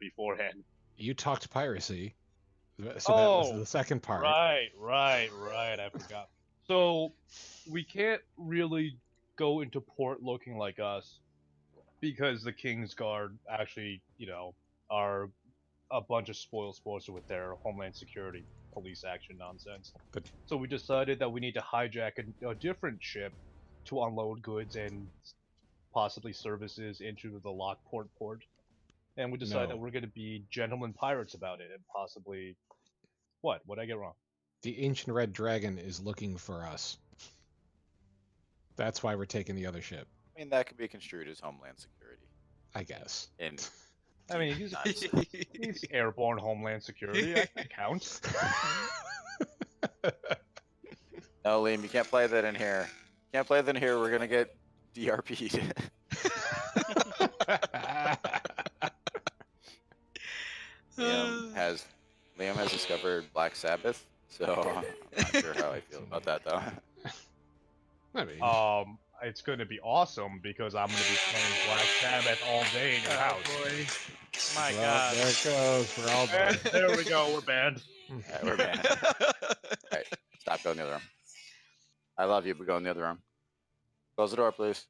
beforehand. You talked piracy, so that was Oh, the second part. right. I forgot. So we can't really go into port looking like us because the King's Guard actually, are a bunch of spoil sports with their Homeland Security police action nonsense. But So we decided that we need to hijack a different ship to unload goods and possibly services into the Lockport port. And we decided that no, we're going to be gentlemen pirates about it and possibly. What? What'd I get wrong? the ancient red dragon is looking for us. That's why we're taking the other ship, I mean, that could be construed as Homeland Security. I guess. In I mean, he's airborne Homeland Security. That counts. No, Liam, you can't play that in here. Can't play that in here. We're gonna get DRP'd. Liam has discovered Black Sabbath, so I'm not sure how I feel about that though. I mean, It's going to be awesome because I'm going to be playing Black Sabbath all day in your house. Boy. My well, God. there it goes. We're all And done. there we go. We're banned. Alright, we're banned. Alright, stop going in the other room. I love you, but go in the other room. Close the door, please.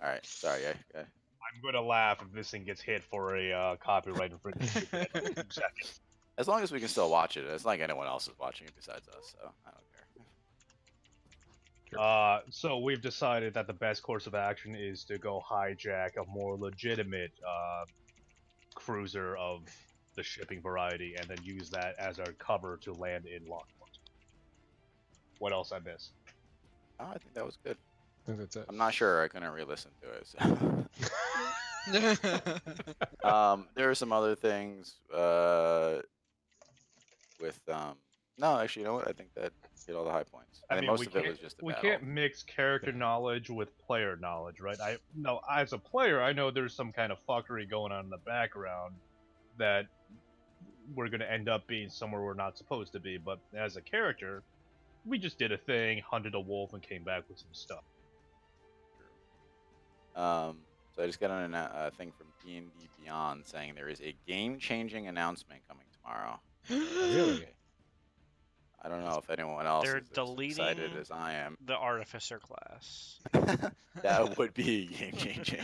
Alright, sorry. I'm going to laugh if this thing gets hit for a copyright infringement in 2 seconds. As long as we can still watch it. It's like anyone else is watching it besides us, so I don't care. So we've decided that the best course of action is to go hijack a more legitimate cruiser of the shipping variety and then use that as our cover to land in Lockport. What else I miss? Oh, I think that was good. I think that's it. I'm not sure. I couldn't re-listen to it. So. There are some other things with no, actually, you know what? I think that hit all the high points. I mean, most of it was just the we battle. can't mix character knowledge with player knowledge, right? As a player, I know there's some kind of fuckery going on in the background that we're going to end up being somewhere we're not supposed to be. But as a character, we just did a thing, hunted a wolf, and came back with some stuff. So I just got a thing from D&D Beyond saying there is a game-changing announcement coming tomorrow. Really? I don't know if anyone else They're is as excited deleting as I am. the artificer class. That would be game-changing.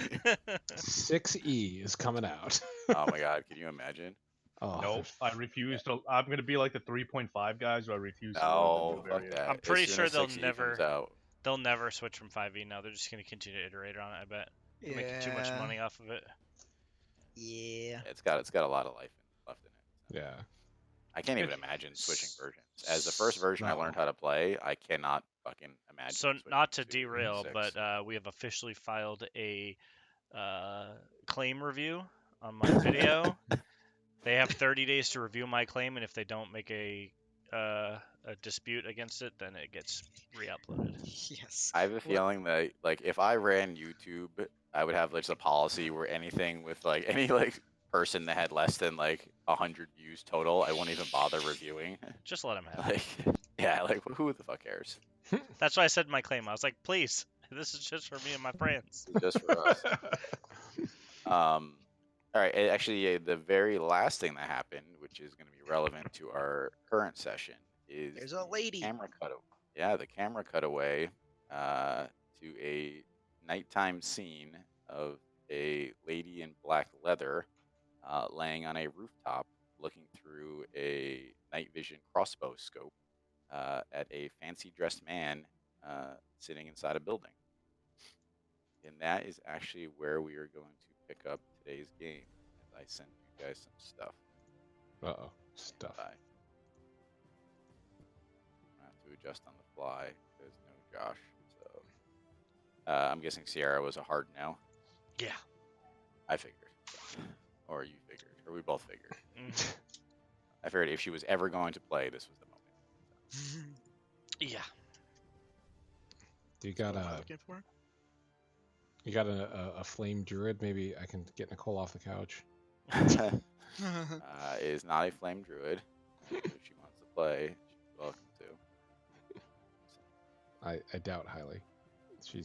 6E is coming out. Oh my god, can you imagine? Oh, Nope, I refuse to. I'm going to be like the 3.5 guys who I refuse to. No, fuck that. I'm pretty As soon sure as they'll 6E never- comes out, They'll never switch from 5e now. They're just going to continue to iterate on it, I bet. They're making too much money off of it. Yeah. it's got a lot of life left in it. yeah. I can't even imagine switching versions. As the first version I learned how to play, I cannot fucking imagine. So switching not to derail, 6. but we have officially filed a claim review on my video. They have 30 days to review my claim, and if they don't make a dispute against it, then it gets re-uploaded. Yes. I have a feeling that like if I ran YouTube, I would have like a policy where anything with like any like person that had less than like 100 views total, I won't even bother reviewing. Just let them have it. Like, yeah, like who the fuck cares? That's why I said in my claim. I was like, please, this is just for me and my friends. It's just for us. All right. Actually, the very last thing that happened, which is going to be relevant to our current session, is There's a lady. camera cutaway. Yeah, the camera cutaway to a nighttime scene of a lady in black leather laying on a rooftop, looking through a night vision crossbow scope at a fancy dressed man sitting inside a building. And that is actually where we are going to pick up today's game. As I sent you guys some stuff. Uh-oh. Stuff. I have to adjust on the fly. There's no Josh. So I'm guessing Sierra was a hard no. Yeah. I figured. Or you figured. Or we both figured. Mhm. I figured if she was ever going to play, this was the moment. Yeah. You got What am I a looking for? flame druid? Maybe I can get Nicole off the couch. It is not a flame druid. If she wants to play, she's welcome to. I doubt highly. I'm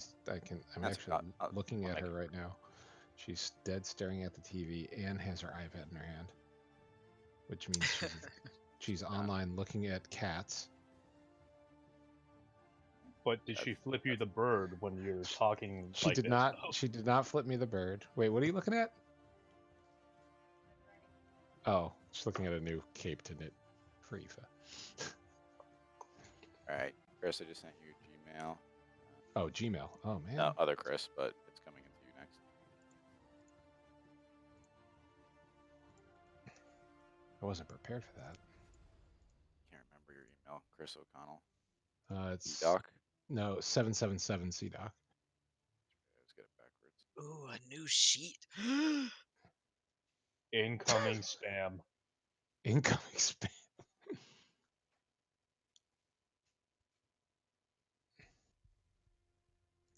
That's actually looking I'll at make her it right now. She's dead staring at the TV and has her iPad in her hand, which means she's online looking at cats. But did she flip you the bird when you're talking? She like did this, not. though? She did not flip me the bird. Wait, what are you looking at? Oh, she's looking at a new cape to knit for Aoife. All right, Chris, I just sent you Gmail. Oh, Gmail. Oh man. No, other Chris, but it's coming into you next. I wasn't prepared for that. Can't remember your email, Chris O'Connell. It's Doc. no 777 CDoc. Let's get it backwards. Ooh, a new sheet. Incoming spam. Incoming spam.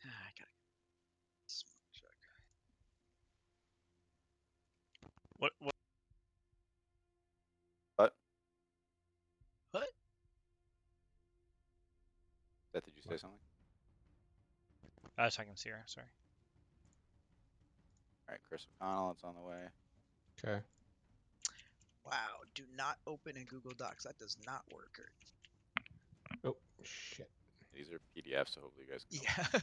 I gotta smoke check. What? What? What? Did you say something? I was talking to Sierra. Sorry. All right, Chris O'Connell, it's on the way. Okay. Wow, do not open in Google Docs. That does not work. Oh shit. These are PDFs, so hopefully you guys can. Yeah.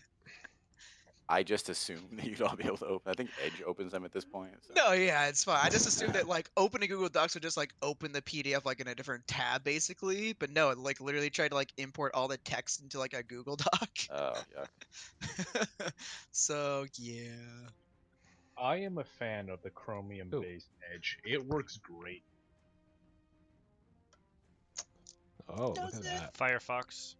I just assumed that you'd all be able to open. I think Edge opens them at this point. So. No, yeah, it's fine. I just assumed that like opening Google Docs would just like open the PDF like in a different tab basically, but no, it like literally tried to like import all the text into like a Google Doc. Oh, yuck. So yeah. I am a fan of the Chromium-based Edge. It works great. Oh, look Does at it? that. Firefox.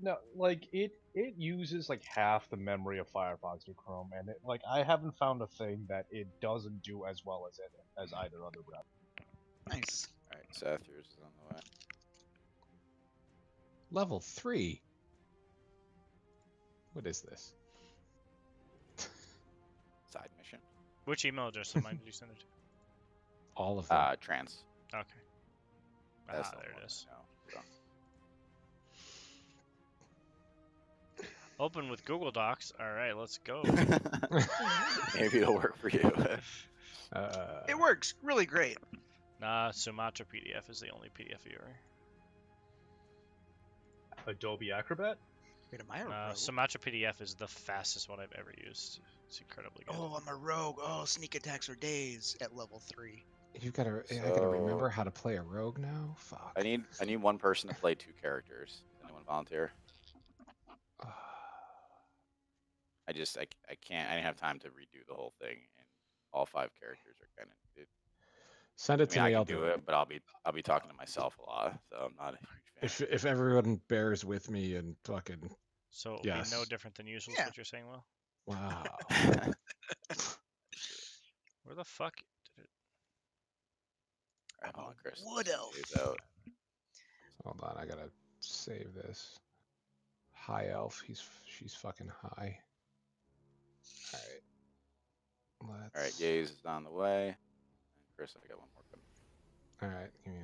No, like it uses like half the memory of Firefox or Chrome, and it, like I haven't found a thing that it doesn't do as well as it as either other browser. Nice. All right, Seth, yours is on the way. Level 3. What is this? Side mission. Which email address of mine did you send it to? All of them. Trans. Okay. That's Ah, the there one it is. I know, so. Open with Google Docs. All right, let's go. Maybe it'll work for you. It works really great. Nah, Sumatra PDF is the only PDF viewer. Adobe Acrobat? Wait, am I a rogue? Sumatra PDF is the fastest one I've ever used. It's incredibly good. Oh, I'm a rogue. Oh, sneak attacks for days at level 3. I gotta remember how to play a rogue now. Fuck. I need one person to play 2 characters. Does anyone volunteer? I can't. I didn't have time to redo the whole thing, and all 5 characters are kind of. Send it to me. I I'll can do it, but I'll be talking to myself a lot, so I'm not a huge fan. If everyone bears with me and fucking So it'll Yes. be no different than usual. Yeah. Is what you're saying, Will? wow. Where the fuck did it? Alright, hold on, Chris. Wood elf. Is out. Hold on, I gotta save this. High elf. She's fucking high. All right. Let's. All right, Yaze is on the way. And Chris, I got one more coming. All right, give me a.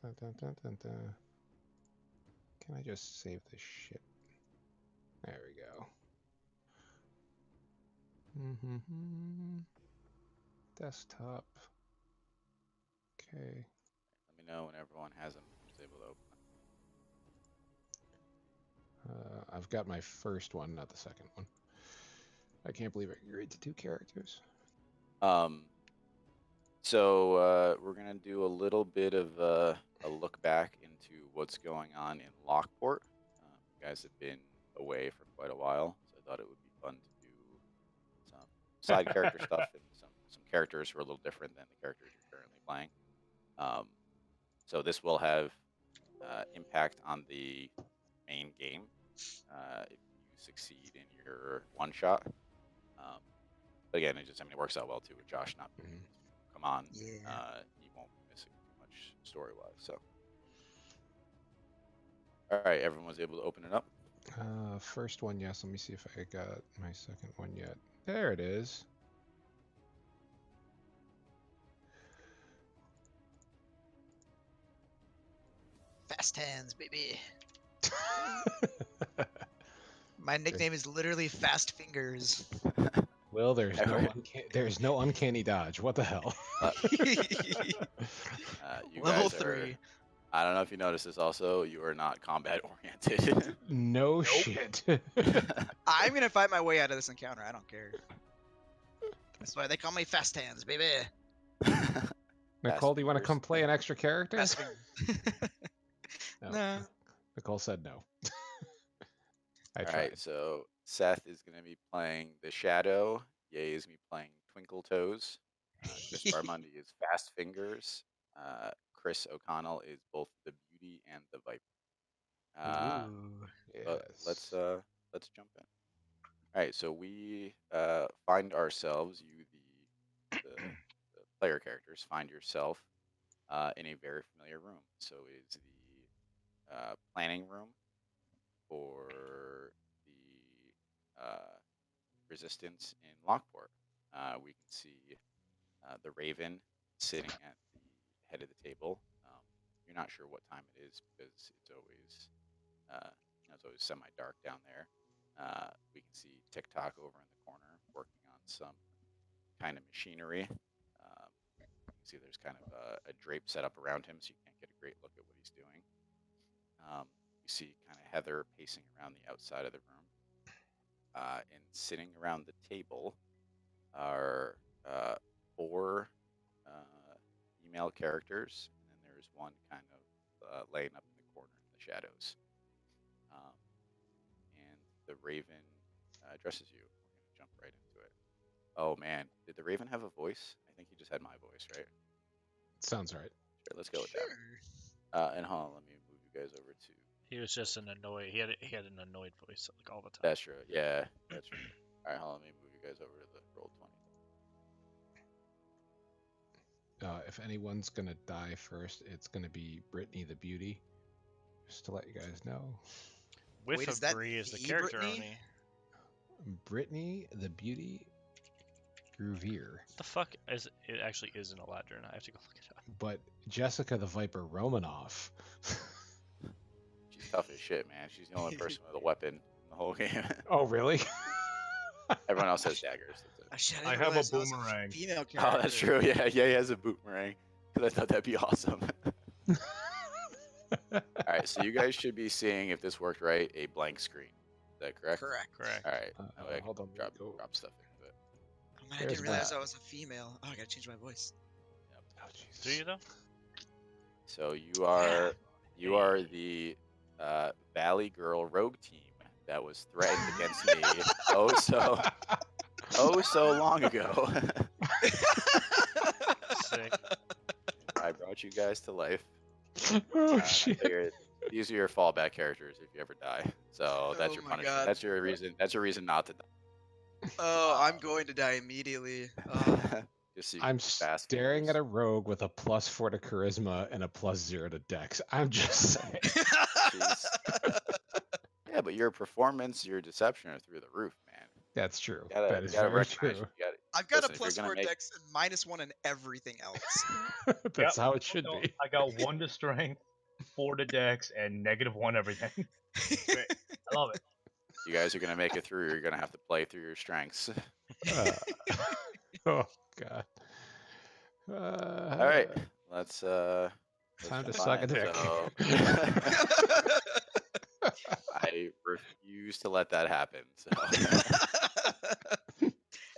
Dun, dun, dun, dun, dun. Can I just save this shit? There we go. Desktop. Okay. Let me know when everyone has them. Who's able to open them. I've got my first one, not the second one. I can't believe I agreed to 2 characters. So we're gonna do a little bit of a look back into what's going on in Lockport. You guys have been away for quite a while, so I thought it would be fun to do some side character stuff and some characters who are a little different than the characters you're currently playing. So this will have impact on the main game if you succeed in your one shot. But again, it works out well too with Josh not being able to come on. Yeah. You won't miss it too much story wise. So, all right, everyone was able to open it up. First one, yes. Let me see if I got my second one yet. There it is. Fast hands, baby. My nickname is literally Fast Fingers. Will, Alright. there's no uncanny dodge. What the hell? You Level guys are. 3. I don't know if you noticed this. Also, you are not combat oriented. No shit. I'm gonna fight my way out of this encounter. I don't care. That's why they call me Fast Hands, baby. Nicole, do you want to fingers. come play an extra character? Fast fingers. No, Nah. Nicole said no. I All tried. right, so Seth is going to be playing the Shadow. Ye is me playing Twinkle Toes. Chris Barmundi is Fast Fingers. Chris O'Connell is both the Beauty and the Viper. But let's jump in. All right, so we find ourselves, the player characters, find yourself in a very familiar room. So it is the planning room for the Resistance in Lockport. We can see the Raven sitting at the head of the table. You're not sure what time it is because it's always semi-dark down there. We can see TikTok over in the corner working on some kind of machinery. You can see there's kind of a drape set up around him, so you can't get a great look at what he's doing. You see kind of Heather pacing around the outside of the room. And sitting around the table are 4 female characters, and then there's one kind of laying up in the corner in the shadows. And the Raven addresses you. We're going to jump right into it. Oh man, did the Raven have a voice? I think he just had my voice, right? Sounds right. Sure, let's go with Sure. that. And hold on, let me move you guys over to. He was just an annoyed. He had an annoyed voice like all the time. That's true. Yeah, that's true. All right, hold on, let me move you guys over to the roll 20. If anyone's gonna die first, it's gonna be Brittany the Beauty. Just to let you guys know. With Wait, is that Bree is the the character Brittany? only. Brittany the Beauty Groovier. What the fuck is it? Actually is in Eladrin. I have to go look it up. But Jessica the Viper Romanoff. She's tough as shit, man. She's the only person with a weapon in the whole game. Oh, really? Everyone else has daggers. That's it. Oh, shit, I didn't have a realize that was boomerang. Female character. Oh, that's true. Yeah, he has a boomerang. Because I thought that'd be awesome. All right, so you guys should be seeing, if this worked right, a blank screen. Is that correct? Correct. Correct. All right. That way I can Hold on, drop go. stuff into it. Oh, man, I There's didn't realize my- I was a female. Oh, I gotta change my voice. Oh, Jesus. Do you though? So you are the Valley Girl Rogue team that was threatened against me so long ago. Sick. I brought you guys to life. Oh, I shit. figured these are your fallback characters if you ever die. So that's Oh your my punishment. God. That's your reason. That's your reason not to die. Oh, I'm going to die immediately. Just so you I'm can fast staring fingers. at a rogue with a +4 to charisma and a +0 to dex. I'm just saying. Jeez. Yeah, but your performance, your deception are through the roof, man. That's true. You gotta, That is you gotta very recognize. true. You gotta, I've got Listen, a if you're gonna +4 make- dex and -1 in everything else. That's Yep. how it should So, be. I got 1 to strength, 4 to dex, and -1 everything. Great. I love it. you guys are gonna make it through. You're gonna have to play through your strengths. Oh god. All right, let's Time to jump suck on a in. dick. So- I refuse to let that happen. So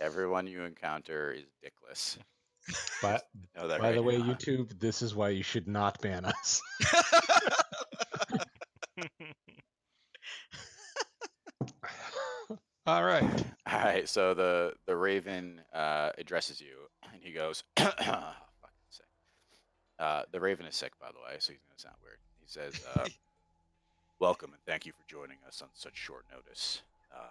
everyone you encounter is dickless. But Know that by right the way, now. YouTube, this is why you should not ban us. All right. All right, so the Raven addresses you, and he goes, "Fucking sick." The Raven is sick, by the way, so he's gonna sound weird. He says, "Welcome and thank you for joining us on such short notice.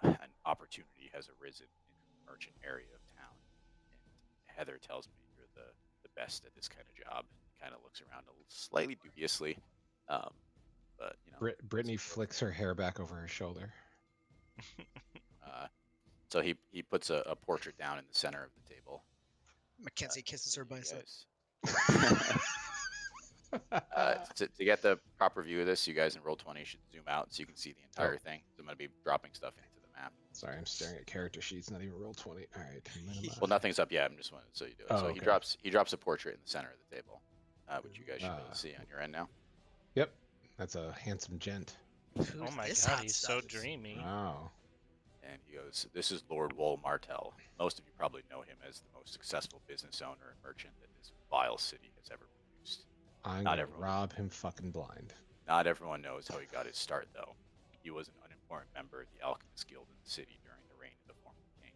An opportunity has arisen in the merchant area of town, and Heather tells me you're the best at this kind of job." Kind of looks around slightly dubiously, but you know. Brittany flicks her hair back over her shoulder. So he puts a portrait down in the center of the table. Mackenzie kisses her You bicep. guys- to get the proper view of this, you guys in Roll20 should zoom out so you can see the entire thing. So I'm going to be dropping stuff into the map. Sorry, I'm staring at character sheets. Not even roll 20. All right, minimize. Well, nothing's up yet. I'm just wanting so you do it. Oh, so okay. he drops a portrait in the center of the table, which you guys should be able to see on your end now. Yep, that's a handsome gent. Oh Who's my this god, hot he's so stuff? dreamy. Wow. And he goes, "This is Lord Wool Martell. Most of you probably know him as the most successful business owner and merchant that this vile city has ever produced. I'm Not gonna everyone. rob him fucking blind. Not everyone knows how he got his start, though. He was an unimportant member of the Alchemist Guild in the city during the reign of the former king.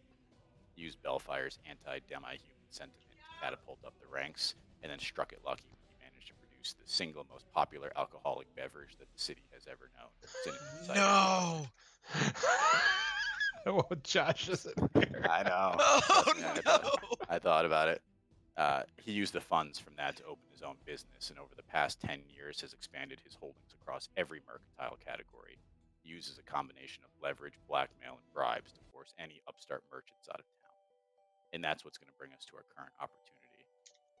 He used Bellfire's anti-demi-human sentiment to catapult up the ranks, and then struck it lucky when he managed to produce the single most popular alcoholic beverage that the city has ever known. Cinnamon cider. No. Well, Josh isn't here. I know. Oh Trust me, no. I thought about it. He used the funds from that to open his own business, and over the past 10 years has expanded his holdings across every mercantile category. He uses a combination of leverage, blackmail, and bribes to force any upstart merchants out of town. And that's what's going to bring us to our current opportunity.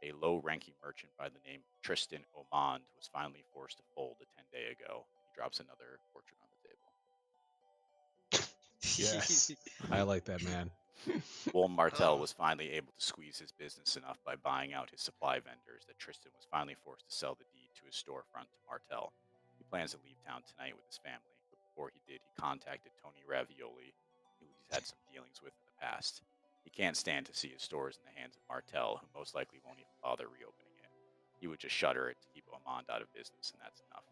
A low-ranking merchant by the name of Tristan Omond was finally forced to fold a 10-day ago. He drops another portrait on the table. Yes, I like that man. Wool Martell Oh. was finally able to squeeze his business enough by buying out his supply vendors that Tristan was finally forced to sell the deed to his storefront to Martell. He plans to leave town tonight with his family, but before he did, he contacted Tony Ravioli, who he's had some dealings with in the past. He can't stand to see his stores in the hands of Martell, who most likely won't even bother reopening it. He would just shutter it to keep Omond out of business, and that's enough.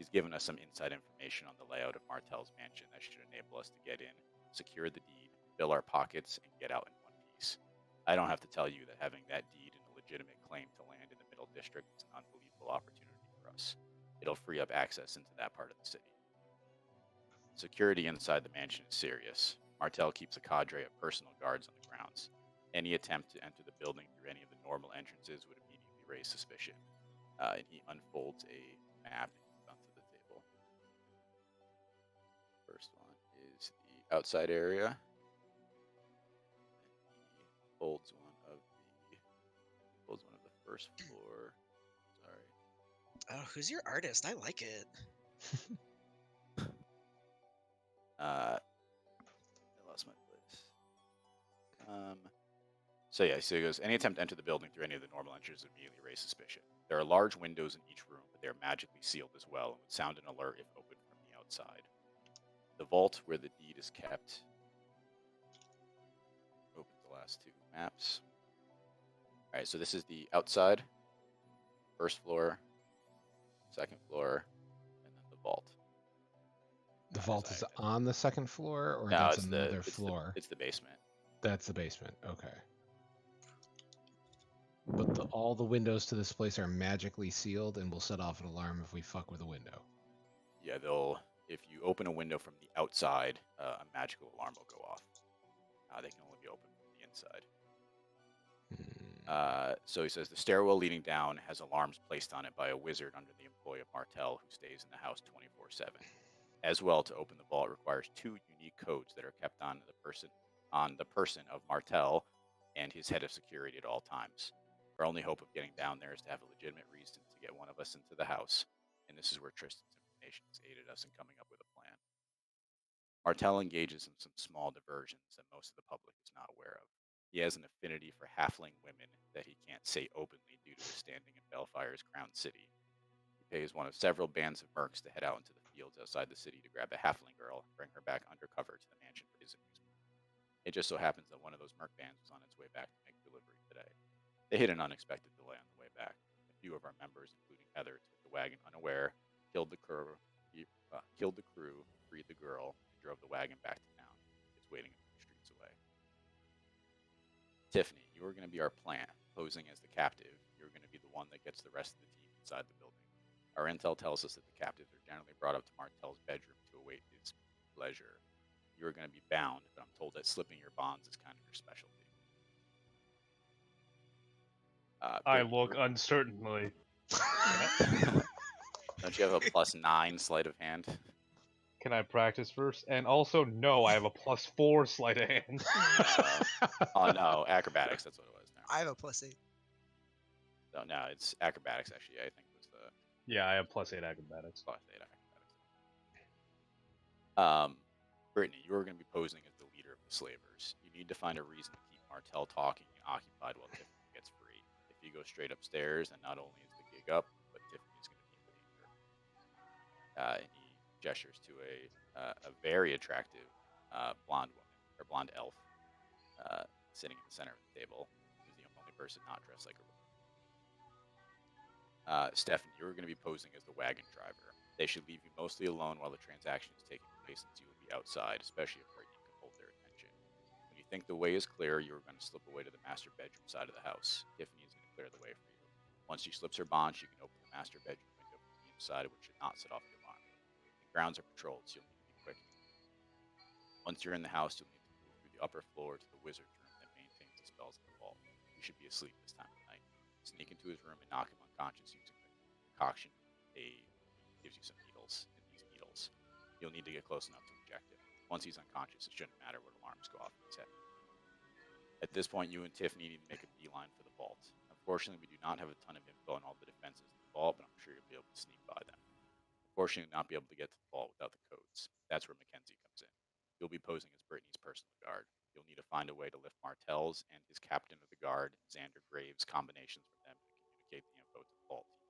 He's given us some inside information on the layout of Martell's mansion that should enable us to get in, secure the deed, fill our pockets, and get out in one piece. I don't have to tell you that having that deed and a legitimate claim to land in the Middle District is an unbelievable opportunity for us. It'll free up access into that part of the city. Security inside the mansion is serious. Martell keeps a cadre of personal guards on the grounds. Any attempt to enter the building through any of the normal entrances would immediately raise suspicion. And he unfolds a map onto the table. First one is the outside area. Folds one of the first floor. Sorry. Oh, who's your artist? I like it. I lost my place. So yeah, so he goes, any attempt to enter the building through any of the normal entrances would immediately raise suspicion. There are large windows in each room, but they are magically sealed as well and would sound an alert if opened from the outside. The vault where the deed is kept. Open the last two maps. Alright, so this is the outside, first floor, second floor, and then the vault. The As vault is I- on the second floor, or No, that's it's another the, floor? it's the basement. That's the basement. Okay. But all the windows to this place are magically sealed and will set off an alarm if we fuck with a window. Yeah, if you open a window from the outside, a magical alarm will go off. They can only be opened from the inside. So he says the stairwell leading down has alarms placed on it by a wizard under the employ of Martell, who stays in the house 24/7. As well, to open the vault requires 2 unique codes that are kept on the person of Martell and his head of security at all times. Our only hope of getting down there is to have a legitimate reason to get one of us into the house, and this is where Tristan's information has aided us in coming up with a plan. Martell engages in some small diversions that most of the public is not aware of. He has an affinity for halfling women that he can't say openly due to his standing in Bellfire's crown city. He pays one of several bands of mercs to head out into the fields outside the city to grab a halfling girl and bring her back undercover to the mansion for his amusement. It just so happens that one of those merc bands was on its way back to make delivery today. They hit an unexpected delay on the way back. A few of our members, including Heather, took the wagon unaware, killed the crew, freed the girl, and drove the wagon back to town. It's waiting a few streets away. Tiffany, you are going to be our plant. Posing as the captive, you're going to be the one that gets the rest of the team inside the building. Our intel tells us that the captives are generally brought up to Martell's bedroom to await his pleasure. You are going to be bound, but I'm told that slipping your bonds is kind of your specialty. I look uncertainly. Don't you have a +9 sleight of hand? Can I practice first? And also, no, I have a +4 sleight of hand. Oh no, acrobatics. That's what it was. Now. I have a +8. No, it's acrobatics. Actually, I think was the Yeah, I have +8 acrobatics. +8 acrobatics. Brittany, you are going to be posing as the leader of the slavers. You need to find a reason to keep Martell talking and occupied while Tiffany gets free. If you go straight upstairs, then not only is the gig up, but Tiffany is going to be in danger. And he gestures to a very attractive blonde woman, or blonde elf, sitting in the center of the table, who's the only person not dressed like a woman. Stephanie, you're going to be posing as the wagon driver. They should leave you mostly alone while the transaction is taking place, since you will be outside, especially if Brittany can hold their attention. When you think the way is clear, you are going to slip away to the master bedroom side of the house. Tiffany is going to clear the way for you. Once she slips her bond, she can open the master bedroom window from the inside, which should not set off the alarm. The grounds are patrolled, so you'll need to be quick. Once you're in the house, you'll need to move through the upper floor to the wizard's room that maintains the spells in the vault. You should be asleep this time of night. Sneak into his room and knock him unconscious using the concoction. Gives you some needles, and these needles, you'll need to get close enough to inject him. Once he's unconscious, it shouldn't matter what alarms go off in his head. At this point, you and Tiffany need to make a beeline for the vault. Unfortunately, we do not have a ton of info on all the defenses in the vault, but I'm sure you'll be able to sneak by them. Unfortunately, you'll not be able to get to the vault without the codes. That's where Mackenzie comes in. You'll be posing as Brittany's personal guard. You'll need to find a way to lift Martell's and his captain of the guard, Xander Graves, combinations from them to communicate the info to the vault team.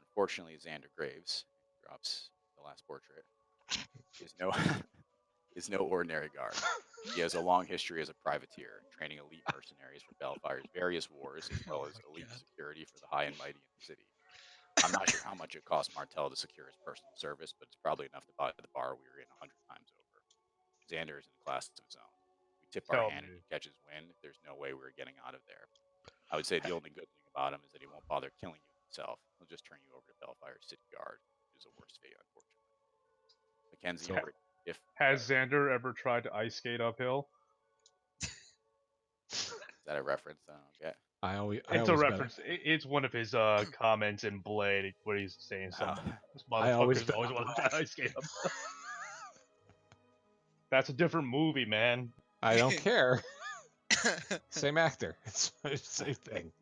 Unfortunately, Xander Graves drops the last portrait is no ordinary guard. He has a long history as a privateer, training elite mercenaries for Bellfire's various wars, as well as elite security for the high and mighty in the city. I'm not sure how much it cost Martell to secure his personal service, but it's probably enough to buy the bar we were in 100 times over. Xander is in a class of his own. We tip our Tell hand and me. he catches wind. There's no way we're getting out of there. I would say the only good thing about him is that he won't bother killing you himself. He'll just turn you over to Bellfire's city guard, which is a worse fate, unfortunately. Mackenzie, So- if Has Xander ever tried to ice skate uphill? is that a reference, I don't get. I always It's a bet- reference. It's one of his comments in Blade where he's saying Oh. This I always motherfuckers always bet- want to try to ice skate uphill. That's a different movie, man. I don't care. Same actor. It's the same thing.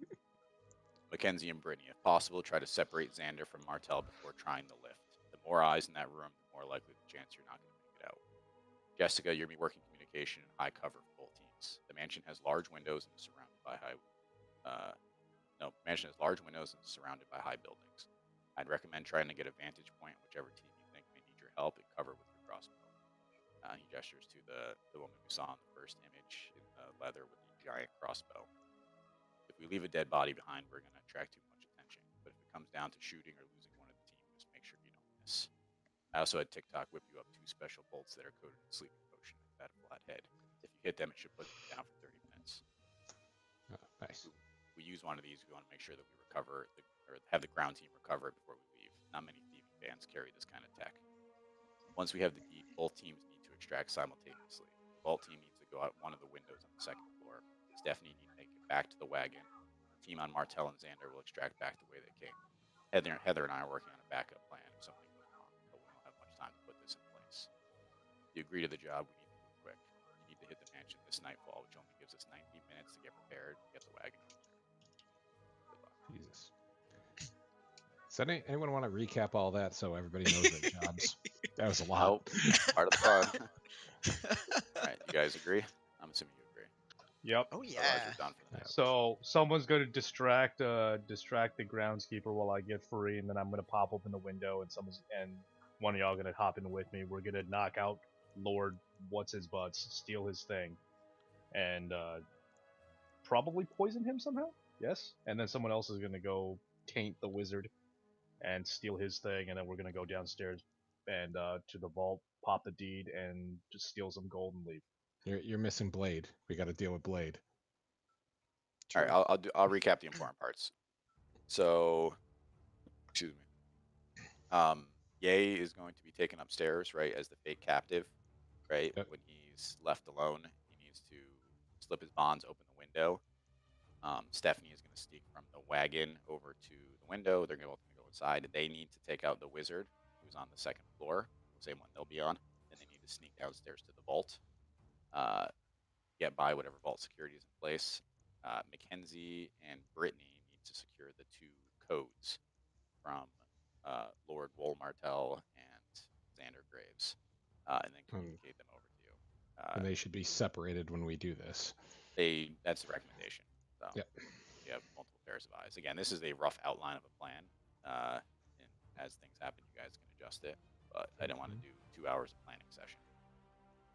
Mackenzie and Brittany, if possible, try to separate Xander from Martell before trying the lift. The more eyes in that room, the more likely the chance you're not going to make it out. Jessica, you're going to be working communication in high cover for both teams. The mansion has large windows and is surrounded by surrounded by high buildings. I'd recommend trying to get a vantage point on whichever team you think may need your help and cover with your crossbow. He gestures to the woman we saw in the first image in the leather with the giant crossbow. If we leave a dead body behind, we're going to attract too much attention. But if it comes down to shooting or losing one of the team, just make sure you don't miss. I also had TikTok whip you up 2 special bolts that are coated in sleeping potion at a flat head. If you hit them, it should put them down for 30 minutes. Nice. We use one of these. We want to make sure that we recover or have the ground team recover it before we leave. Not many thieving bands carry this kind of tech. Once we have the deed, both teams need to extract simultaneously. The vault team needs to go out one of the windows on the second floor. Stephanie needs to make it back to the wagon. The team on Martell and Xander will extract back the way they came. Heather and I are working on a backup plan if something goes wrong, but we don't have much time to put this in place. If you agree to the job, we need to move quick. We need to hit the mansion this nightfall, which only gives us 90 minutes to get prepared and get the wagon over there. Good luck. Jesus. Does anyone want to recap all that so everybody knows their jobs? That was a lot. Nope. Part of the fun. All right, you guys agree? I'm assuming you agree. Yep. Oh Otherwise, yeah. we're done for the night. So someone's gonna distract the groundskeeper while I get free, and then I'm gonna pop open the window, and one of y'all gonna hop in with me. We're gonna knock out Lord what's his butts, steal his thing, and probably poison him somehow. Yes, and then someone else is gonna go taint the wizard and steal his thing, and then we're gonna go downstairs and to the vault, pop the deed, and just steal some gold and leave. You're missing Blade. We got to deal with Blade. All right, I'll recap the important parts. So, excuse me. Ye is going to be taken upstairs, right, as the fake captive, right? Yep. When he's left alone, he needs to slip his bonds, open the window. Stephanie is going to sneak from the wagon over to the window. They're both going to go inside. They need to take out the wizard, who's on the second floor, the same one they'll be on. And they need to sneak downstairs to the vault, get by whatever vault security is in place. Mackenzie and Brittany need to secure the 2 codes from Lord Wolmartell and Xander Graves. and then communicate them over to you. And they should be separated when we do this. That's the recommendation. So Yep. you have multiple pairs of eyes. Again, this is a rough outline of a plan. And as things happen, you guys can adjust it. But I didn't want to do 2 hours of planning session.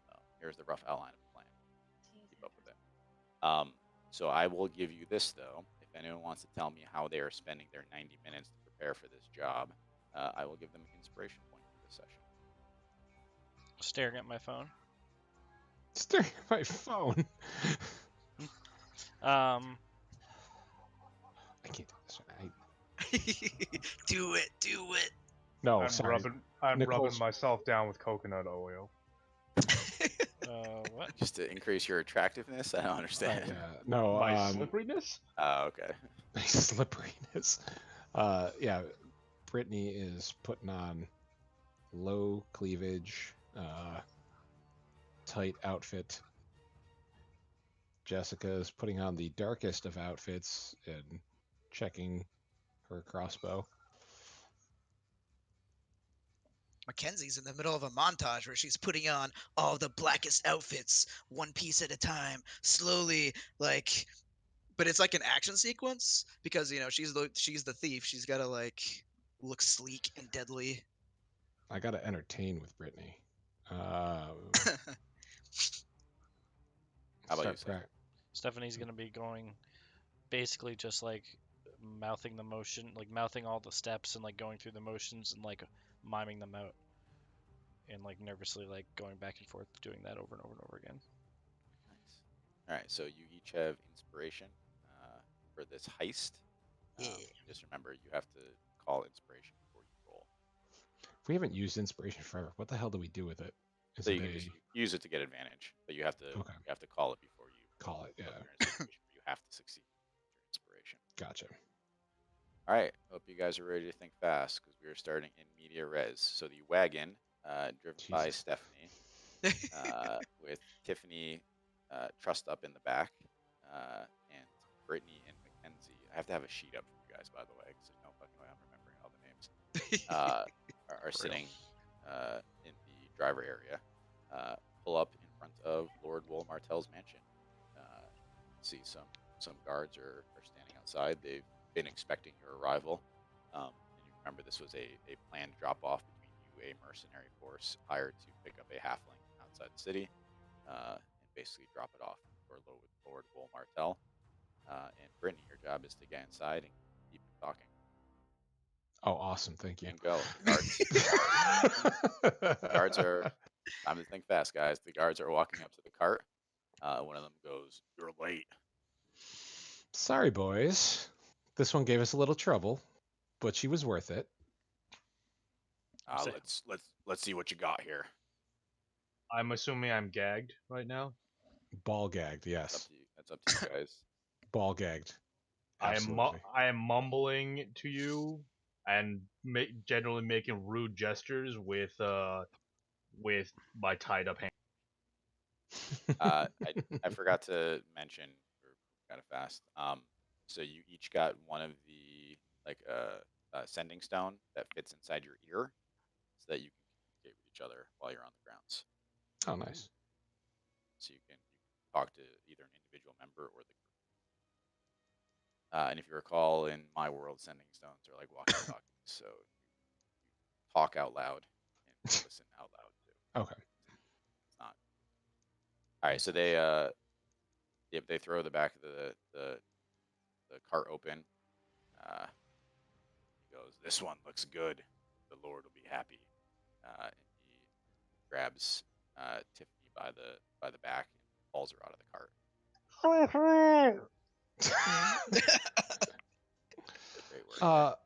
So here's the rough outline of the plan. Keep up with it. So I will give you this though. If anyone wants to tell me how they are spending their 90 minutes to prepare for this job, I will give them an inspiration point for this session. Staring at my phone. Staring at my phone. I can't do this. Do it. No, I'm sorry. rubbing Nicole's- myself down with coconut oil. What? Just to increase your attractiveness? I don't understand. Yeah, no, My slipperiness? Okay. slipperiness. Yeah, Brittany is putting on low cleavage, tight outfit. Jessica is putting on the darkest of outfits and checking her crossbow. Mackenzie's in the middle of a montage where she's putting on all the blackest outfits, one piece at a time, slowly, like. But it's like an action sequence because she's the thief. She's gotta like look sleek and deadly. I gotta entertain with Brittany. How about you, Steph? Stephanie's gonna be going, basically just like mouthing the motion, like mouthing all the steps and like going through the motions and like miming them out, and like nervously like going back and forth, doing that over and over and over again. Nice. All right, so you each have inspiration for this heist. Yeah. Just remember, you have to call inspiration before you roll. We haven't used inspiration forever. What the hell do we do with it? Is So it you can a just use it to get advantage, but you have to Okay. call it before you call it? put Yeah, your inspiration where you have to succeed with your inspiration. gotcha. All right, hope you guys are ready to think fast because we are starting in media res. So the wagon, driven by Jesus. Stephanie, with Tiffany trussed up in the back, and Brittany and Mackenzie. I have to have a sheet up for you guys, by the way, because there's no fucking way I'm remembering all the names. Are sitting in the driver area. Pull up in front of Lord Wol Martell's mansion. See some guards are standing outside. They've been expecting your arrival. And you remember this was a planned drop-off between you, a mercenary force hired to pick up a halfling outside the city, and basically drop it off for Lord Wol Martell. And Brittany, your job is to get inside and keep talking. Oh, awesome! Thank you. And go. Guards are. Time to think fast, guys. The guards are walking up to the cart. One of them goes, "You're late." Sorry, boys. This one gave us a little trouble, but she was worth it. Say- Let's see what you got here. I'm assuming I'm gagged right now. Ball gagged, yes. That's up to you guys. Ball gagged. I Absolutely. am mumbling to you and generally making rude gestures with my tied up hand. I forgot to mention, kind of fast. So you each got one of the sending stone that fits inside your ear, so that you can communicate with each other while you're on the grounds. Oh, nice. So you can talk to either an individual member or the group. And if you recall, in my world, sending stones are like walkie-talkies, so you talk out loud and listen out loud too. Okay. It's not. All right, so they throw the back of the cart open. He goes, "This one looks good. The Lord will be happy." And he grabs Tiffany by the back and pulls her out of the cart. Great work.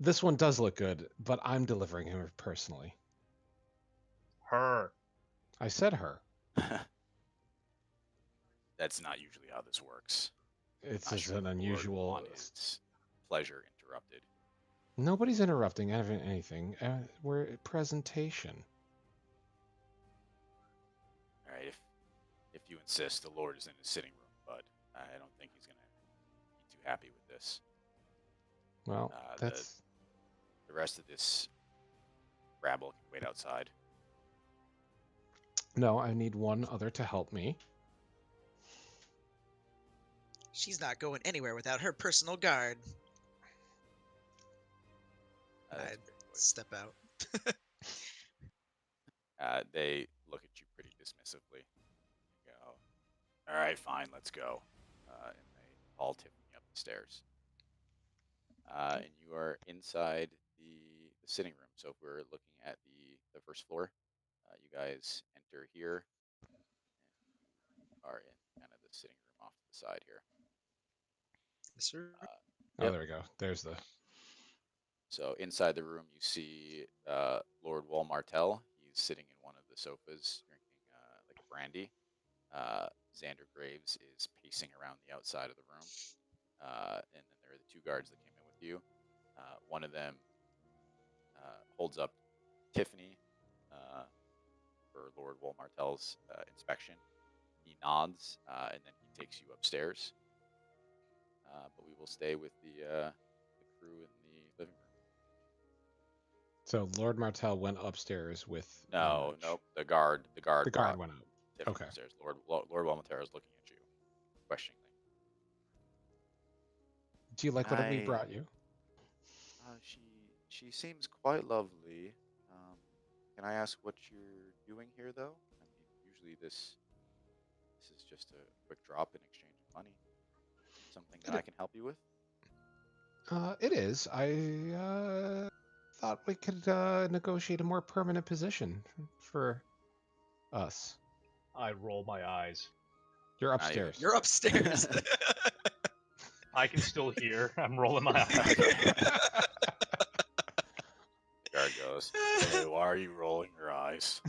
This one does look good, but I'm delivering her personally. Her. I said her. That's not usually how this works. It's Not just sure an the Lord unusual. want his pleasure interrupted. Nobody's interrupting anything. We're at presentation. All right, if you insist, the Lord is in his sitting room, but I don't think he's gonna be too happy with this. Well, that's The rest of this rabble can wait outside. No, I need one other to help me. She's not going anywhere without her personal guard. That's I'd a great voice. step out. They look at you pretty dismissively. They go, "All right, fine, let's go." And they haul Tiffany up the stairs. And you are inside the sitting room. So if we're looking at the first floor, you guys enter here and are in kind of the sitting room off to the side here. Yes, sir. Oh, Yep. there we go. There's the. So inside the room, you see Lord Wal Martell. He's sitting in one of the sofas drinking like a brandy. Xander Graves is pacing around the outside of the room. And then there are the two guards that came in with you. One of them holds up Tiffany for Lord Wal Martell's inspection. He nods, and then he takes you upstairs. But we will stay with the crew in the living room. So Lord Martell went upstairs with. No, Marge. nope. The guard The guard brought went out. Tiffany Okay. upstairs. Lord Wal Martell is looking at you questioningly. Do you like what we I- brought you? She seems quite lovely. Can I ask what you're doing here, though? I mean, usually this is just a quick drop in exchange of money. Something that I can help you with? It is. I thought we could negotiate a more permanent position for us. I roll my eyes. You're Not even- upstairs. You're upstairs. I can still hear. I'm rolling my eyes. The guard goes, "Hey, why are you rolling your eyes?"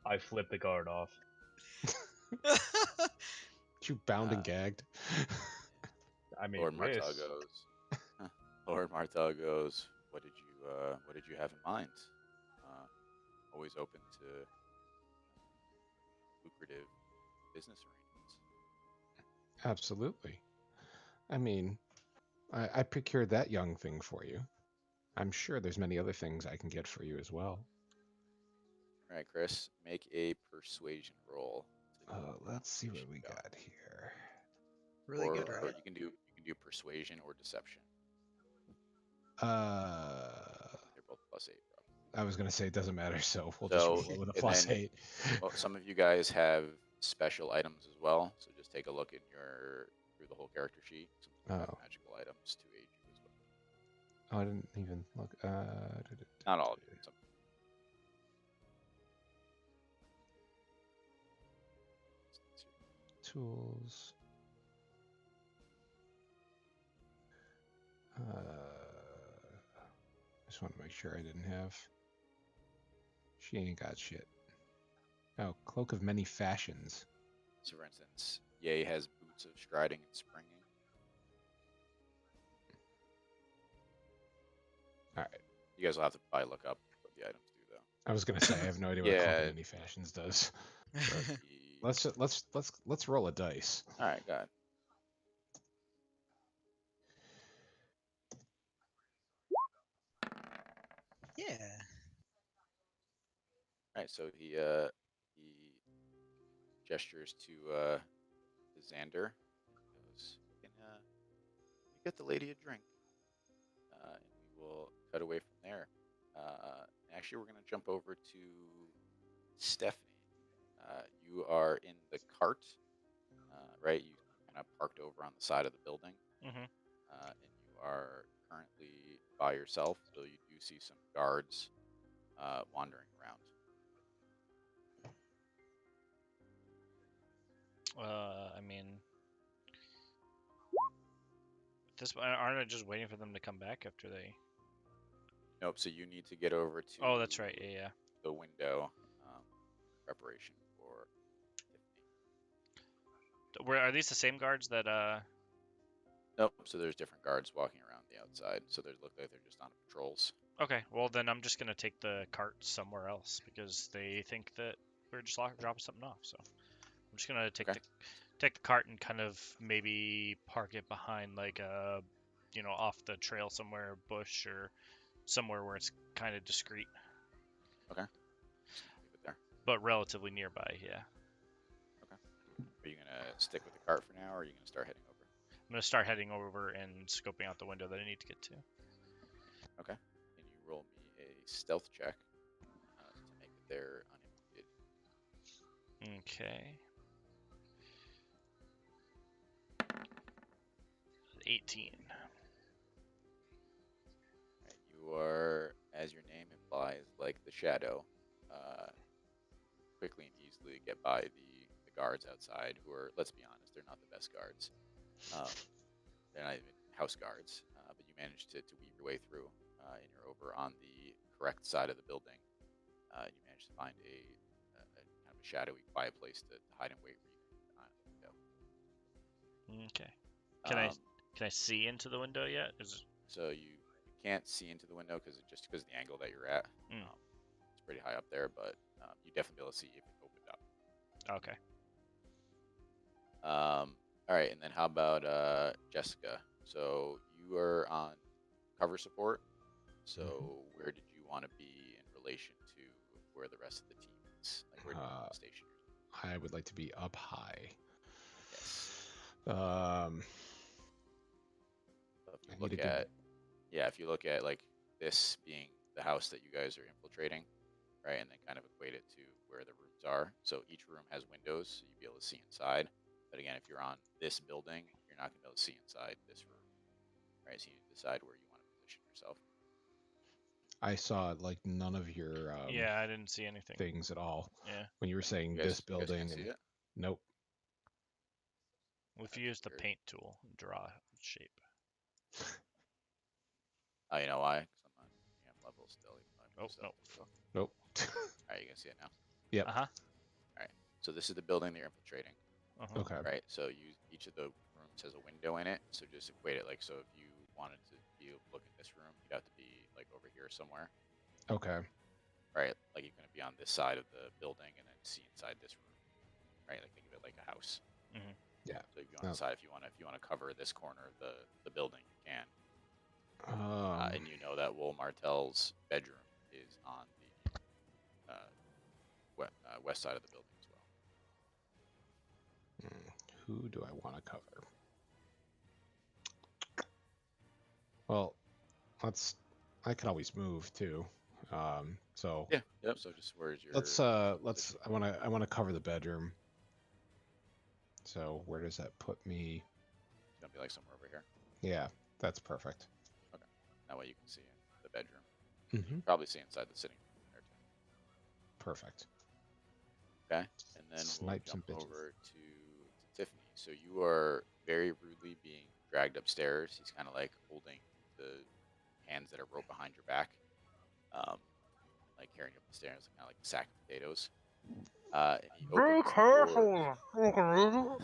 I flip the guard off. You bound and gagged. I mean, Lord Martell wrists. goes. Lord Martell goes. What did you have in mind? Always open to lucrative business arrangements. Absolutely. I mean, I procured that young thing for you. I'm sure there's many other things I can get for you as well. All right, Chris, make a persuasion roll. Let's see what Should we go. got here. Really good, Or right? you can do persuasion or deception. They're both +8, bro. I was gonna say it doesn't matter, so we'll just So, roll it with a and plus then- 8. Well, some of you guys have special items as well, so just take a look in through the whole character sheet. Some of you have Oh. magical items to aid you as well. Oh, I didn't even look. Not all of you. Some. Tools. Just want to make sure I didn't have. She ain't got shit. Oh, cloak of many fashions. So, for instance, Ye has boots of striding and springing. All right. You guys will have to probably look up what the items do, though. I was gonna say I have no idea what cloak Yeah. of many fashions does. The- Let's roll a dice. All right, got it. Yeah. All right, so he gestures to Xander. Goes, "Can you get the lady a drink?" And we will cut away from there. Actually, we're going to jump over to Stephanie. You are in the cart, right? You kind of parked over on the side of the building, Mhm. and you are currently by yourself. So you do see some guards wandering around. I mean, at this point, aren't I just waiting for them to come back after they? Nope. So you need to get over to. Oh, that's right. Yeah. The window preparation for Tiffany. Are these the same guards that? Nope. So there's different guards walking around the outside. So they look like they're just on patrols. Okay. Well, then I'm just gonna take the cart somewhere else because they think that we're just dropping something off. So I'm just gonna take Okay. take the cart and kind of maybe park it behind like off the trail somewhere, bush or somewhere where it's kind of discreet. Just gonna leave it there. but relatively nearby. Yeah, Are you gonna stick with the cart for now, or are you gonna start heading over? I'm gonna start heading over and scoping out the window that I need to get to. Okay. Can you roll me a stealth check to make it there unimpeded? Okay. 18. Right, you are, as your name implies, like the shadow. Quickly and easily get by the guards outside, who are, let's be honest, they're not the best guards. They're not even house guards, but you manage to weave your way through, and you're over on the correct side of the building. You manage to find a kind of a shadowy, quiet place to hide and wait where you can keep an eye on the window. Okay. Can Um, I see into the window yet? So you can't see into the window because of the angle that you're at. Mm. It's pretty high up there, but you definitely be able to see if it opened up. Okay. All right, and then how about Jessica? So you are on cover support. So where did you want to be in relation to where the rest of the team is? Like where do you want to station yourself? I would like to be up high. Yes. So if you I need look a good- at, if you look at like this being the house that you guys are infiltrating, right, and then kind of equate it to where the rooms are. So each room has windows, so you'd be able to see inside. But again, if you're on this building, you're not going to be able to see inside this room, right? So you need to decide where you want to position yourself. I saw like none of your Yeah, I didn't see anything. things at all Yeah. when you were saying You guys, this you guys building. can't see and- it? Nope. If you That's use the weird. paint tool, draw a shape. Oh, you know why? 'Cause I'm on EM level still. Even though I'm Oh, stealth no. as well. Nope. All right, you can see it now. Yep. Uh huh. So this is the building that you're infiltrating, Uh-huh. Okay. right? So each of the rooms has a window in it. So just equate it like, so if you wanted to be able to look in this room, you'd have to be like over here somewhere, Okay. right? Like you're going to be on this side of the building and then see inside this room, right? Like think of it like a house. Mhm. Yeah. So if you want to decide if you want to cover this corner of the building, you can. And you know that Wool Martell's bedroom is on the west side of the building as well. Who do I want to cover? Well, I can always move too. So Yeah. Yep. So just where's your? let's I want to cover the bedroom. So where does that put me? It's gonna be like somewhere over here. Yeah, that's perfect. That way you can see in the bedroom. Mm-hmm. Probably see inside the sitting room there too. Perfect. Okay. And then we'll Snipe some jump bitches. over to Tiffany. So you are very rudely being dragged upstairs. He's kind of like holding the hands that are roped behind your back, like carrying you up the stairs, kind of like a sack of potatoes. And he opens the door.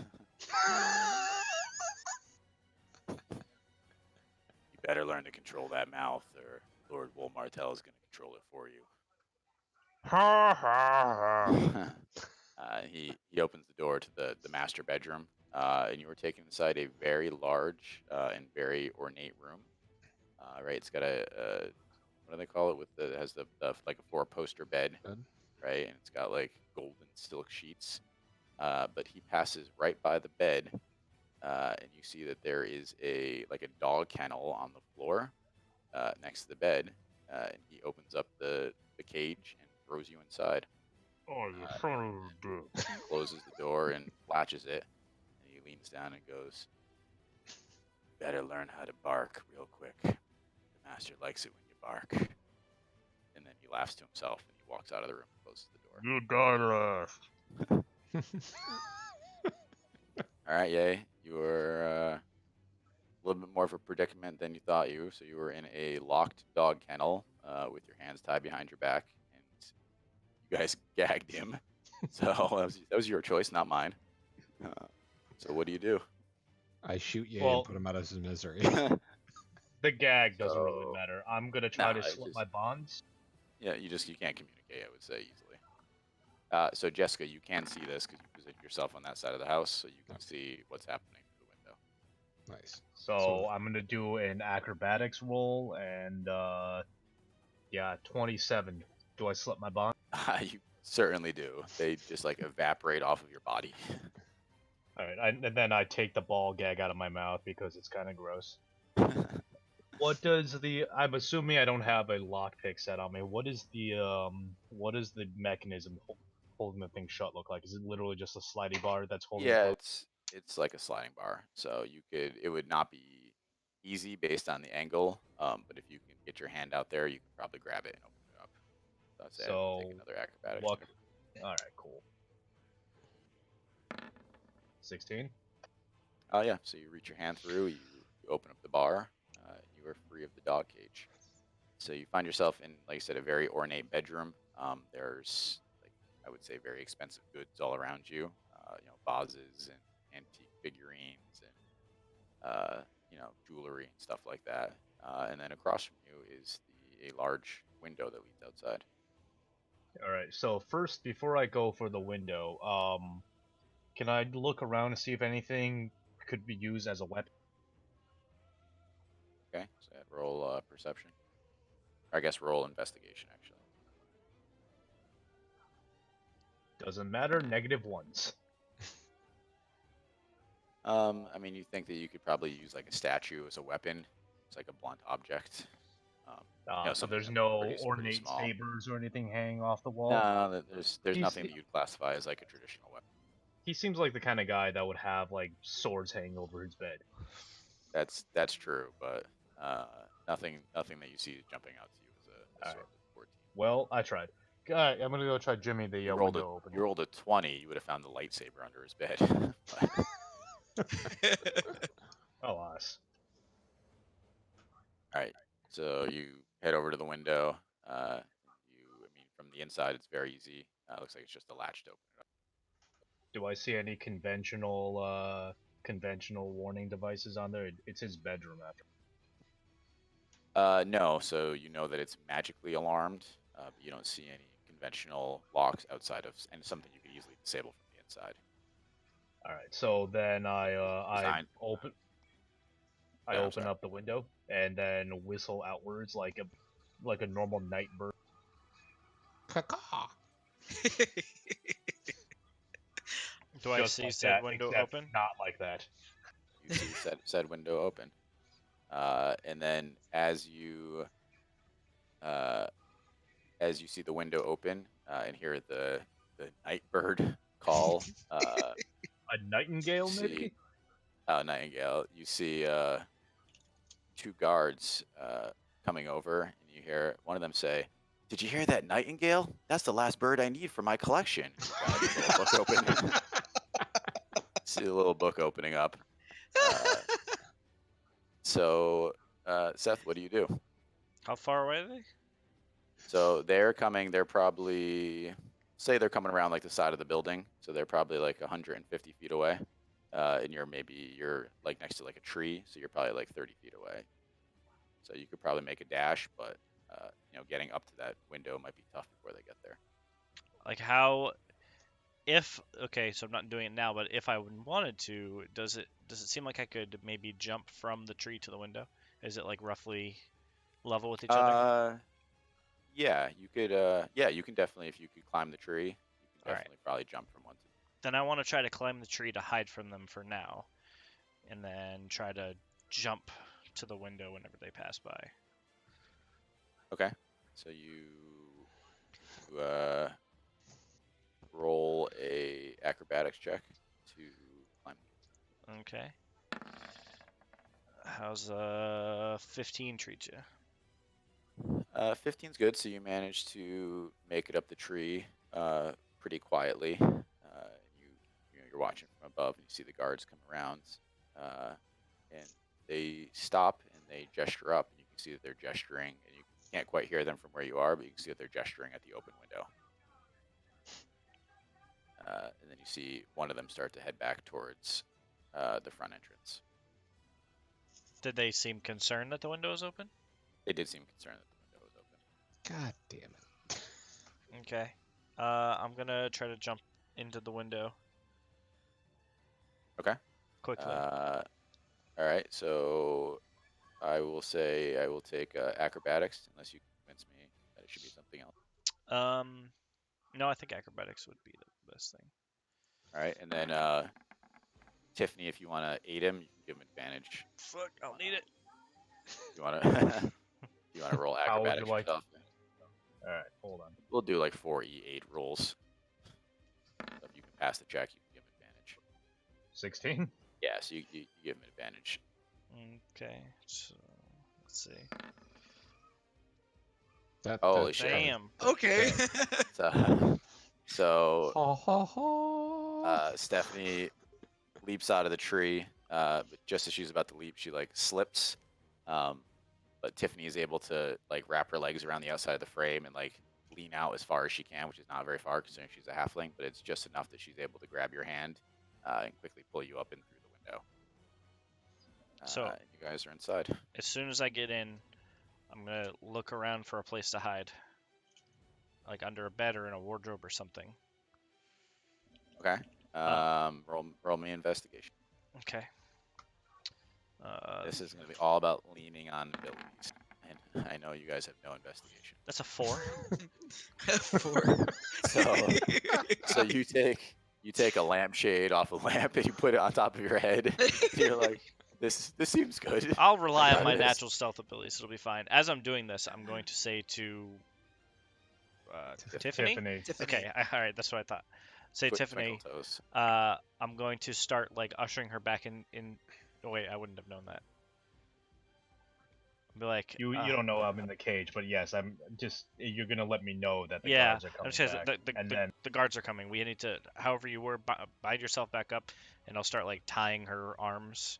You better learn to control that mouth, or Lord Wool Martell is going to control it for you. He opens the door to the master bedroom, and you are taken inside a very large and very ornate room. Right, it's got a what do they call it? It has the like a 4-poster bed, Bed? right? And it's got like golden silk sheets. But he passes right by the bed, and you see that there is a dog kennel on the floor next to the bed. And he opens up the cage and throws you inside. Oh, you son of a bitch. Closes the door and latches it. And he leans down and goes, "Better learn how to bark real quick. The master likes it when you bark." And then he laughs to himself and he walks out of the room and closes the door. You die last. All right, Yay. You were a little bit more of a predicament than you thought you. So you were in a locked dog kennel with your hands tied behind your back, and you guys gagged him. So that was your choice, not mine. So what do you do? I shoot Ye Well- and put him out of his misery. The gag doesn't So- really matter. I'm gonna try Nah, to it's slip just- my bonds. Yeah, you can't communicate, I would say, easily. So Jessica, you can see this because you position yourself on that side of the house, so you can see what's happening through the window. Nice. So So- I'm gonna do an acrobatics roll and 27 Do I slip my bond? You certainly do. They just like evaporate off of your body. All right, and then I take the ball gag out of my mouth because it's kind of gross. What does the? I'm assuming I don't have a lockpick set on me. What is the mechanism holding the thing shut look like? Is it literally just a slidey bar that's holding? Yeah, it up? it's like a sliding bar. So it would not be easy based on the angle. But if you can get your hand out there, you can probably grab it and open it up. So I'd say I'd take So another acrobatics. luck. check. All right, cool. 16. Oh yeah. So you reach your hand through. You open up the bar. You are free of the dog cage. So you find yourself in, like I said, a very ornate bedroom. There's, like, I would say, very expensive goods all around you. Vases and antique figurines and jewelry and stuff like that. And then across from you is a large window that leads outside. All right. So first, before I go for the window, can I look around and see if anything could be used as a weapon? Okay, so I'd roll perception. Or I guess roll investigation, actually. Doesn't matter. -1s. I mean, you think that you could probably use like a statue as a weapon. It's like a blunt object. So Something there's that's no pretty ornate small. sabers or anything hanging off the wall. No, there's He's- nothing that you'd classify as like a traditional weapon. He seems like the kind of guy that would have like swords hanging over his bed. That's true, but nothing that you see jumping out to you as a Alright. sort of 14. Well, I tried. I'm gonna go try Jimmy the You rolled window open. you rolled a 20, you would have found the lightsaber under his bed. Alas. All right, so you head over to the window. I mean, from the inside, it's very easy. Looks like it's just a latch to open it up. Do I see any conventional warning devices on there? It's his bedroom after. No, so you know that it's magically alarmed, but you don't see any conventional locks outside of, and something you could easily disable from the inside. All right. So then I Design. open. I Yeah, I'm open sorry. up the window and then whistle outwards like a normal night bird. Caw-caw. Do I Just see like said that, window except open? Not like that. You see said window open, and then as you see the window open and hear the night bird call, A nightingale, see- maybe? Nightingale, you see 2 guards coming over, and you hear one of them say, "Did you hear that nightingale? That's the last bird I need for my collection." Book open. See a little book opening up. So, Seth, what do you do? How far away are they? So they're coming. They're probably, say they're coming around like the side of the building. So they're probably like 150 feet away. And you're like next to like a tree. So you're probably like 30 feet away. So you could probably make a dash, but getting up to that window might be tough before they get there. Like how? Okay, so I'm not doing it now, but if I wanted to, does it seem like I could maybe jump from the tree to the window? Is it like roughly level with each other? Yeah, you could. You can definitely, if you could climb the tree, you can All right. definitely probably jump from one to. Then I want to try to climb the tree to hide from them for now, and then try to jump to the window whenever they pass by. Okay, so you roll a acrobatics check to climb. Okay. How's 15 treat you? 15's good, so you manage to make it up the tree pretty quietly. You're watching from above, and you see the guards come around, and they stop and they gesture up, and you can see that they're gesturing, and you can't quite hear them from where you are, but you can see that they're gesturing at the open window. And then you see one of them start to head back towards the front entrance. Did they seem concerned that the window was open? They did seem concerned that the window was open. God damn it. Okay. I'm gonna try to jump into the window. Okay. Quickly. All right, so I will say I will take acrobatics unless you convince me that it should be something else. No, I think acrobatics would be the best thing. All right, and then Tiffany, if you want to aid him, you can give him advantage. Fuck, I'll need it. You want to you want to roll How would you acrobatics like- yourself? All right, hold on. We'll do like 4 E8 rolls. So if you can pass the check, you can give him advantage. 16. Yeah, so you give him advantage. Okay, so let's see. Holy That's shit. Damn. Okay. So Ha ha ha. Stephanie leaps out of the tree, but just as she's about to leap, she like slips. But Tiffany is able to like wrap her legs around the outside of the frame and like lean out as far as she can, which is not very far considering she's a halfling, but it's just enough that she's able to grab your hand and quickly pull you up and through the window. So- and you guys are inside. As soon as I get in, I'm gonna look around for a place to hide, like under a bed or in a wardrobe or something. Okay. Roll me investigation. Okay. This is going to be all about leaning on abilities. And I know you guys have no investigation. That's a 4. 4. So you take a lampshade off a lamp and you put it on top of your head. You're like, this seems good. I'll rely on got my this. natural stealth abilities. It'll be fine. As I'm doing this, I'm going to say to Tiffany. Tiffany. Okay. All right. That's what I thought. Say Tiffany. Twinkle toes. I'm going to start like ushering her back in. Oh, wait, I wouldn't have known that. I'll be like, You don't know I'm in the cage, but yes, I'm just. You're gonna let me know that the yeah. guards are I'm coming just back, and the, then the guards are coming. We need to, however you were, bind yourself back up, and I'll start like tying her arms,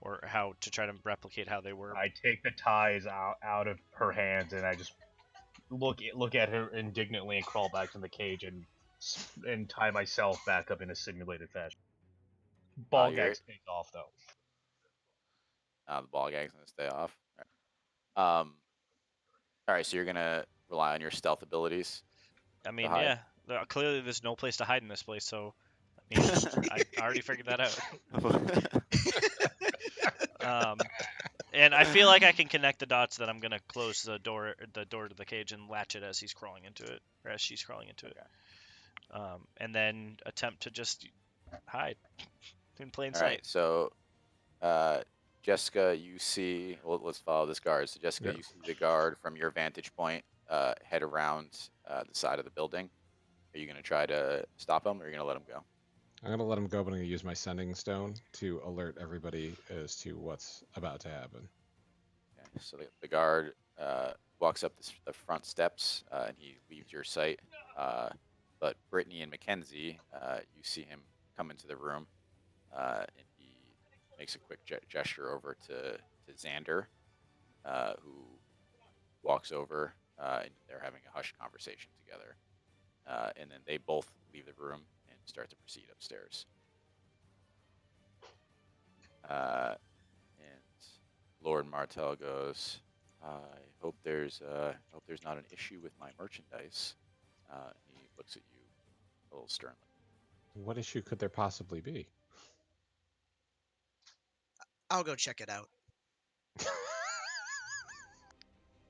or how to try to replicate how they were. I take the ties out of her hands, and I just look at her indignantly and crawl back to the cage and tie myself back up in a simulated fashion. Ball you're- gag stays off though. The ball gag's going to stay off. All right, so you're going to rely on your stealth abilities. I mean, hide. yeah. Clearly, there's no place to hide in this place, so I mean, I already figured that out. And I feel like I can connect the dots that I'm gonna close the door to the cage and latch it as he's crawling into it, or as she's crawling into it. And then attempt to just hide in plain All sight. right, so Jessica, you see. Well, let's follow this guard. So Jessica, Yeah. you see the guard from your vantage point head around the side of the building. Are you going to try to stop him, or are you going to let him go? I'm gonna let him go, but I'm gonna use my sending stone to alert everybody as to what's about to happen. Okay, so the guard walks up the front steps and he leaves your sight. But Brittany and Mackenzie, you see him come into the room and he makes a quick gesture over to Xander, who walks over and they're having a hushed conversation together. And then they both leave the room and start to proceed upstairs. And Lord Martell goes, I hope there's not an issue with my merchandise. He looks at you a little sternly. What issue could there possibly be? I'll go check it out.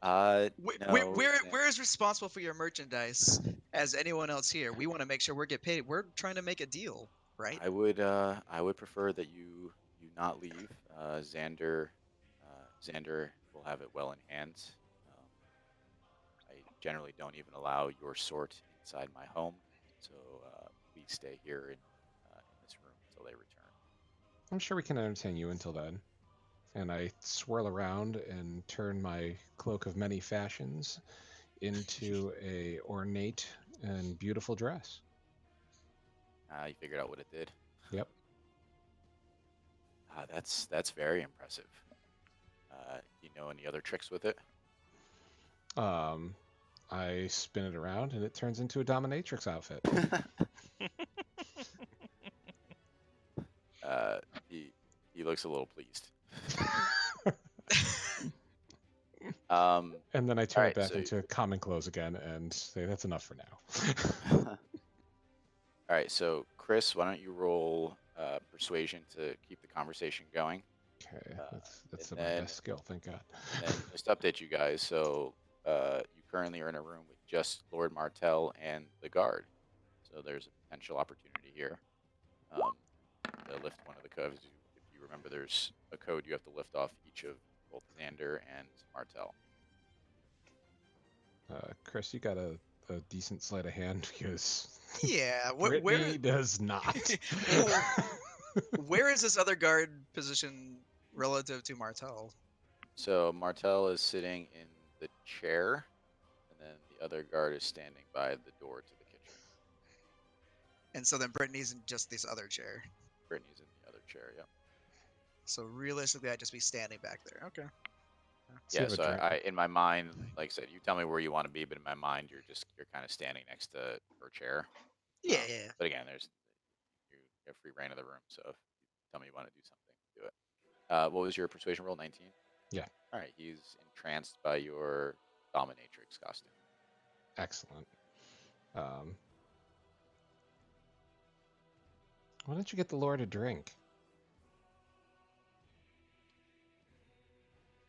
No, We're as responsible for your merchandise as anyone else here. We want to make sure we get paid. We're trying to make a deal, right? I would prefer that you not leave. Xander will have it well in hand. I generally don't even allow your sort inside my home, so please stay here in this room until they return. I'm sure we can entertain you until then. And I swirl around and turn my cloak of many fashions into a ornate and beautiful dress. You figured out what it did. Yep. That's very impressive. You know any other tricks with it? I spin it around and it turns into a dominatrix outfit. He looks a little pleased. And then I turn Alright, it back so- into common clothes again and say that's enough for now. All right, so Chris, why don't you roll persuasion to keep the conversation going? Okay, that's and my then- best skill, thank God. And just to update you guys, so you currently are in a room with just Lord Martell and the guard. So there's a potential opportunity here to lift one of the codes. If you remember, there's a code you have to lift off each of both Xander and Martell. Chris, you got a decent sleight of hand because Yeah. Brittany does not. Where is this other guard position relative to Martell? So Martell is sitting in the chair, and then the other guard is standing by the door to the kitchen. And so then Brittany's in just this other chair. Brittany's in the other chair. Yep. So realistically, I'd just be standing back there. Okay. So you Yeah. have a So drink. I, in my mind, like I said, you tell me where you want to be, but in my mind, you're kind of standing next to her chair. Yeah, yeah. But again, you have free reign of the room. So if you tell me you want to do something, do it. What was your persuasion roll? 19. Yeah. All right. He's entranced by your dominatrix costume. Excellent. Why don't you get the Lord a drink?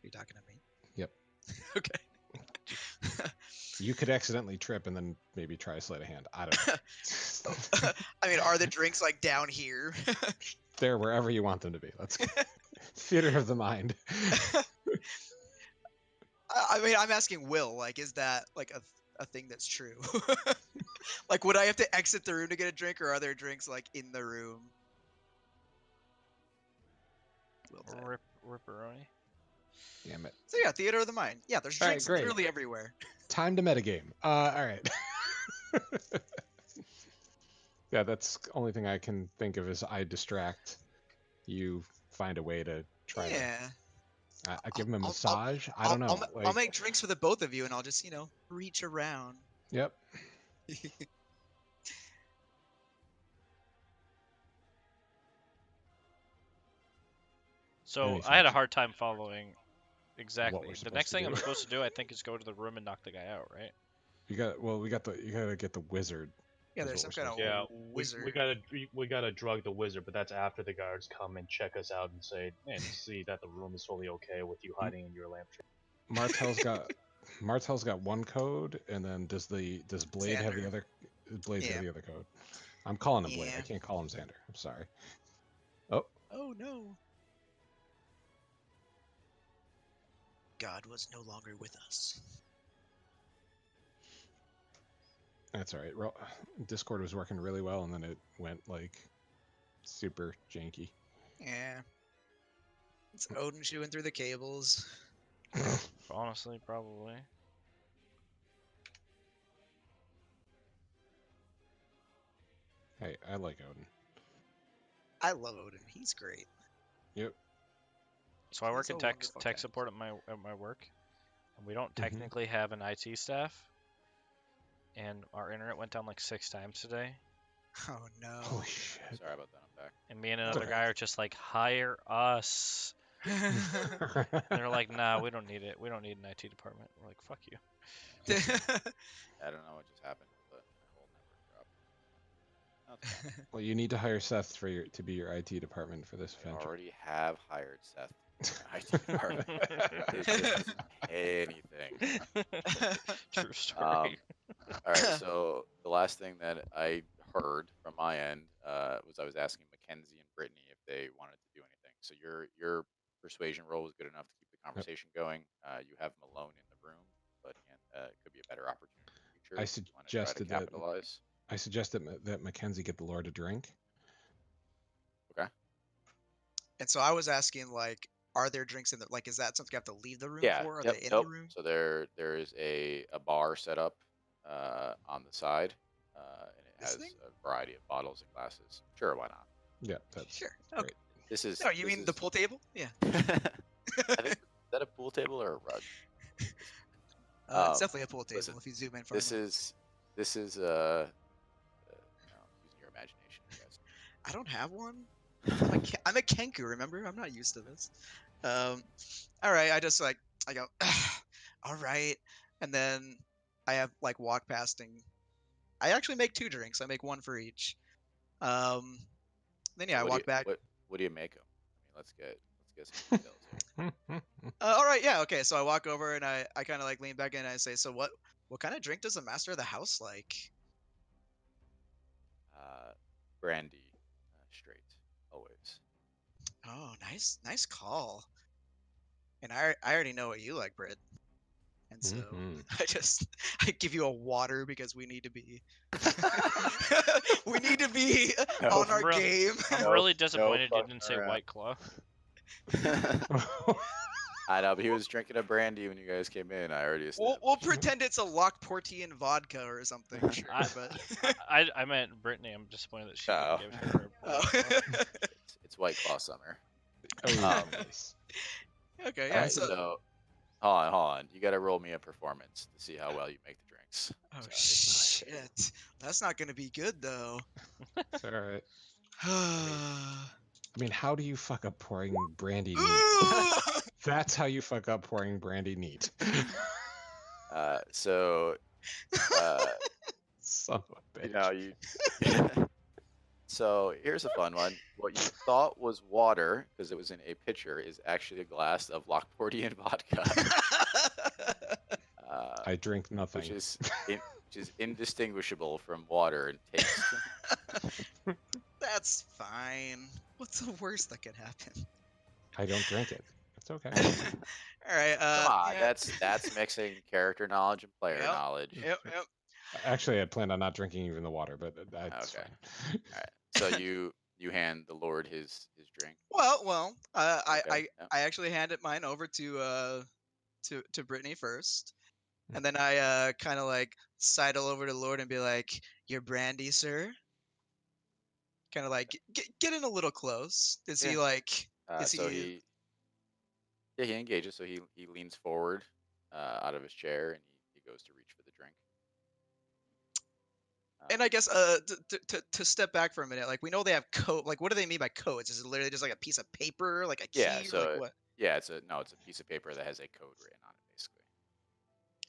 Are you talking to me? Yep. Okay. You could accidentally trip and then maybe try a sleight of hand. I don't know. I mean, are the drinks like down here? They're wherever you want them to be. Let's go. Theater of the mind. I mean, I'm asking Will. Like, is that like a thing that's true? Like, would I have to exit the room to get a drink, or are there drinks like in the room? Will tell. Ripperoni. Damn it. So yeah, theater of the mind. Yeah, there's All right, drinks great. literally everywhere. Time to metagame. All right. Yeah, that's the only thing I can think of is I distract. You find a way to try Yeah. to. I give him a I'll- massage. I don't know. I'll make drinks for the both of you, and I'll just reach around. Yep. So Any I had a thoughts? hard time following exactly. we're The supposed next to thing I'm do. supposed to do, I think, is go to the room and knock the guy out, right? You gotta get the wizard. Yeah, is there's what some we're kind of Yeah, wizard. we gotta drug the wizard, but that's after the guards come and check us out and see that the room is totally okay with you hiding in your lampshade. Martell's got one code, and then does Blade have the Xander. other? Blade Yeah. have the other code. I'm calling him Blade. I Yeah. can't call him Xander. I'm sorry. Oh no. God was no longer with us. That's all right. Discord was working really well, and then it went like super janky. Yeah. It's Odin chewing through the cables. Honestly, probably. Hey, I like Odin. I love Odin. He's great. Yep. So I work He's in a tech wonderful tech guy. support at my work, and we don't Mhm. technically have an IT staff. And our internet went down like 6 times today, Oh no. Holy shit. Sorry about that. I'm back. and me and another Okay. guy are just like, hire us. And they're like, nah, we don't need it. We don't need an IT department. We're like, fuck you. I don't know what just happened, but my whole network dropped. No, it's fine. Well, you need to hire Seth to be your IT department for this I venture. already have hired Seth. to my IT department. It just doesn't pay anything. True story. All right, so the last thing that I heard from my end was I was asking Mackenzie and Brittany if they wanted to do anything. So your persuasion roll was good enough to keep the conversation going. You have them alone in the room, but again, it could be a better opportunity in the future. I if you wanna try to suggested that- capitalize. I suggested that Mackenzie get the Lord a drink. Okay. And so I was asking, like, are there drinks in the is that something you have to leave the room Yeah. for? Are Yep, they in nope. the room? So there is a bar set up on the side, and it This has thing? a variety of bottles and glasses. Sure, why not? Yeah, that's Sure. great. Okay. This is. No, you this mean the is- pool table? Yeah. I think is that a pool table or a rug? It's definitely a pool table listen, if you zoom in far This enough. is using your imagination, I guess. I don't have one. I'm a Kenku, remember? I'm not used to this. All right, I just I go, all right, and then I have walk past and I actually make 2 drinks. I make 1 for each. Then yeah, I What do walk you- back. What do you make them? I mean, let's get some details here. All right, yeah, okay. So I walk over and I kind of lean back in and I say, so what What kind of drink does the master of the house like? Brandy, straight, always. Oh, nice call. And I already know what you like, Britt. And so Mhm. I give you a water because we need to be we need to be No. on our I'm real- game. I'm No- really no disappointed you fucking didn't say around. White Claw. I know, but he was drinking a brandy when you guys came in. I already established. We'll pretend it's a Lockportian vodka or something, sure. I- But I meant Brittany. I'm disappointed that she Oh. didn't give her Oh. White Claw. It's White Claw summer. Oh, Um, nice. Okay, All yeah. right, So, so hold on. You got to roll me a performance to see how well you make the drinks. oh Sorry. shit, that's not gonna be good though. It's all right. Ooh. I mean, how do you fuck up pouring brandy neat? That's how you fuck up pouring brandy neat. So, Son of a bitch. you know, you. So here's a fun one. What you thought was water, because it was in a pitcher, is actually a glass of Lockportian vodka, I drink nothing. which is indistinguishable from water in taste. That's fine. What's the worst that could happen? I don't drink it. It's okay. All right. Come on, Yeah. that's mixing character knowledge and player Yep. knowledge. Yep. Actually, I planned on not drinking even the water, but that's Okay. fine. All right. So you hand the Lord his drink. Well. Okay, yeah. I actually handed mine over to Brittany first, Hmm. and then I kind of like sidle over to Lord and be like, "Your brandy, sir." Kind of like getting a little close. Is he Yeah. like? Is So he? he engages. So he leans forward out of his chair and he goes to reach for the drink. And I guess to step back for a minute, like we know they have code. Like, what do they mean by codes? Is it literally just like a piece of paper, like a key, Yeah. or like So what? yeah, it's a piece of paper that has a code written on it, basically.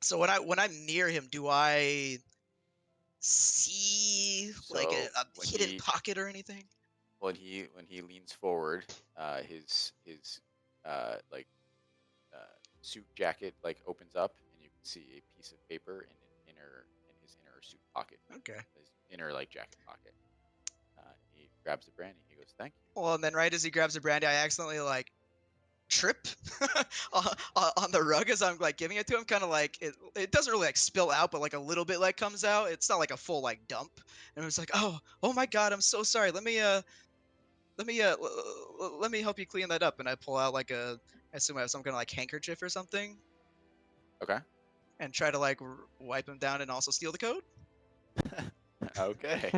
So when I'm near him, do I see like So a hidden pocket or anything? when he leans forward, his like suit jacket like opens up and you can see a piece of paper in his inner suit pocket, Okay. his inner like jacket pocket. He grabs the brandy. He goes, "Thank you." Well, and then right as he grabs the brandy, I accidentally like trip on the rug as I'm like giving it to him. Kind of like it doesn't really like spill out, but like a little bit like comes out. It's not like a full like dump. And I was like, oh my god, I'm so sorry. Let me help you clean that up. And I pull out like I assume I have some kind of like handkerchief or something, Okay. and try to like wipe him down and also steal the code. Okay.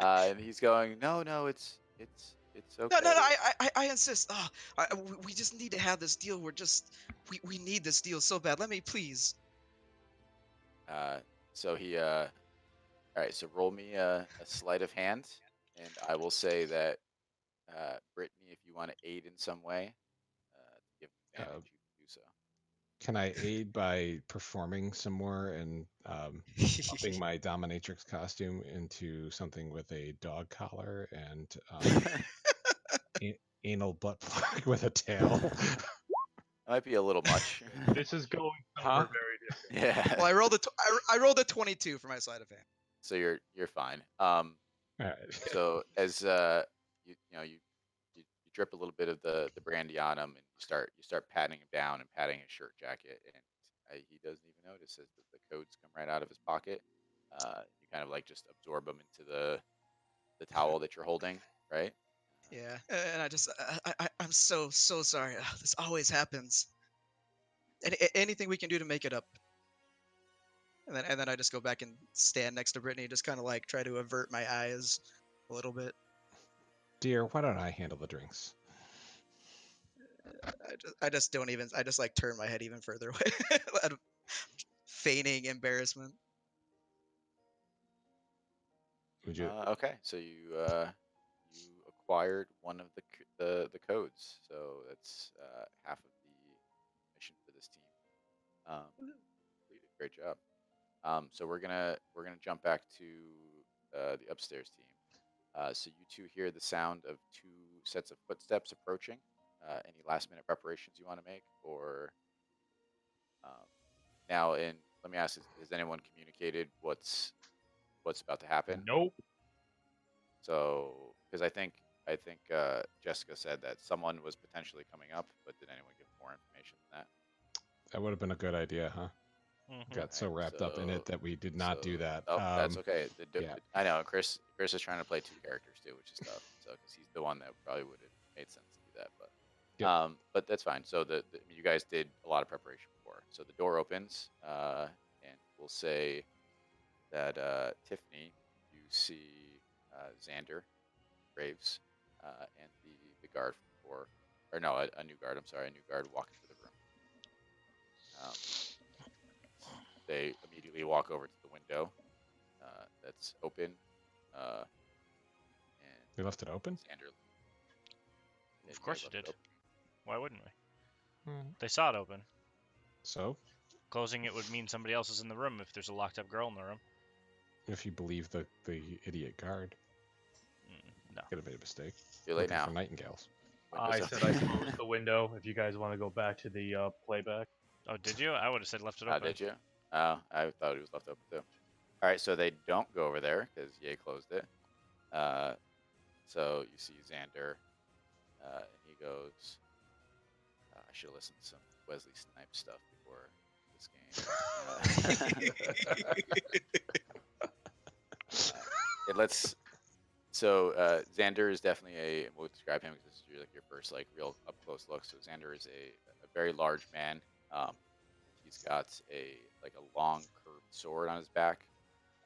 And he's going, no, it's okay. No, I insist. We just need to have this deal. We need this deal so bad. Let me please. So he all right. So roll me a sleight of hand, and I will say that Brittany, if you want to aid in some way, give advantage, you can do so. Can I aid by performing some more and upping my dominatrix costume into something with a dog collar and anal butt plug with a tail? That might be a little much. This is going Huh? somewhere very different. Yeah. Well, I rolled a 22 for my sleight of hand. So you're fine. All right. So as you drip a little bit of the brandy on him, and you start patting him down and patting his shirt jacket, and he doesn't even notice as the codes come right out of his pocket. You kind of like just absorb them into the towel that you're holding, right? Yeah, and I'm so sorry. Ugh, this always happens. Anything we can do to make it up. And then I just go back and stand next to Brittany, just kind of like try to avert my eyes a little bit. Dear, why don't I handle the drinks? I just don't even. I just like turn my head even further away, out of feigning embarrassment. Would you? Okay, so you acquired one of the codes, so that's half of the mission for this team. Completed. Great job. So we're gonna jump back to the upstairs team. So you two hear the sound of two sets of footsteps approaching. Any last minute preparations you want to make, or now in let me ask: has anyone communicated what's about to happen? Nope. So, because I think Jessica said that someone was potentially coming up, but did anyone give more information than that? That would have been a good idea, huh? Mhm. Got so Alright, wrapped up in it that we did not do that. Oh, that's okay. yeah. I know Chris is trying to play 2 characters too, which is tough. So because he's the one that probably would have made sense to do that, Yep. but that's fine. So you guys did a lot of preparation before. So the door opens, and we'll say that Tiffany, you see Xander Graves, and the guard from before, or no, a new guard. I'm sorry, a new guard walk into the room. They immediately walk over to the window that's open, and We left it open? Xander. Yeah, Of you course guys you left it did. open. Why wouldn't we? Hmm. They saw it open. So, Closing it would mean somebody else is in the room if there's a locked up girl in the room. if you believe the idiot guard, No. could have made a mistake. Too late Looking now. for nightingales. I Windows said I open. closed the window. If you guys want to go back to the playback. Oh, did you? I would have said left it Oh, open. did you? Oh, I thought it was left open too. All right, so they don't go over there because Ye closed it. So you see Xander, and he goes, I should have listened to some Wesley Snipes stuff before this game. Xander is definitely we'll describe him because this is like your first like real up close look. So Xander is a very large man. He's got a long curved sword on his back.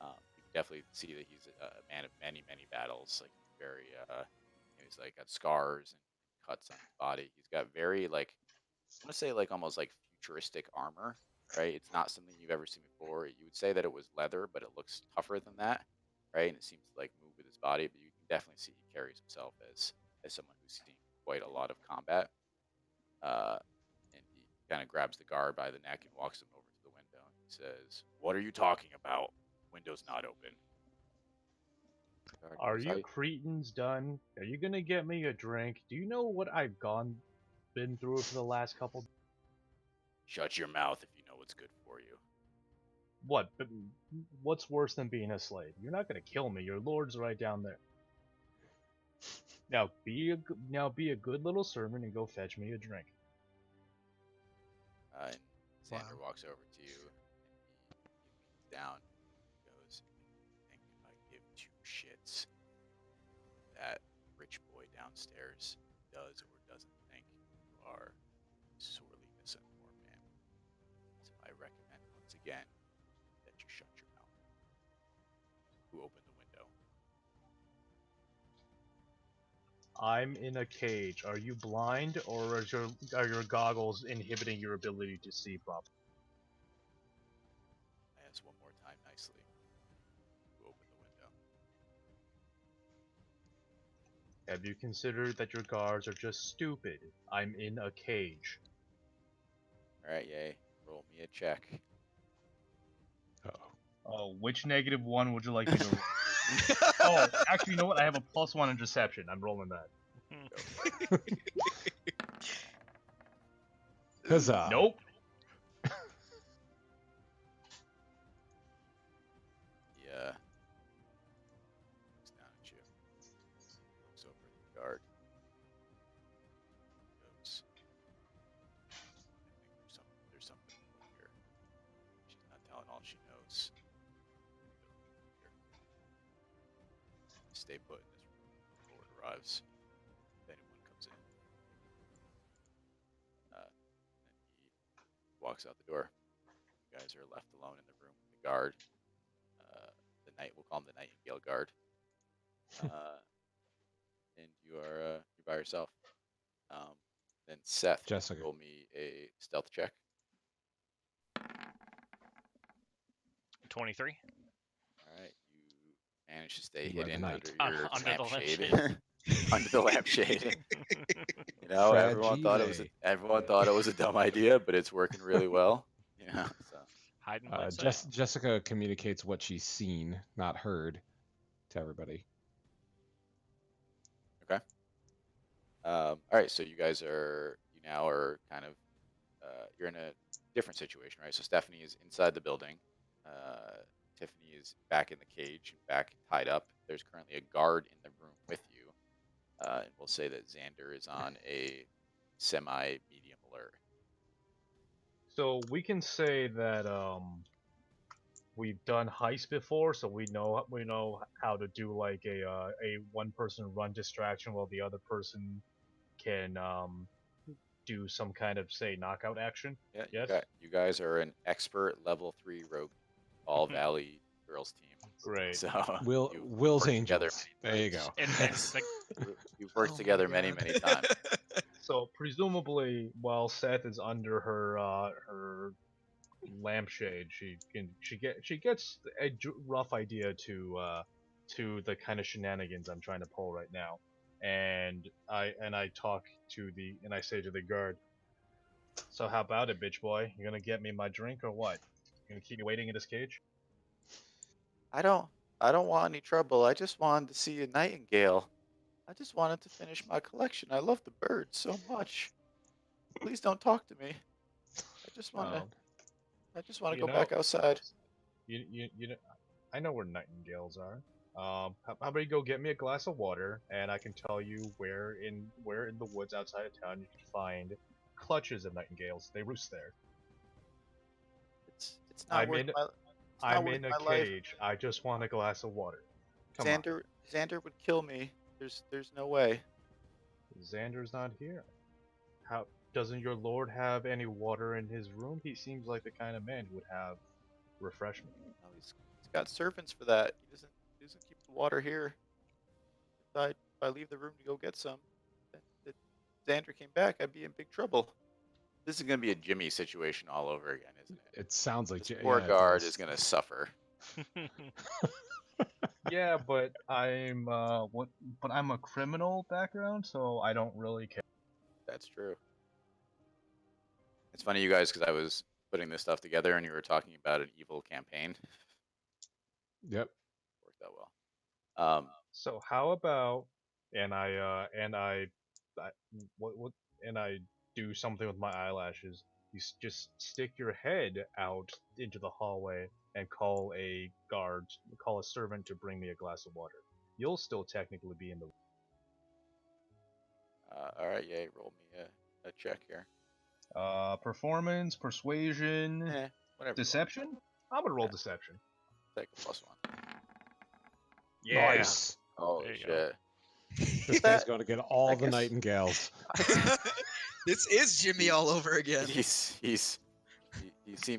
You can definitely see that he's a man of many battles. Like very, he's like got scars and cuts on his body. He's got very like I want to say like almost like futuristic armor, right? It's not something you've ever seen before. You would say that it was leather, but it looks tougher than that, right? And it seems to like move with his body, but you can definitely see he carries himself as someone who's seen quite a lot of combat. And he kind of grabs the guard by the neck and walks him over to the window. And he says, "What are you talking about? Window's not open." Guard Are goes, you cretins done? Are you gonna get me a drink? Do you know what I've been through for the last couple? "Shut your mouth if you know what's good for you." What? But what's worse than being a slave? You're not gonna kill me. Your lord's right down there. Now be a good little servant and go fetch me a drink. And Xander Wow. walks over to you, and he leans down and goes, "I think I give 2 shits that rich boy downstairs does or doesn't think you are sorely misinformed, man. So I recommend once again that you shut your mouth." Who opened the window? I'm in a cage. Are you blind, or are your goggles inhibiting your ability to see properly? I asked one more time nicely. Who opened the window? Have you considered that your guards are just stupid? I'm in a cage. All right, Yay. Roll me a check. Uh-oh. Oh, which -1 would you like me to roll? Oh, actually, you know what? I have a +1 in deception. I'm rolling that. Huzzah. Nope. Yeah. Looks down at you. Looks over at the guard. Goes, "I think there's something here. She's not telling all she knows. Here. Stay put in this room until Lord arrives. If anyone comes in." And he walks out the door. You guys are left alone in the room with the guard. We'll call him the Nightingale guard. And you're by yourself. Then Seth, Jessica. roll me a stealth check. 23. All right, you manage to stay You are the hidden knight. under your Under the lampshade. Under the lampshade. You know, everyone thought it was a dumb idea, but it's working really well. Yeah. So Hide in plain sight. Jessica communicates what she's seen, not heard, to everybody. okay. All right, so you guys are kind of you're in a different situation, right? So Stephanie is inside the building. Tiffany is back in the cage and back tied up. There's currently a guard in the room with you. And we'll say that Xander is on a semi-medium alert. So we can say that we've done heist before, so we know how to do like a one person run distraction while the other person can do some kind of say knockout action. Yeah, Yes. you guys are an expert level 3 rogue All Valley girls team. Great. So Will's worked together Angels. many There you times. go. And Yes. like, You've worked Oh my together many, God. many times. So presumably, while Seth is under her lampshade, she gets a rough idea to the kind of shenanigans I'm trying to pull right now, and I talk to and I say to the guard, so how about it, bitch boy? You gonna get me my drink or what? You gonna keep me waiting in this cage? I don't want any trouble. I just wanted to see a nightingale. I just wanted to finish my collection. I love the birds so much. Please don't talk to me. I just want to Oh, go back outside. you know, I know where nightingales are. How about you go get me a glass of water, and I can tell you where in the woods outside of town you can find clutches of nightingales. They roost there. It's not worth my I'm in a life. cage. I just want a glass of water. Come on. Xander would kill me. There's no way. Xander's not here. How doesn't your lord have any water in his room? He seems like the kind of man who would have refreshment. No, he's got servants for that. He doesn't keep the water here. If I leave the room to go get some, if Xander came back, I'd be in big trouble. This is gonna be a Jimmy situation all over again, isn't it? It sounds like This poor it guard does. is gonna suffer. Yeah, but I'm a criminal background, so I don't really care. That's true. It's funny, you guys, because I was putting this stuff together and you were talking about an evil campaign. Yep. Worked out well. So how about I what and I do something with my eyelashes. You just stick your head out into the hallway and call a servant to bring me a glass of water. You'll still technically be in the All right, yay, roll me a check here. performance, persuasion, Whatever. you want. deception. I'm gonna roll Yeah. deception. Take a +1. Yeah. Nice. Oh There you go. shit. This guy's going to get all the guess- nightingales. This is Jimmy all over again. He seems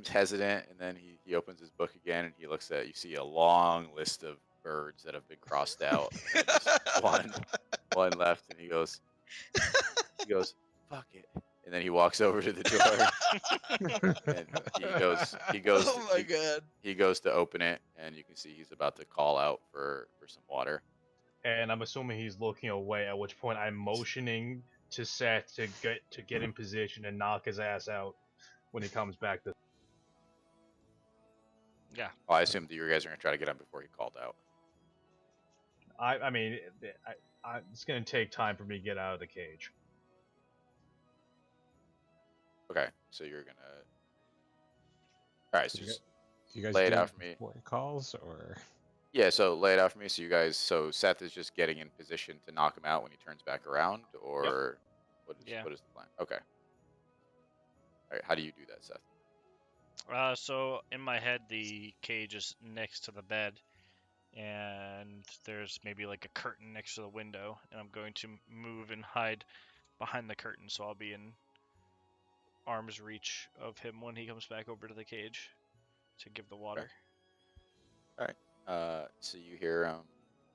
hesitant, and then he opens his book again, and he looks at. You see a long list of birds that have been crossed out. And just one left, and he goes, "Fuck it," and then he walks over to the door, and he goes. Oh my God. He goes to open it, and you can see he's about to call out for some water. And I'm assuming he's looking away. At which point I'm motioning to Seth to get in position and knock his ass out when he comes back. Yeah. Well, I assumed that you guys are gonna try to get him before he called out. I mean, it's gonna take time for me to get out of the cage. Okay, so you're gonna. All right, so You just You guys lay it do out for me. before he calls, or Yeah, so lay it out for me. So you guys, so Seth is just getting in position to knock him out when he turns back around, or Yeah. what is the plan? Okay. All right, how do you do that, Seth? So in my head, the cage is next to the bed, and there's maybe like a curtain next to the window, and I'm going to move and hide behind the curtain, so I'll be in arm's reach of him when he comes back over to the cage to give the water. So you hear him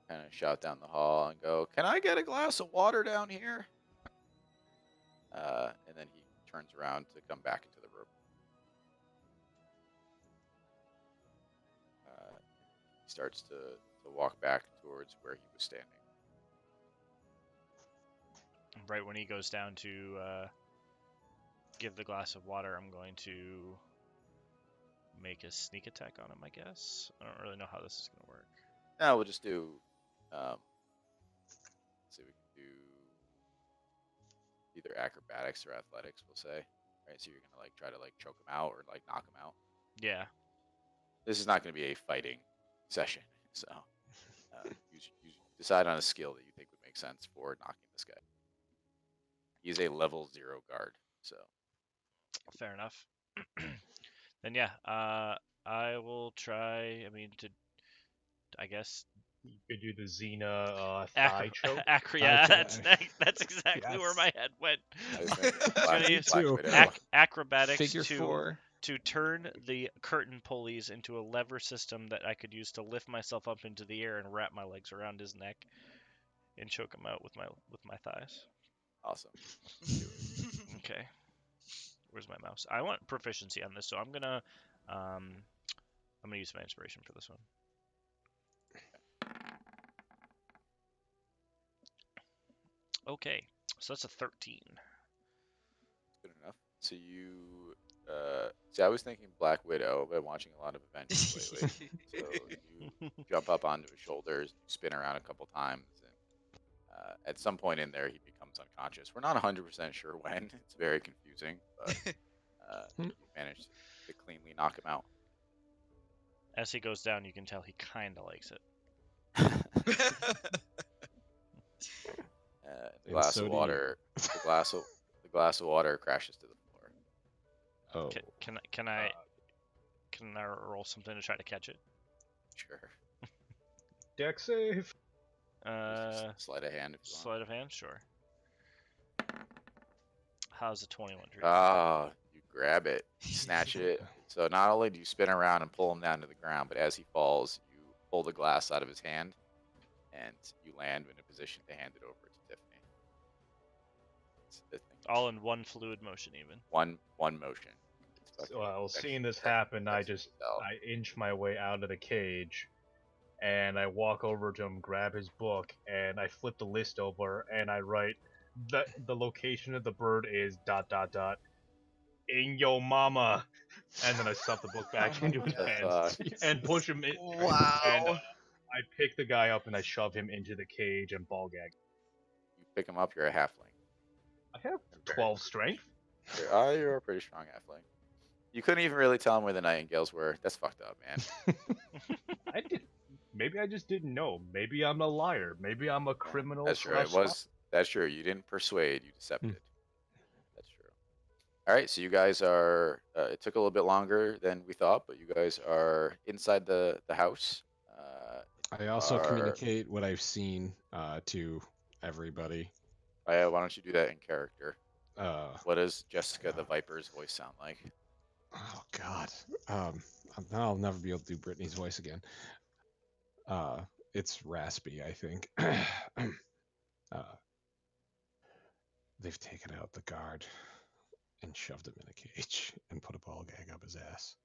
kind of shout down the hall and go, "Can I get a glass of water down here?" And then he turns around to come back into the room. He starts to walk back towards where he was standing. Right when he goes down to give the glass of water, I'm going to make a sneak attack on him, I guess. I don't really know how this is going to work. Now we'll just do. Let's see, we can do either acrobatics or athletics. We'll say. right? So you're gonna like try to like choke him out or like knock him out. Yeah. This is not gonna be a fighting session, so you decide on a skill that you think would make sense for knocking this guy. He's a level 0 guard, so Fair enough. Then yeah, I will try. I mean, I guess You could do the Xena thigh choke. yeah, Thigh choke. that's exactly where Yes. my head went. I was thinking Gonna Black, use Black too. Widow. acrobatics Figure to 4. to turn the curtain pulleys into a lever system that I could use to lift myself up into the air and wrap my legs around his neck and choke him out with my thighs. Awesome. Okay. Where's my mouse? I want proficiency on this, so I'm gonna use my inspiration for this one. Okay, so that's a 13. Good enough. So you, see, I was thinking Black Widow, but I'm watching a lot of Avengers lately. So you jump up onto his shoulders, you spin around a couple times, and at some point in there, he becomes unconscious. We're not 100% sure when. It's very confusing, but you managed to cleanly knock him out. As he goes down, you can tell he kind of likes it. The glass so of do you. water, the glass of water crashes to the floor. Oh. Can I roll something to try to catch it? Sure. Deck save. Just sleight of hand if you want. Sleight of hand, sure. How's a 21 treat? Ah, you grab it, snatch it. So not only do you spin around and pull him down to the ground, but as he falls, you pull the glass out of his hand, and you land in a position to hand it over to Tiffany. It's the thing. All in one fluid motion, even. One motion. It's fucking Well, sexy- seeing this sexy- happen, I sexy just as hell. I inch my way out of the cage, and I walk over to him, grab his book, and I flip the list over, and I write the location of the bird is ... in yo mama, and then I stuff the book back into his The hands fuck? and push him in. Wow. And I pick the guy up and I shove him into the cage and ball gag. You pick him up, you're a halfling. I have 12 strength. You're a pretty strong halfling. You couldn't even really tell him where the nightingales were. That's fucked up, man. I did. Maybe I just didn't know. Maybe I'm a liar. Maybe I'm a criminal. That's true. slash That's true. You didn't persuade. You decepted. That's true. All right. So you guys are. It took a little bit longer than we thought, but you guys are inside the house. I also communicate what I've seen to everybody. Why don't you do that in character? Uh, What does Jessica the Viper's voice sound like? oh God. I'll never be able to do Brittany's voice again. It's raspy, I think. They've taken out the guard and shoved him in a cage and put a ball gag up his ass.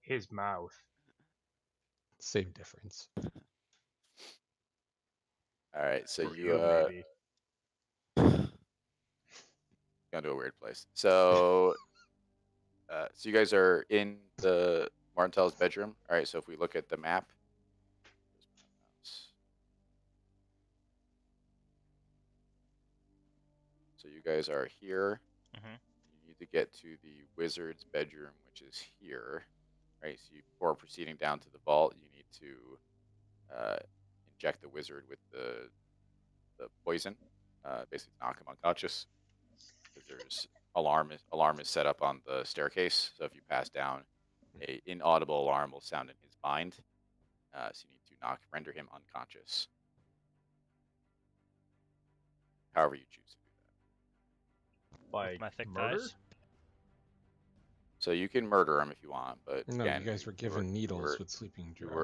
His mouth. Same difference. All right. So For you maybe. gone to a weird place. So, so you guys are in the Martel's bedroom. All right. So if we look at the map, so you guys are here. Mhm. You need to get to the wizard's bedroom, which is here. Right. So before proceeding down to the vault, you need to inject the wizard with the poison, basically knock him unconscious. Because there's alarm is set up on the staircase, so if you pass down, a inaudible alarm will sound in his mind. So you need to render him unconscious. However you choose to do that. By With my thick murder? thighs. So you can murder him if you want, but No, again, you guys were given needles were- with sleeping you drug.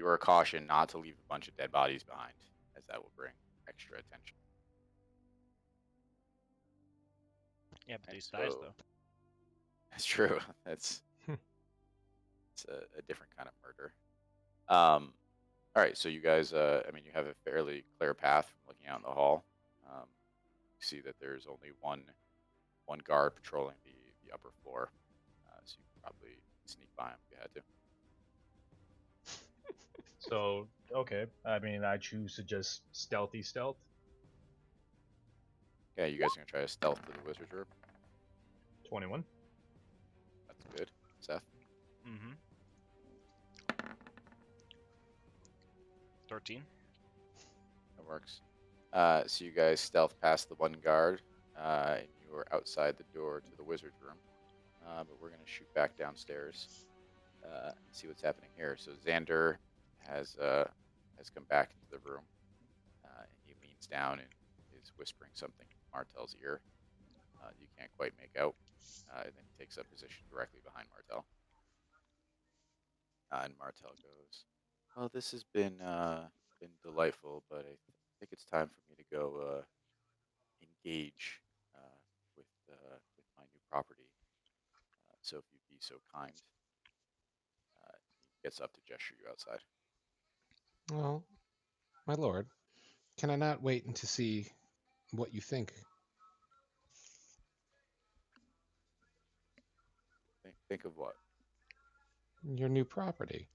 were cautioned not to leave a bunch of dead bodies behind, as that will bring extra attention. Yeah, but And these thighs so- though. That's true. That's Hmm. it's a different kind of murder. All right, so you guys, I mean, you have a fairly clear path from looking out in the hall. You see that there's only one guard patrolling the upper floor, so you could probably sneak by him if you had to. So, okay. I mean, I choose to just stealth. Yeah, you guys are gonna try to stealth to the wizard's room. 21. That's good. Seth. Mm-hmm. 13. That works. So you guys stealth past the one guard, and you are outside the door to the wizard's room. But we're gonna shoot back downstairs, and see what's happening here. So Xander has come back into the room, and he leans down and is whispering something in Martel's ear. You can't quite make out. And then he takes up position directly behind Martel. And Martel goes, "Well, this has been delightful, but I think it's time for me to go engage with my new property. So if you'd be so kind." He gets up to gesture you outside. Well, my lord, can I not wait and to see what you think? Think of what? Your new property.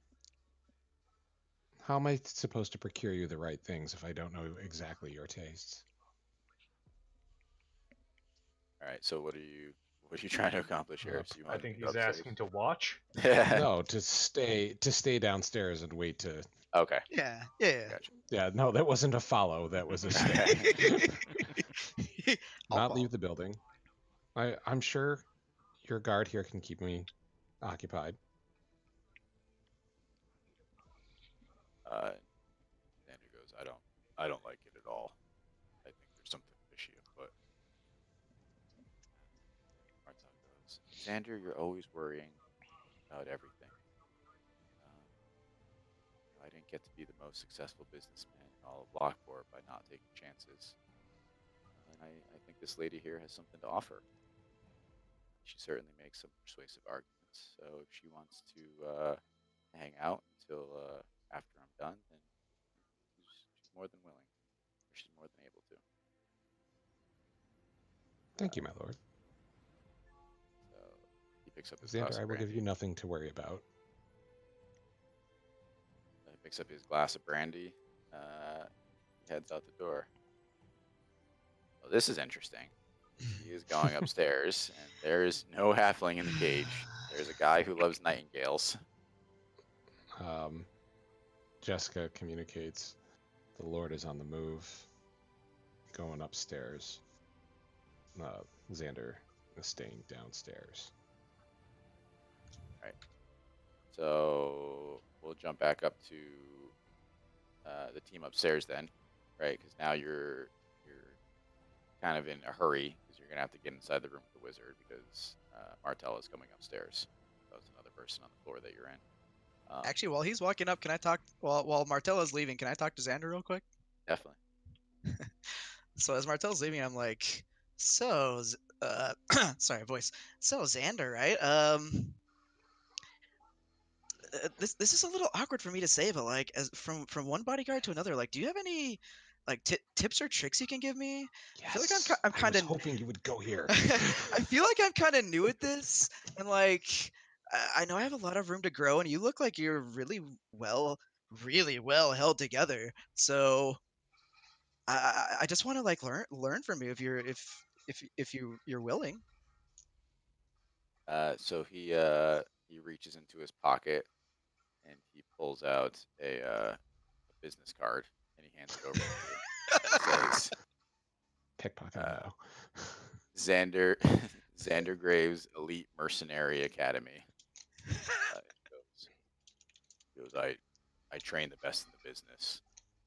How am I supposed to procure you the right things if I don't know exactly your tastes? All right. So what are you trying to accomplish here? So you I want think to go he's upstairs? asking to watch. No, to stay downstairs and wait to. Okay. Yeah, yeah. Gotcha. Yeah, no, that wasn't a follow. That was a stay. Not leave the building. I'm sure your guard here can keep me occupied. Xander goes, I don't like it at all. I think there's something fishy afoot. Martel goes, Xander, you're always worrying about everything. I didn't get to be the most successful businessman in all of Lockport by not taking chances. And I think this lady here has something to offer. She certainly makes some persuasive arguments. So if she wants to hang out until after I'm done, then she's more than willing. Or she's more than able to. Thank you, my lord. So he picks up his glass Xander, I of will give brandy. you nothing to worry about. He picks up his glass of brandy. He heads out the door. Well, this is interesting. He is going upstairs, and there is no halfling in the cage. There's a guy who loves nightingales. Jessica communicates. The Lord is on the move. Going upstairs. Xander is staying downstairs. Right. So we'll jump back up to the team upstairs then, right? Because now you're kind of in a hurry because you're gonna have to get inside the room with the wizard because Martel is coming upstairs. That was another person on the floor that you're in. Actually, while he's walking up, can I talk? While Martella's leaving, can I talk to Xander real quick? Definitely. So as Martel's leaving, I'm like, so, sorry, voice. So Xander, right? This is a little awkward for me to say, but like, as from one bodyguard to another, like, do you have any like tips or tricks you can give me? Yes, I feel like I'm I kind was of hoping you would go here. I feel like I'm kind of new at this, and like, I know I have a lot of room to grow, and you look like you're really well held together. So I just want to like learn from you if you're willing. So he reaches into his pocket and he pulls out a business card and he hands it over to you. He says, Pickpocket. Uh, Xander Xander Graves Elite Mercenary Academy. He goes, I train the best in the business.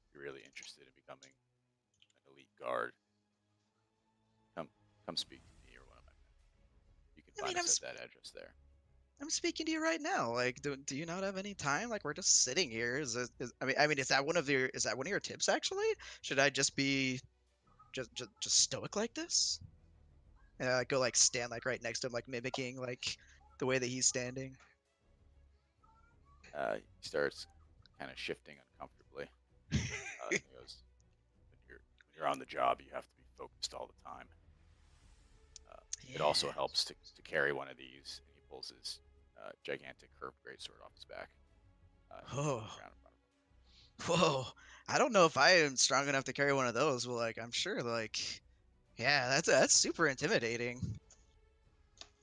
If you're really interested in becoming an elite guard, come speak to me or one of my men. You can I mean, find us at that address there. I'm speaking to you right now. Like, do you not have any time? Like, we're just sitting here. I mean, is that one of your tips actually? Should I just be just stoic like this? Go like stand like right next to him, like mimicking like the way that he's standing. He starts kind of shifting uncomfortably. He goes, when you're on the job, you have to be focused all the time. It also helps to carry one of these. And he pulls his gigantic curved greatsword off his back. Oh. Whoa, I don't know if I am strong enough to carry one of those, but like I'm sure like yeah, that's super intimidating.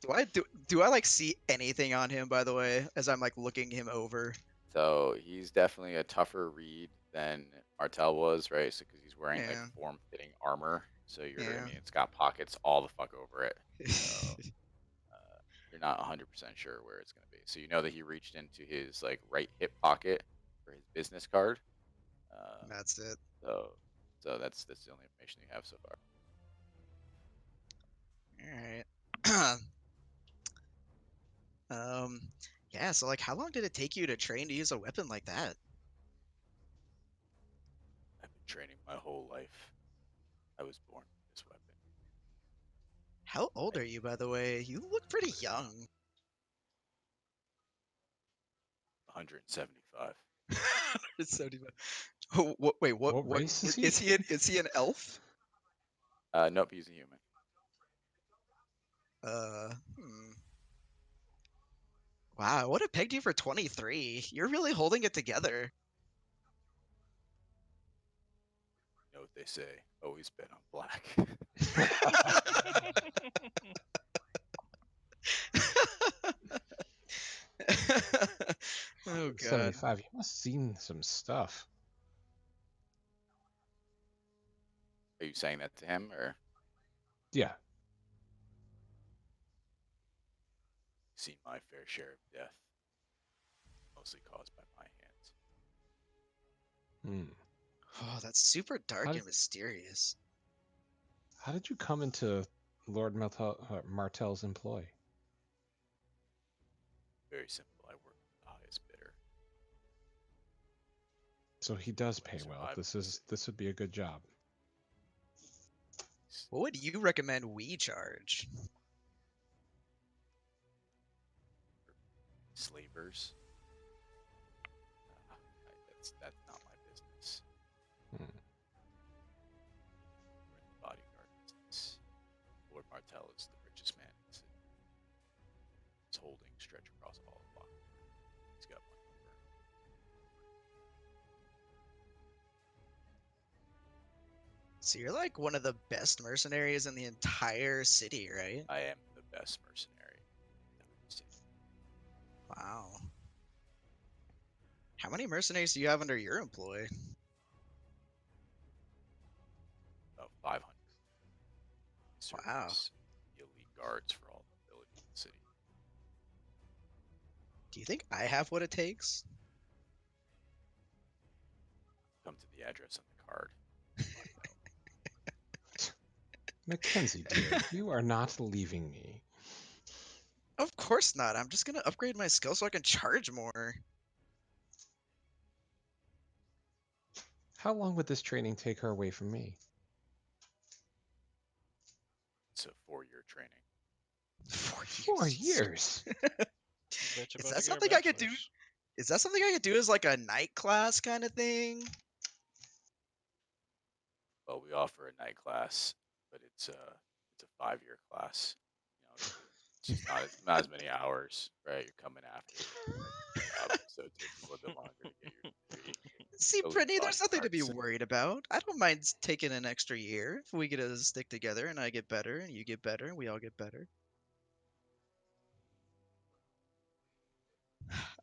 Do I like see anything on him, by the way, as I'm like looking him over? So he's definitely a tougher read than Martel was, right? So because he's wearing like Yeah. form-fitting armor, so I Yeah. mean, it's got pockets all the fuck over it. So you're not 100% sure where it's gonna be. So you know that he reached into his like right hip pocket for his business card. Uh, That's it. so that's the only information you have so far. All right. Yeah. So like, how long did it take you to train to use a weapon like that? I've been training my whole life. I was born with this weapon. How old are you, by the way? You look pretty young. 175. 75. Wait, What race is he? Is he an elf? Nope, he's a human. Hmm. Wow, I would have pegged you for 23. You're really holding it together. You know what they say? Always bet on black. Oh god. 75. You must have seen some stuff. Are you saying that to him, or Yeah. seen my fair share of death, mostly caused by my hands? Hmm. Oh, that's super dark How and did, mysterious. how did you come into Lord Martel's employ? Very simple. I work with the highest bidder. So he does When I pay well. survive This would be a good job. What would you recommend we charge? slavers. That's not my business. Hmm. We're in the bodyguard business. Lord Martel is the richest man in the city. His holdings stretch across all of Lockwood. He's got money to burn. So you're like one of the best mercenaries in the entire city, right? I am the best mercenary in the city. Wow. How many mercenaries do you have under your employ? About 500 Wow. servants, elite guards for all the village in the city. Do you think I have what it takes? Come to the address on the card. Mackenzie, dear, you are not leaving me. Of course not. I'm just gonna upgrade my skill so I can charge more. How long would this training take her away from me? It's a 4-year training. 4 years. 4 years. Bitch Is about that to get her something I could do? bachelor's. Is that something I could do as like a night class kind of thing? Well, we offer a night class, but it's a 5-year class. You know, it's just not as many hours, right? You're coming after the job, so it takes a little bit longer to get your degree. See, Those Brittany, there's nothing to be bodyguards. worried about. I don't mind taking an extra year if we get to stick together and I get better and you get better and we all get better.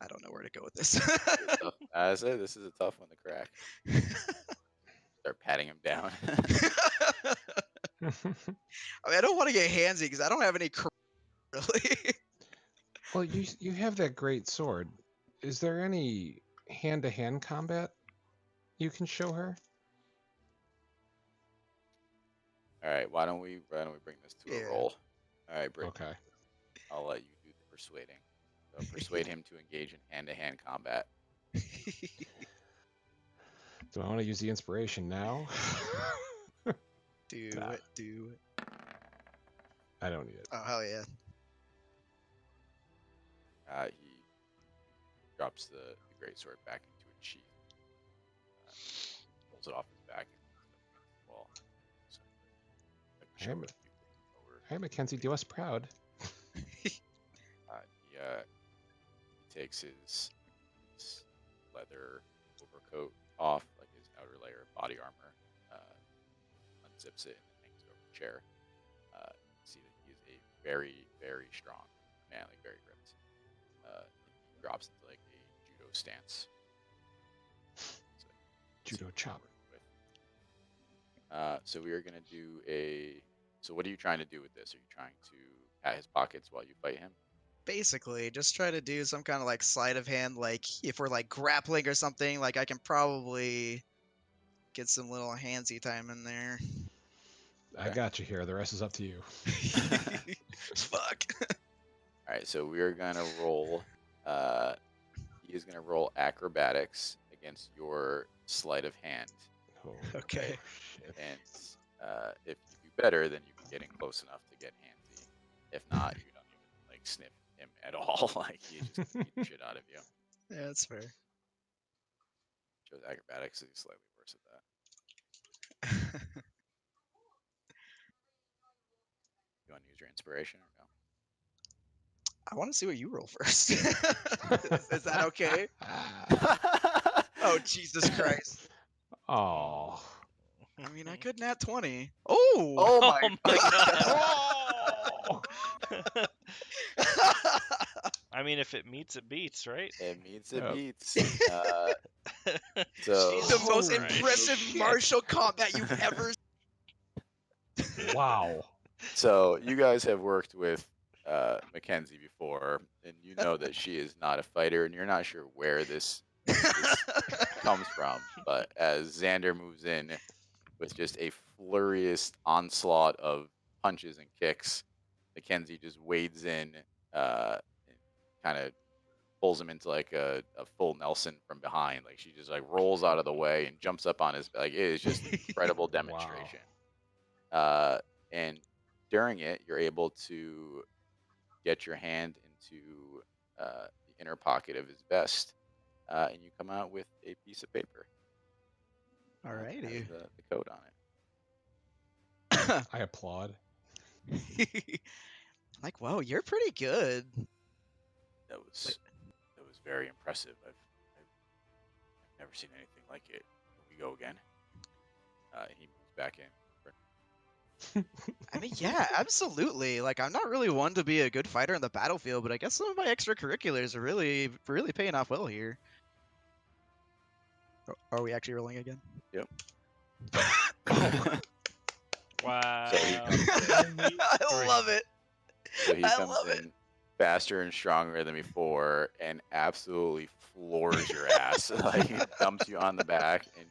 I don't know where to go with this. I say this is a tough one to crack. Start patting him down. I mean, I don't want to get handsy because I don't have any really. Well, you have that great sword. Is there any hand-to-hand combat you can show her? All right, why don't we bring this to Yeah. a roll? All right, Britt, Okay. I'll let you do the persuading. So persuade him to engage in hand-to-hand combat. Do I want to use the inspiration now? Do Nah. it, do it. I don't need it. Oh, hell yeah. He drops the greatsword back into its sheath, pulls it off his back, and puts it up against the wall. So, I can show am- it a few things over. Hey, Mackenzie, do us proud. He takes his leather overcoat off, like his outer layer of body armor, unzips it, and then hangs it over the chair. See that he is a very, very strong, manly, very ripped. He drops into like a judo stance. So, Judo chop. so we are gonna do a. So what are you trying to do with this? Are you trying to pat his pockets while you fight him? Basically, just try to do some kind of like sleight of hand, like if we're like grappling or something, like I can probably get some little handsy time in there. I got you here. The rest is up to you. Fuck. All right, so we are gonna roll. He is gonna roll acrobatics against your sleight of hand, Holy Okay. shit. and if you do better, then you can get in close enough to get handsy. If not, you don't even like sniff him at all. Like he just beat the shit out of you. Yeah, that's fair. Shows acrobatics is slightly worse at that. You want to use your inspiration or no? I want to see what you roll first. Is that okay? Oh, Jesus Christ. Oh. I mean, I could nat 20. Oh! Oh Oh my my Oh! I mean, if it meets, it beats, right? It meets it Yep. beats. So The most Christ. impressive Shit. martial combat you've ever Wow. So you guys have worked with Mackenzie before, and you know that she is not a fighter, and you're not sure where this comes from. But as Xander moves in with just a flurrious onslaught of punches and kicks, Mackenzie just wades in, and kind of pulls him into like a full Nelson from behind. Like she just like rolls out of the way and jumps up on his. Like it is just an incredible demonstration. And during it, you're able to get your hand into the inner pocket of his vest, and you come out with a piece of paper. That has Alrighty. the code on it. I applaud. Like, whoa, you're pretty good. That was very impressive. I've never seen anything like it. Can we go again? He moves back in. I mean, yeah, absolutely. Like, I'm not really one to be a good fighter in the battlefield, but I guess some of my extracurriculars are really paying off well here. Are we actually rolling again? Yep. Wow. So he I love it. So he I comes love it. in faster and stronger than before and absolutely floors your ass. Like he dumps you on the back and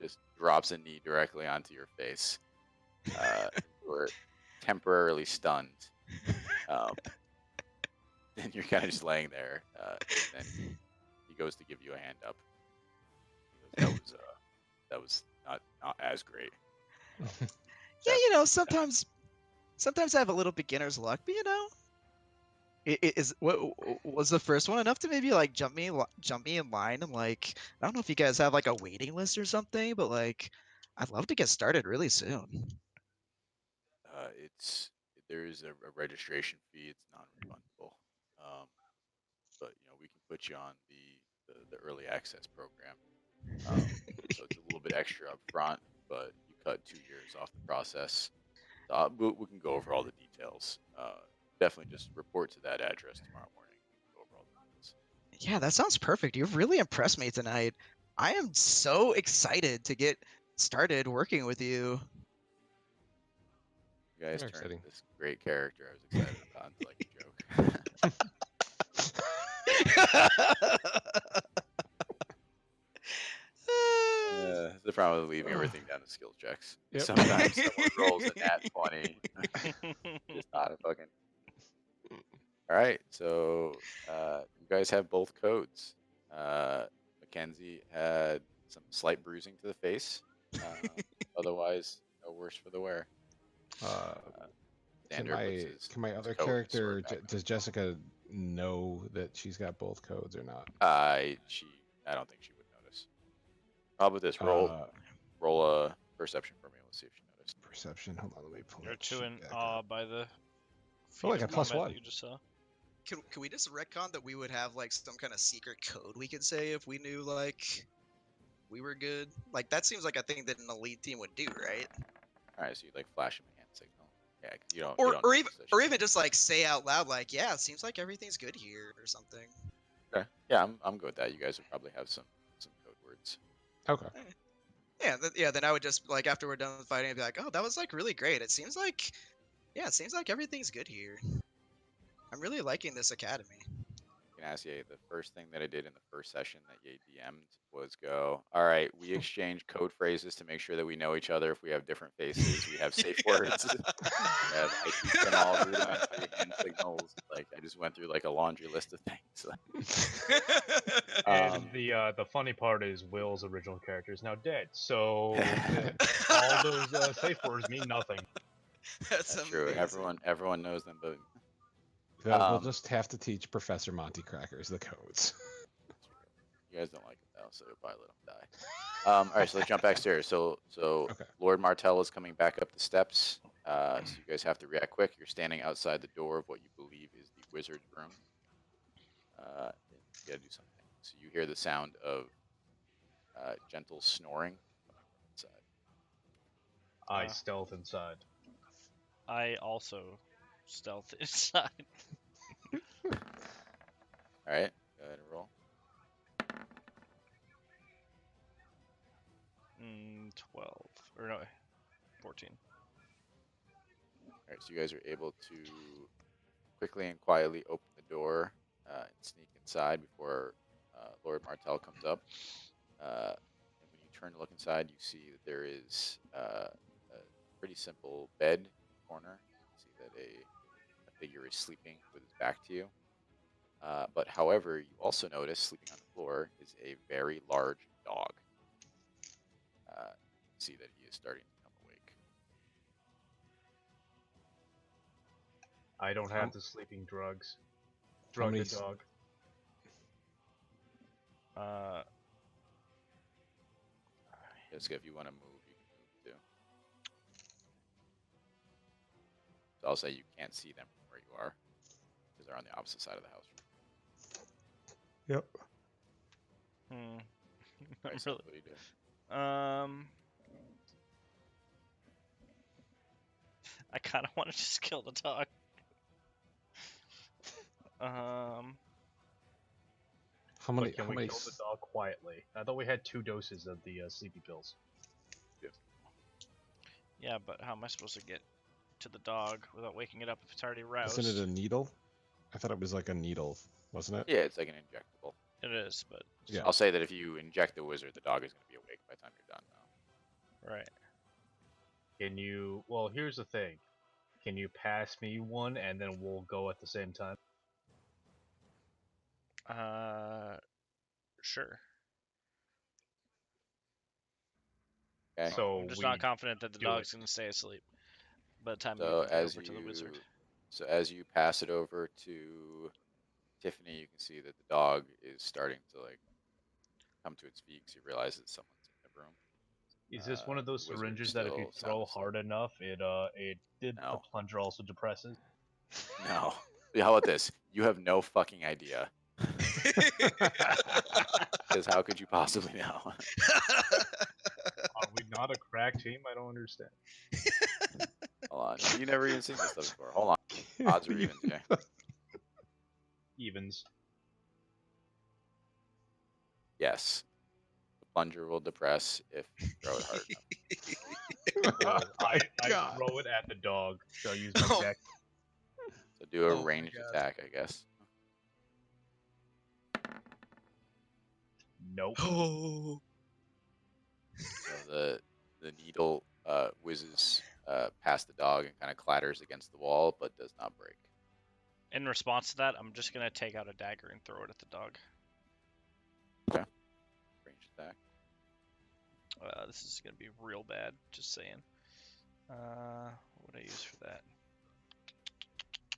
just drops a knee directly onto your face. You're temporarily stunned. And you're kind of just laying there. And then he goes to give you a hand up. He goes, that was not as great. Yeah, you know, sometimes I have a little beginner's luck, but you know, was the first one enough to maybe like jump me in line, and like I don't know if you guys have like a waiting list or something, but like I'd love to get started really soon. There's a registration fee. It's non-refundable. But you know we can put you on the early access program. So it's a little bit extra up front, but you cut 2 years off the process. So we can go over all the details. Definitely just report to that address tomorrow morning. We can go over all the details. Yeah, that sounds perfect. You've really impressed me tonight. I am so excited to get started working with you. You guys Very turned exciting. this great character I was excited about into like a joke. That's the problem with leaving everything down to skill checks. Yep. Sometimes someone rolls a nat 20. Just not a fucking. All right, so you guys have both codes. Mackenzie had some slight bruising to the face. Otherwise, no worse for the wear. Can Xander puts his my other coat and sword character back on. does Jessica know that she's got both codes or not? I don't think she would notice. How about this? Roll a perception for me. Let's see if she noticed. Perception. Hold on, let me pull You're that too sheet in back awe up. by the Oh, I feat of got plus combat one. that you just saw. Can we just retcon that we would have like some kind of secret code we could say if we knew like we were good? Like that seems like a thing that an elite team would do, right? All right, so you like flash him a hand signal. Yeah, 'cause you don't. Or you don't or know even such or thing. even just like say out loud like, yeah, it seems like everything's good here or something. Okay. Yeah, I'm good with that. You guys would probably have some code words. Okay. Yeah, then I would just like after we're done with fighting, I'd be like, oh, that was like really great. It seems like everything's good here. I'm really liking this academy. Can ask Ye, the first thing that I did in the first session that Ye DM'd was go, all right, we exchange code phrases to make sure that we know each other. If we have different faces, we have safe words. We have I teach them all rudimentary hand signals. Like I just went through like a laundry list of things. And the funny part is Will's original character is now dead, so all those safe words mean nothing. That's That's true. amazing. Everyone knows them, but We'll just have to teach Professor Monty Crackers the codes. you guys don't like him though, so you'll probably let him die. All right, so let's jump backstairs. So Okay. Lord Martell is coming back up the steps. So you guys have to react quick. You're standing outside the door of what you believe is the wizard's room. You gotta do something. So you hear the sound of gentle snoring coming from inside. I Uh. stealth inside. I also stealth inside. All right, go ahead and roll. 12 or no, 14. All right, so you guys are able to quickly and quietly open the door and sneak inside before Lord Martell comes up. And when you turn to look inside, you see that there is a pretty simple bed in the corner. You see that a figure is sleeping with his back to you. But however, you also notice sleeping on the floor is a very large dog. You see that he is starting to come awake. I don't have the sleeping drugs. How Drug the many dog. Jessica, if you want to move, you can move too. So I'll say you can't see them from where you are because they're on the opposite side of the house. Yep. Right, so what do you do? I kind of want to just kill the dog. How But many? can How we many? kill the dog quietly? I thought we had 2 doses of the sleepy pills. Yeah, but how am I supposed to get to the dog without waking it up if it's already roused? Isn't it a needle? I thought it was like a needle, wasn't it? Yeah, it's like an injectable. It is, but Yeah. I'll say that if you inject the wizard, the dog is going to be awake by the time you're done, though. right. Can you? Well, here's the thing. Can you pass me one and then we'll go at the same time? Sure. Okay. So I'm just we not confident that the do dog's it. gonna stay asleep by the time we So get over to the wizard. as you pass it over to Tiffany, you can see that the dog is starting to like come to its feet because you realize that someone's in the room. Is this one of those the wizard's syringes that if you still sound throw asleep. hard enough, the No. plunger also depresses? No. Yeah, how about this? You have no fucking idea. Because how could you possibly know? Are we not a crack team? I don't understand. Hold on. You never even seen this stuff before. Hold on. Odds or evens, Jay? Evens. Yes. The plunger will depress if you throw it hard enough. Well, I God. throw it at the dog. Shall I use my Oh. deck? So do a Oh my ranged God. attack, I guess. Nope. Oh. So the needle whizzes past the dog and kind of clatters against the wall, but does not break. In response to that, I'm just gonna take out a dagger and throw it at the dog. Ranged attack. This is gonna be real bad. Just saying. What would I use for that?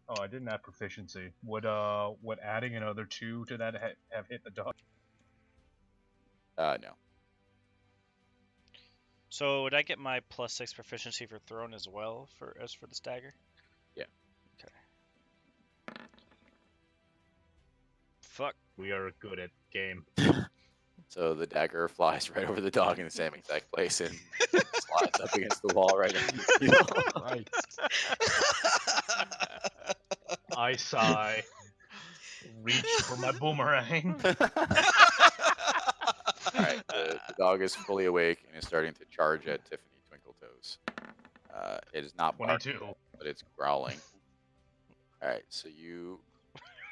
Oh, I didn't have proficiency. Would adding another 2 to that have hit the dog? No. So would I get my +6 proficiency for thrown as well for this dagger? Yeah. Okay. Fuck. We are good at game. So the dagger flies right over the dog in the same exact place and slides up against the wall right underneath you. Right. I sigh. Reach for my boomerang. All right, the dog is fully awake and is starting to charge at Tiffany Twinkletoes. It is not barking, 22. but it's growling. All right, so you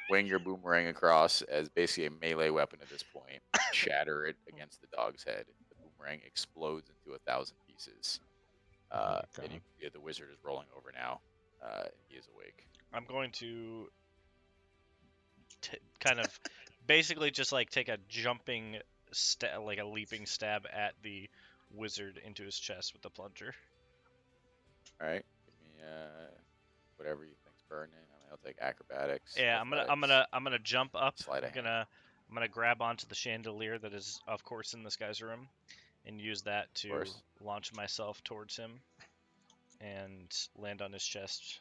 wing your boomerang across as basically a melee weapon at this point. Shatter it against the dog's head. The boomerang explodes into 1,000 pieces. Oh my And you God. can see the wizard is rolling over now. He is awake. I'm going to kind of basically just like take a jumping like a leaping stab at the wizard into his chest with the plunger. All right, give me whatever you think's pertinent. I mean, I'll take acrobatics. Yeah, I'm gonna jump up. Sleight of I'm gonna grab onto the chandelier that is, of course, in this guy's room, and use that to course. launch myself towards him, and land on his chest,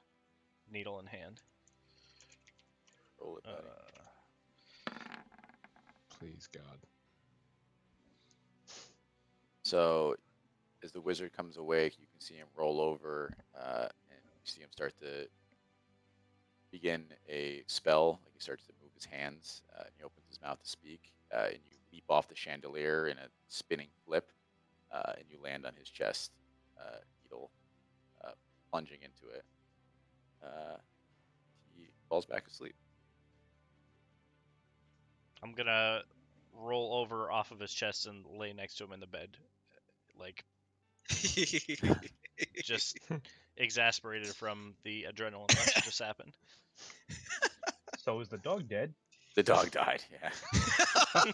needle in hand. Roll it, buddy. Please, God. So, as the wizard comes awake, you can see him roll over, and you see him start to begin a spell. Like he starts to move his hands, and he opens his mouth to speak. And you leap off the chandelier in a spinning flip, and you land on his chest, needle plunging into it. He falls back asleep. I'm gonna roll over off of his chest and lay next to him in the bed, like just exasperated from the adrenaline rush that just happened. So is the dog dead? The dog died. Yeah, Oh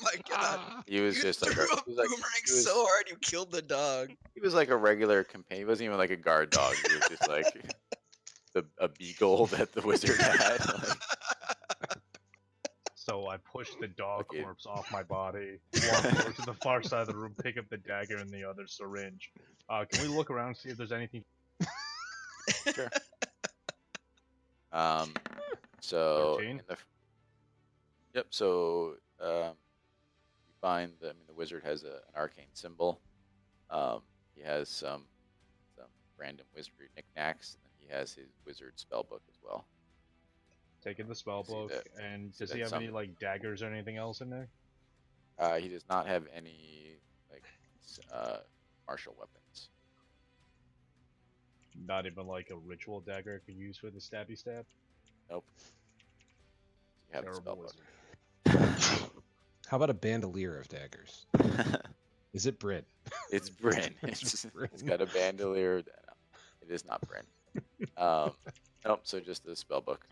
my god. he was You just threw like a boomerang so hard you killed the dog. he was like a regular companion. He wasn't even like a guard dog. He was just like a beagle that the wizard had. Like, So I push the dog Okay. corpse off my body, walk over to the far side of the room, pick up the dagger and the other syringe. Can we look around and see if there's anything? Sure. So 13? yep. So you find that the wizard has an arcane symbol. He has some random wizardry knickknacks, and then he has his wizard spell book as well. Taking the spell See book, that- and see does he that have any some- like daggers or anything else in there? He does not have any like martial weapons. Not even like a ritual dagger I could use for the stabby stab? Nope. You have the spell Terrible book. wizard. How about a bandolier of daggers? Is it Bryn? It's Bryn. It's It's got a bandolier. No, it is not Bryn. Nope. So just the spell book.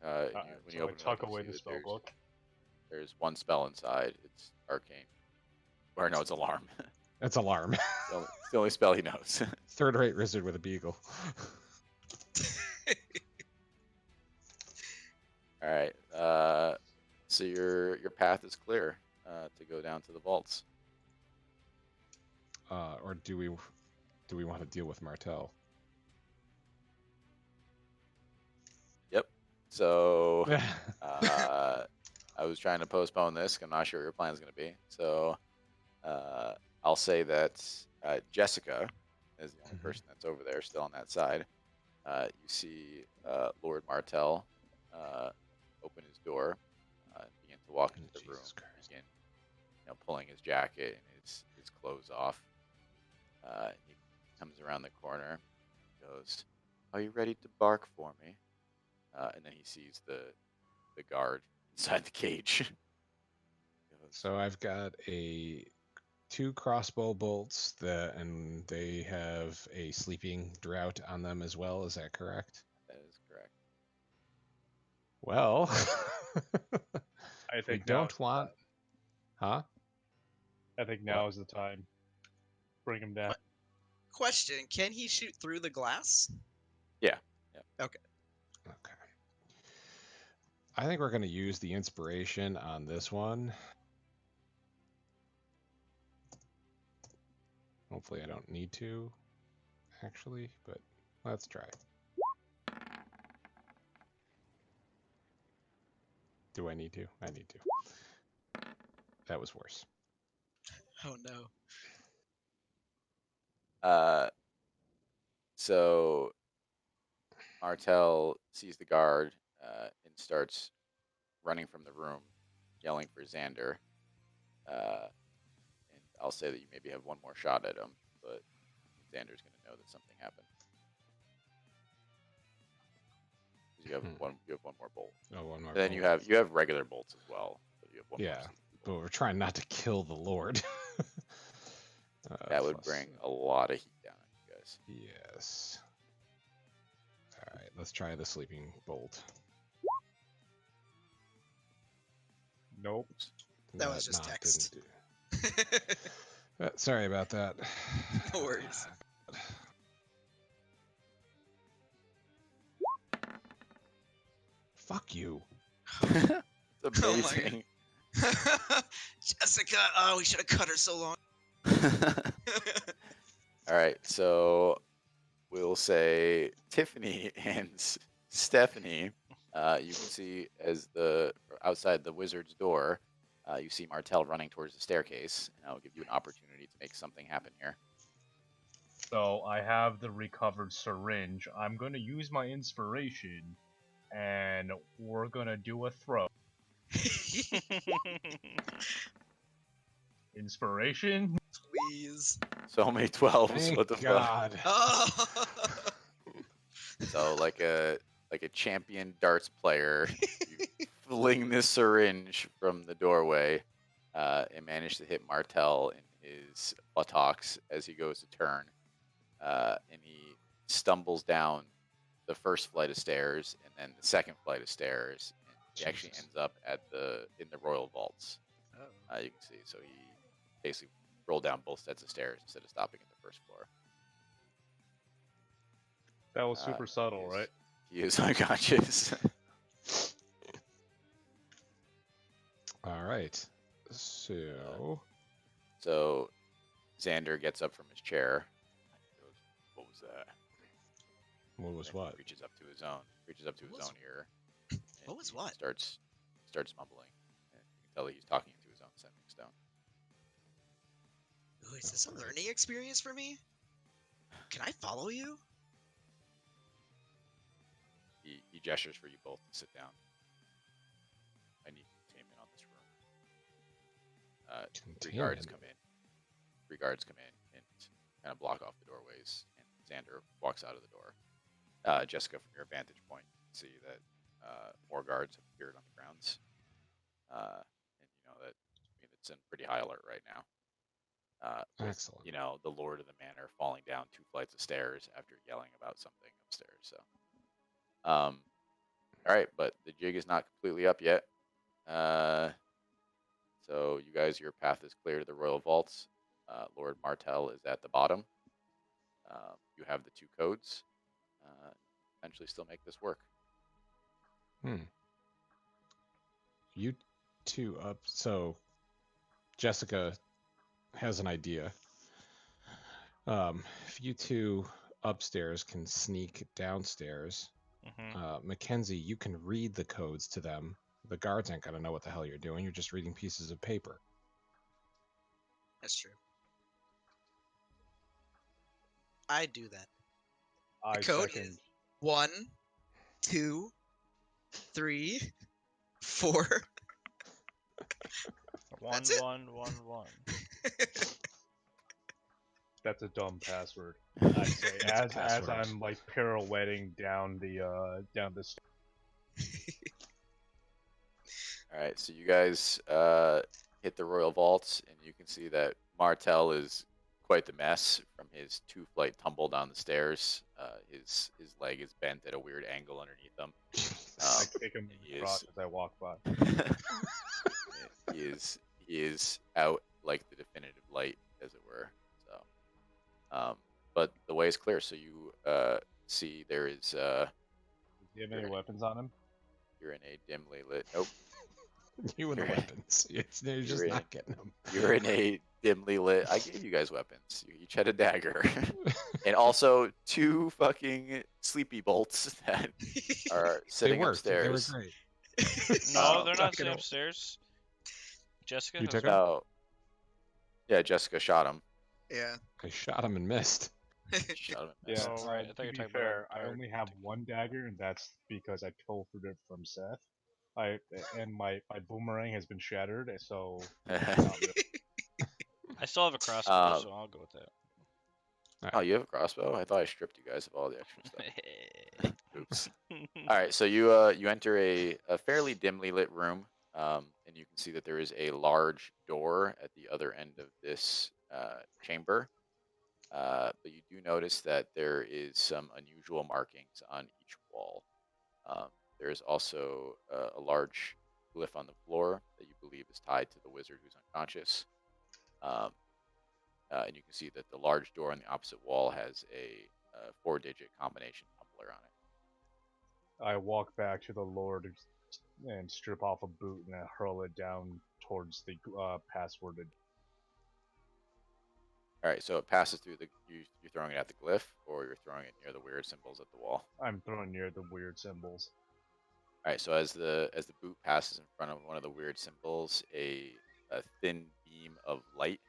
Alright, When so you I open it tuck up, you away see the that spell book. There's one spell inside. It's arcane. Or no, it's alarm. That's alarm. It's the only spell he knows. Third-rate wizard with a beagle. All right. So your path is clear to go down to the vaults. Or do we want to deal with Martel? Yep. So I was trying to postpone this. I'm not sure what your plan is going to be. So I'll say that Jessica is the only Mhm. person that's over there still on that side. You see Lord Martel open his door and begin to walk into the room. Jesus Christ. Begin, pulling his jacket and his clothes off. He comes around the corner, goes, "Are you ready to bark for me?" And then he sees the guard inside the cage. Goes, So I've got two crossbow bolts and they have a sleeping drought on them as well. Is that correct? that is correct. Well, I we think now don't is the want, time. huh? I think now is the time. Bring him down. Question: can he shoot through the glass? Okay. I think we're going to use the inspiration on this one. Hopefully I don't need to, actually, but let's try. Do I need to? I need to. That was worse. Oh no. So Martel sees the guard and starts running from the room, yelling for Xander. And I'll say that you maybe have one more shot at him, but Xander's going to know that something happened. 'Cause you have one more bolt. Oh, one more. And then you bullet. have regular bolts as well. But you have one more Yeah, sleepy but bolt. we're trying not to kill the Lord. That would plus- bring a lot of heat down on you guys. Yes. All right, let's try the sleeping bolt. Nope. That was just text. didn't do- sorry about that. No worries. Fuck you. It's Oh my amazing. Jessica, oh, we should have cut her so long. All right, so we'll say Tiffany and Stephanie. You can see as outside the wizard's door, you see Martel running towards the staircase, and I'll give you an opportunity to make something happen here. So I have the recovered syringe. I'm gonna use my inspiration, and we're gonna do a throw. Inspiration. Please. So many 12s. Thank What the fuck? God. Oh. So like a champion darts player, you fling this syringe from the doorway, and manage to hit Martel in his buttocks as he goes to turn, and he stumbles down the first flight of stairs and then the second flight of stairs, and he actually Jesus. ends up in the royal vaults. Oh. You can see, so he basically rolled down both sets of stairs instead of stopping at the first floor. That was super subtle, right? He is unconscious. All right. So, So Xander gets up from his chair. He goes, "What was that?" what was And he what? Reaches up to his own What was- ear. and what was he what? Starts mumbling. And you can tell that he's talking into his own sending stone. Ooh, is this a learning experience for me? Can I follow you? He gestures for you both to sit down. I need containment on this room. Three guards come in. And kind of block off the doorways. And Xander walks out of the door. Jessica, from your vantage point, you can see that more guards have appeared on the grounds. And you know that it's in pretty high alert right now. With, Excellent. the Lord of the Manor falling down 2 flights of stairs after yelling about something upstairs. So, all right, but the jig is not completely up yet. So you guys, your path is clear to the royal vaults. Lord Martel is at the bottom. You have the 2 codes. Eventually, still make this work. You two up. So, Jessica has an idea. If you two upstairs can sneak downstairs, Mackenzie, you can read the codes to them. The guards ain't gonna know what the hell you're doing. You're just reading pieces of paper. That's true. I do that. I code second. is 1, 2, 3, 4. One, That's it. one. That's a dumb password. I'd say It's a as password. I'm like pirouetting down the All right, so you guys hit the royal vaults, and you can see that Martel is quite the mess from his 2-flight tumble down the stairs. His leg is bent at a weird angle underneath him. I kick him he in the crotch is- as I walk by. he is out like the definitive light, as it were. So, but the way is clear. So you see there is Does he have any Right. weapons on him? you're in a dimly lit. Nope. You and the You're- weapons. You're just you're not in- getting them. You're in a dimly lit. I gave you guys weapons. You each had a dagger, and also 2 fucking sleepy bolts that are They sitting worked. They were upstairs. great. No, they're not Tucking staying away. upstairs. Jessica, You how's took it him? going? No. Yeah, Jessica shot him. Yeah. I shot him and missed. Shot him and Yeah, missed. Oh, right, I thought to you were be talking about fair, I our only have one dagger, and that's because I pilfered it from Seth. And my boomerang has been shattered, so not really. I still have a crossbow, Um, so I'll go with that. Oh, you have a crossbow? I thought I stripped you guys of all the extra stuff. Oops. All right, so you enter a fairly dimly lit room, and you can see that there is a large door at the other end of this chamber. But you do notice that there is some unusual markings on each wall. There is also a large glyph on the floor that you believe is tied to the wizard who's unconscious. And you can see that the large door on the opposite wall has a 4-digit combination tumbler on it. I walk back to the Lord and strip off a boot and I hurl it down towards the passworded. All right, so it passes through the. You're throwing it at the glyph, or you're throwing it near the weird symbols at the wall. I'm throwing near the weird symbols. All right, so as the boot passes in front of one of the weird symbols, a thin beam of light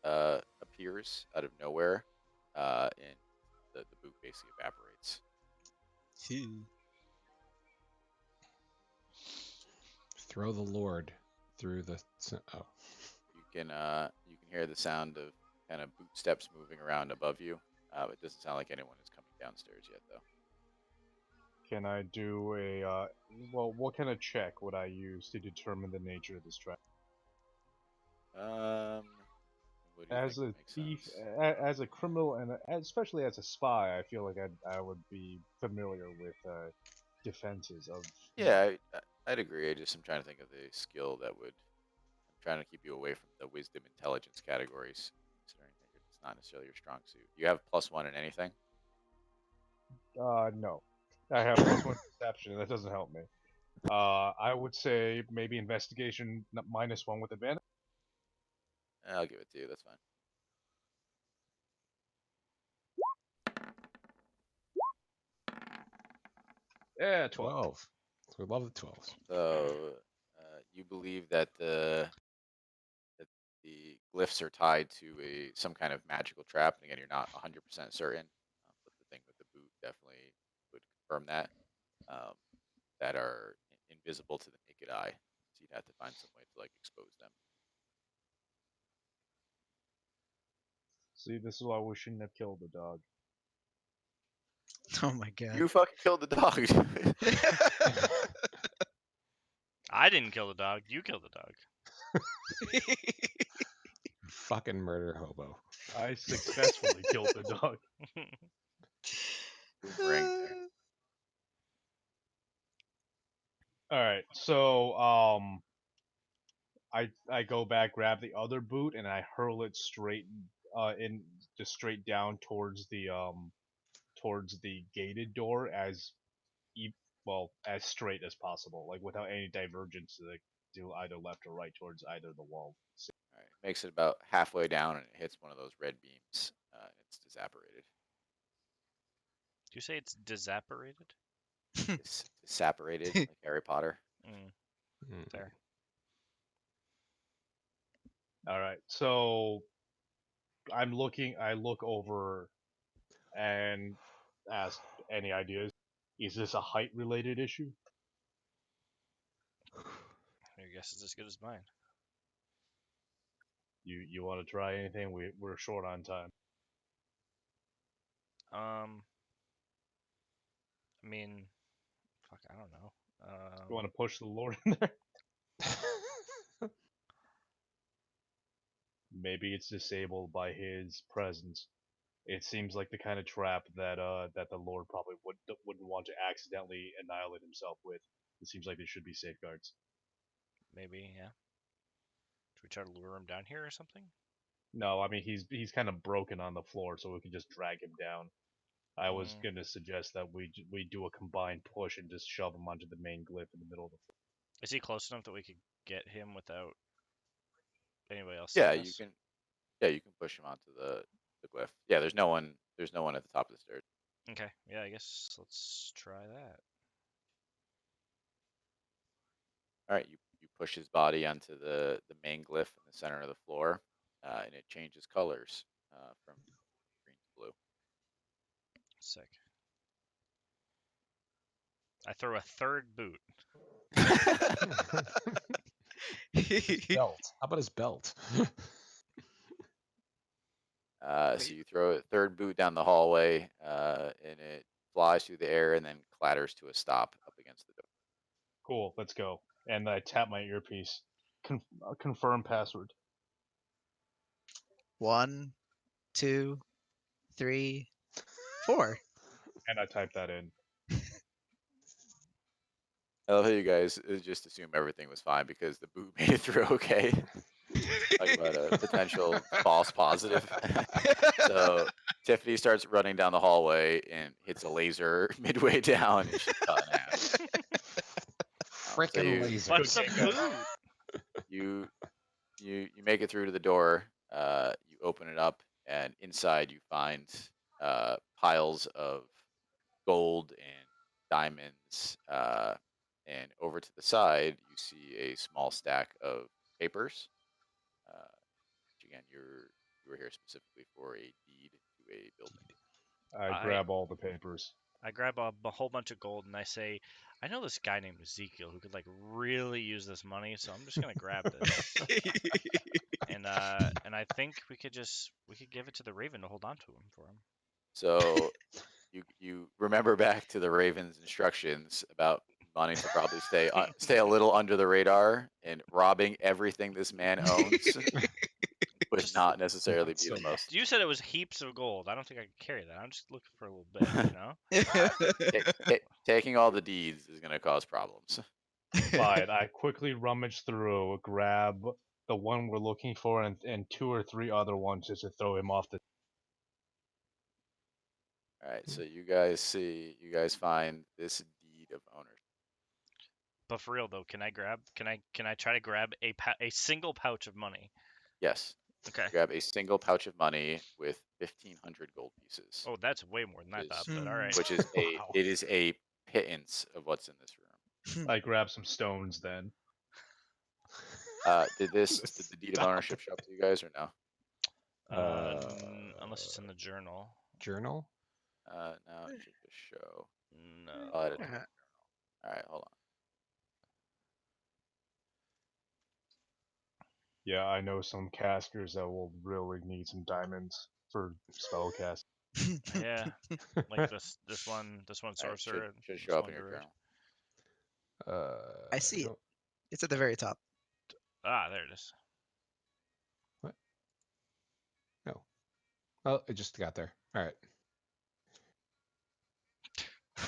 appears out of nowhere, and the boot basically evaporates. Throw the Lord through the. Oh. You can hear the sound of kind of boot steps moving around above you. It doesn't sound like anyone is coming downstairs yet, though. Can I do a well? What kind of check would I use to determine the nature of this trap? What do you As think a would make thief, sense? as a criminal, and especially as a spy, I feel like I would be familiar with defenses of. Yeah, I'd agree. I'm trying to think of the skill that would. I'm trying to keep you away from the wisdom intelligence categories, considering that it's not necessarily your strong suit. You have +1 in anything? No, I have +1 perception, and that doesn't help me. I would say maybe investigation -1 with advantage. I'll give it to you. That's fine. Yeah, 12. 12. We love the 12s. So you believe that the glyphs are tied to some kind of magical trap, and again, you're not 100% certain, but the thing with the boot definitely would confirm that. That are invisible to the naked eye, so you'd have to find some way to like expose them. See, this is why we shouldn't have killed the dog. Oh my god. You fucking killed the dog. I didn't kill the dog. You killed the dog. Fucking murder hobo. I successfully killed the dog. Boomerang there. All right, so I go back, grab the other boot, and I hurl it straight just straight down towards the gated door as as straight as possible, like without any divergence to do either left or right towards either of the wall. All right, makes it about halfway down, and it hits one of those red beams. And it's disapparated. Do you say it's disapparated? It's disapparated like Harry Potter. Mm. Fair. All right, so I look over and ask, any ideas? Is this a height related issue? Your guess is as good as mine. You want to try anything? We're short on time. I mean, fuck, I don't know. You want to push the Lord in there? Maybe it's disabled by his presence. It seems like the kind of trap that the Lord probably wouldn't want to accidentally annihilate himself with. It seems like there should be safeguards. Maybe, yeah. Should we try to lure him down here or something? No, I mean he's kind of broken on the floor, so we can just drag him down. I was gonna suggest that we do a combined push and just shove him onto the main glyph in the middle of the floor. Is he close enough that we could get him without anybody else? Yeah, seeing you us? can. Yeah, you can push him onto the glyph. Yeah, there's no one. There's no one at the top of the stairs. Okay, yeah, I guess let's try that. All right, you push his body onto the main glyph in the center of the floor, and it changes colors from green to blue. Sick. I throw a third boot. His belt. How about his belt? So you throw a third boot down the hallway, and it flies through the air and then clatters to a stop up against the door. Cool, let's go. And I tap my earpiece. Confirm password. 1, 2, 3, 4. And I type that in. I love how you guys just assume everything was fine because the boot made it through okay. Talk about a potential false positive. So Tiffany starts running down the hallway and hits a laser midway down, and she's cut in half. Frickin' you- laser. What's a Good game, boot? You make it through to the door. You open it up, and inside you find piles of gold and diamonds. And over to the side, you see a small stack of papers. Which again, you were here specifically for a deed to a building. I grab all the papers. I grab a whole bunch of gold and I say, I know this guy named Ezekiel who could like really use this money, so I'm just gonna grab this. and I think we could give it to the Raven to hold on to him for him. So you remember back to the Raven's instructions about wanting to probably stay a little under the radar and robbing everything this man owns would Just not necessarily not be so the most. You said it was heaps of gold. I don't think I could carry that. I'm just looking for a little bit, you know? Taking all the deeds is going to cause problems. Fine. I quickly rummage through, grab the one we're looking for, and 2 or 3 other ones just to throw him off the. All right, so you guys find this deed of ownership. But for real though, can I try to grab a single pouch of money? Yes. Okay. Grab a single pouch of money with 1,500 gold pieces. Oh, that's way more than I thought, but all right. Which is Wow. it is a pittance of what's in this room. I grab some stones then. Did the deed of ownership show up to you guys or no? Unless it's in the journal. Journal? No, it should just show. No. I'll add it to the journal. All right, hold on. Yeah, I know some casters that will really need some diamonds for spellcast. Yeah, like this one All right, sorcerer. should this show up one in your druid. journal. I see it. don't- It's at the very top. Ah, there it is. Oh, it just got there. All right.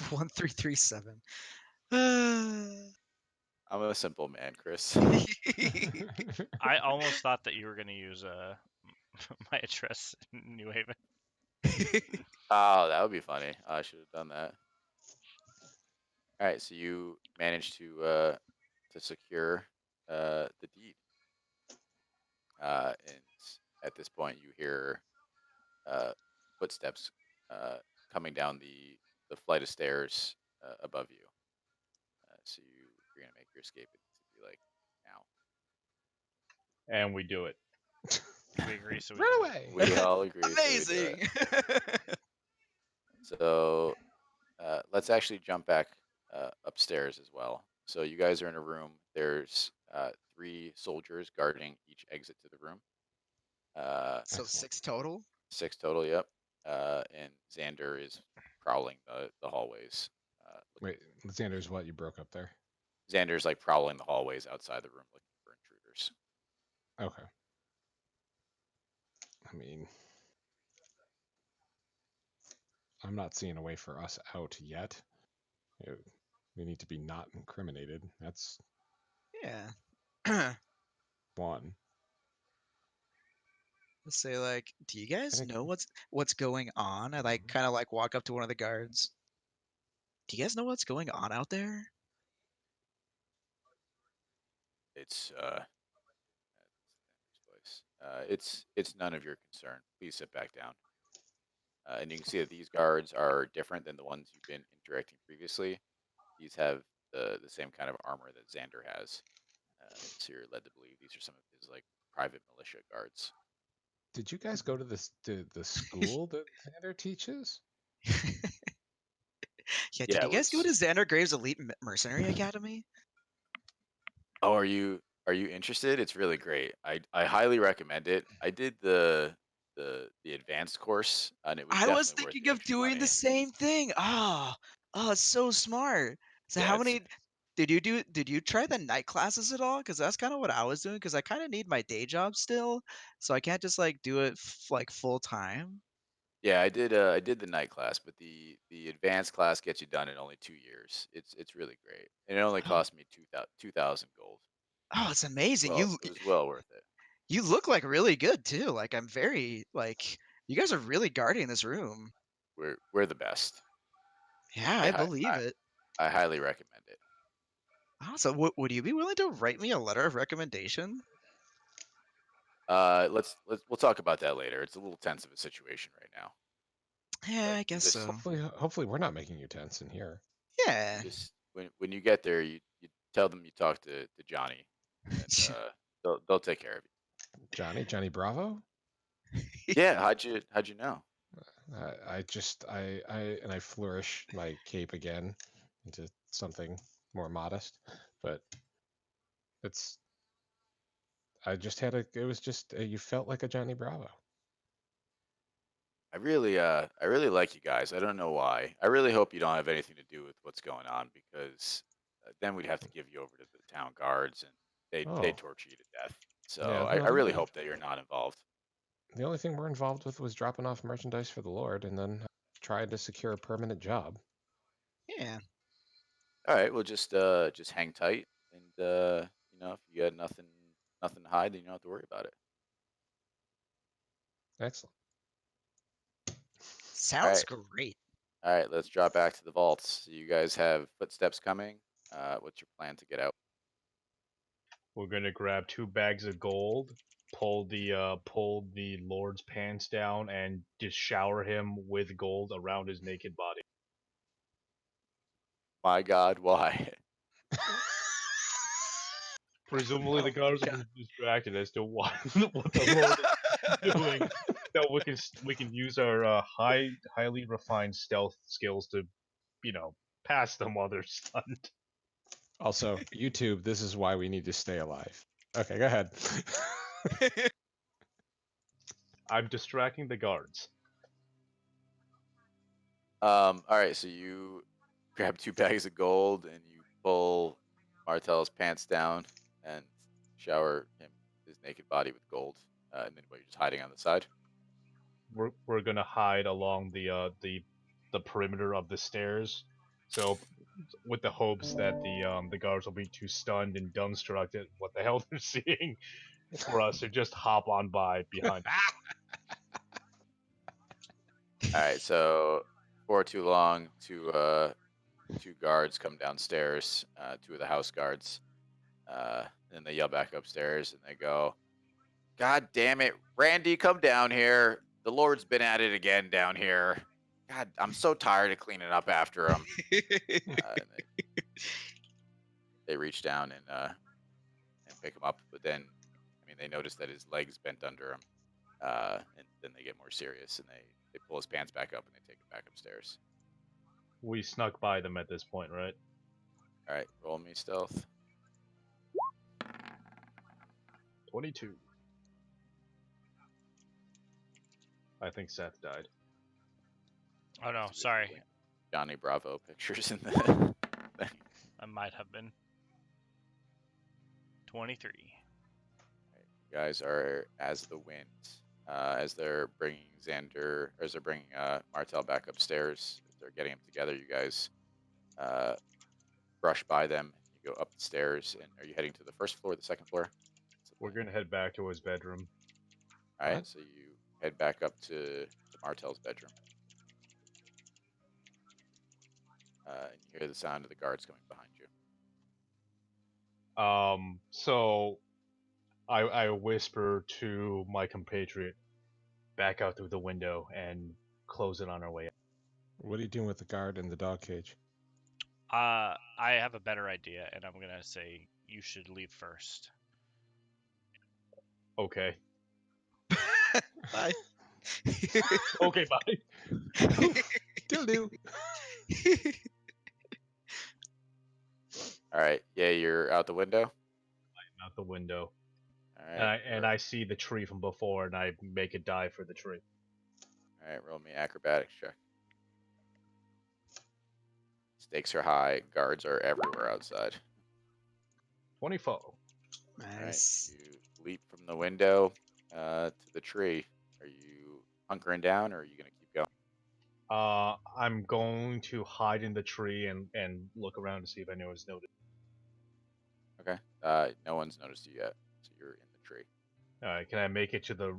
1337. I'm a simple man, Chris. I almost thought that you were gonna use my address in New Haven. Oh, that would be funny. I should have done that. All right, so you managed to secure the deed, and at this point you hear footsteps coming down the flight of stairs above you. So you're gonna make your escape. It needs to be like now. And we do it. We agree, so we Run do it. away! We all agree. so we do it. Amazing. So let's actually jump back upstairs as well. So you guys are in a room. There's 3 soldiers guarding each exit to the room. So 6 total. 6 total. Yep. And Xander is prowling the hallways. Wait, Xander's what? You broke up there? Xander's like prowling the hallways outside the room looking for intruders. Okay. I mean, I'm not seeing a way for us out yet. We need to be not incriminated. That's Yeah. one. Let's say like, do you guys think- know what's going on? I like kind of like walk up to one of the guards. Do you guys know what's going on out there? It's it's none of your concern. Please sit back down. And you can see that these guards are different than the ones you've been interacting previously. These have the same kind of armor that Xander has. So you're led to believe these are some of his like private militia guards. Did you guys go to the school that Xander teaches? Yeah, Yeah, did you it guys go to was. Xander Graves Elite Mercenary Academy? Oh, are you interested? It's really great. I highly recommend it. I did the advanced course, and it was I was definitely worth thinking the of extra doing the money. same thing. Oh, it's so smart. So Yeah, how it's many did you do? Did you try the night classes at all? Because that's kind of what I was doing. Because I kind of need my day job still, so I can't just like do it like full time. yeah. I did the night class, but the advanced class gets you done in only 2 years. It's really great, and it only Oh, cost me 2,000 gold. oh, it's amazing. You It was well worth it. you look like really good too. Like I'm very like you guys are really guarding this room. We're the best. Yeah, I I hi- believe it. I highly recommend it. So would you be willing to write me a letter of recommendation? We'll talk about that later. It's a little tense of a situation right now, Yeah, but I guess so. Hopefully we're not making you tense in here. Yeah. you just when you get there, you tell them you talk to Johnny, and they'll take care of you. Johnny Bravo. Yeah, how'd you know? I flourish my cape again into something more modest, but it's I just had a. It was just you felt like a Johnny Bravo. I really like you guys. I don't know why. I really hope you don't have anything to do with what's going on because then we'd have to give you over to the town guards and they Oh, torture you to death. So yeah. I really hope that you're not involved. The only thing we're involved with was dropping off merchandise for the Lord, and then trying to secure a permanent job. Yeah. All right, well just hang tight and if you got nothing to hide, then you don't have to worry about it. Excellent. All Sounds right. great. All right, let's drop back to the vaults. So you guys have footsteps coming. What's your plan to get out? We're gonna grab 2 bags of gold, pull the Lord's pants down, and just shower him with gold around his naked body. My God, why? Presumably, the guards will be distracted as to what what the Lord is doing. That we can use our highly refined stealth skills to, pass them while they're stunned. Also, YouTube, this is why we need to stay alive. Okay, go ahead. I'm distracting the guards. All right, so you grab 2 bags of gold and you pull Martel's pants down and shower him his naked body with gold, and then what, you're just hiding on the side. We're gonna hide along the perimeter of the stairs, so with the hopes that the guards will be too stunned and dumbstruck at what the hell they're seeing for us to just hop on by behind. All right, so before too long, two guards come downstairs, 2 of the house guards, and they yell back upstairs and they go, "God damn it, Randy, come down here. The Lord's been at it again down here. God, I'm so tired of cleaning up after him." And they reach down and pick him up, but then, I mean, they notice that his legs bent under him, and then they get more serious and they pull his pants back up and they take him back upstairs. We snuck by them at this point, right? All right, roll me stealth. 22. I think Seth died. Oh no, There's sorry. really Johnny Bravo pictures in the thing. I might have been. 23. You guys are as the wind. As they're bringing Martel back upstairs, as they're getting them together, you guys brush by them. You go up the stairs, and are you heading to the first floor or the second floor? We're gonna head back to his bedroom. All right, What? so you head back up to Martel's bedroom. And you hear the sound of the guards coming behind you. So I whisper to my compatriot, back out through the window and close it on our way out. What are you doing with the guard in the dog cage? I have a better idea, and I'm gonna say you should leave first. Okay. Bye. Okay, bye. Doo-doo. All right. Yeah, you're out the window. Out the window. All And right. I see the tree from before, and I make a dive for the tree. All right. Roll me acrobatics check. Stakes are high. Guards are everywhere outside. 24. All right. Nice. You leap from the window to the tree. Are you hunkering down, or are you gonna keep going? I'm going to hide in the tree and look around to see if anyone's noticed. Okay. No one's noticed you yet, so you're in the tree. Can I make it to the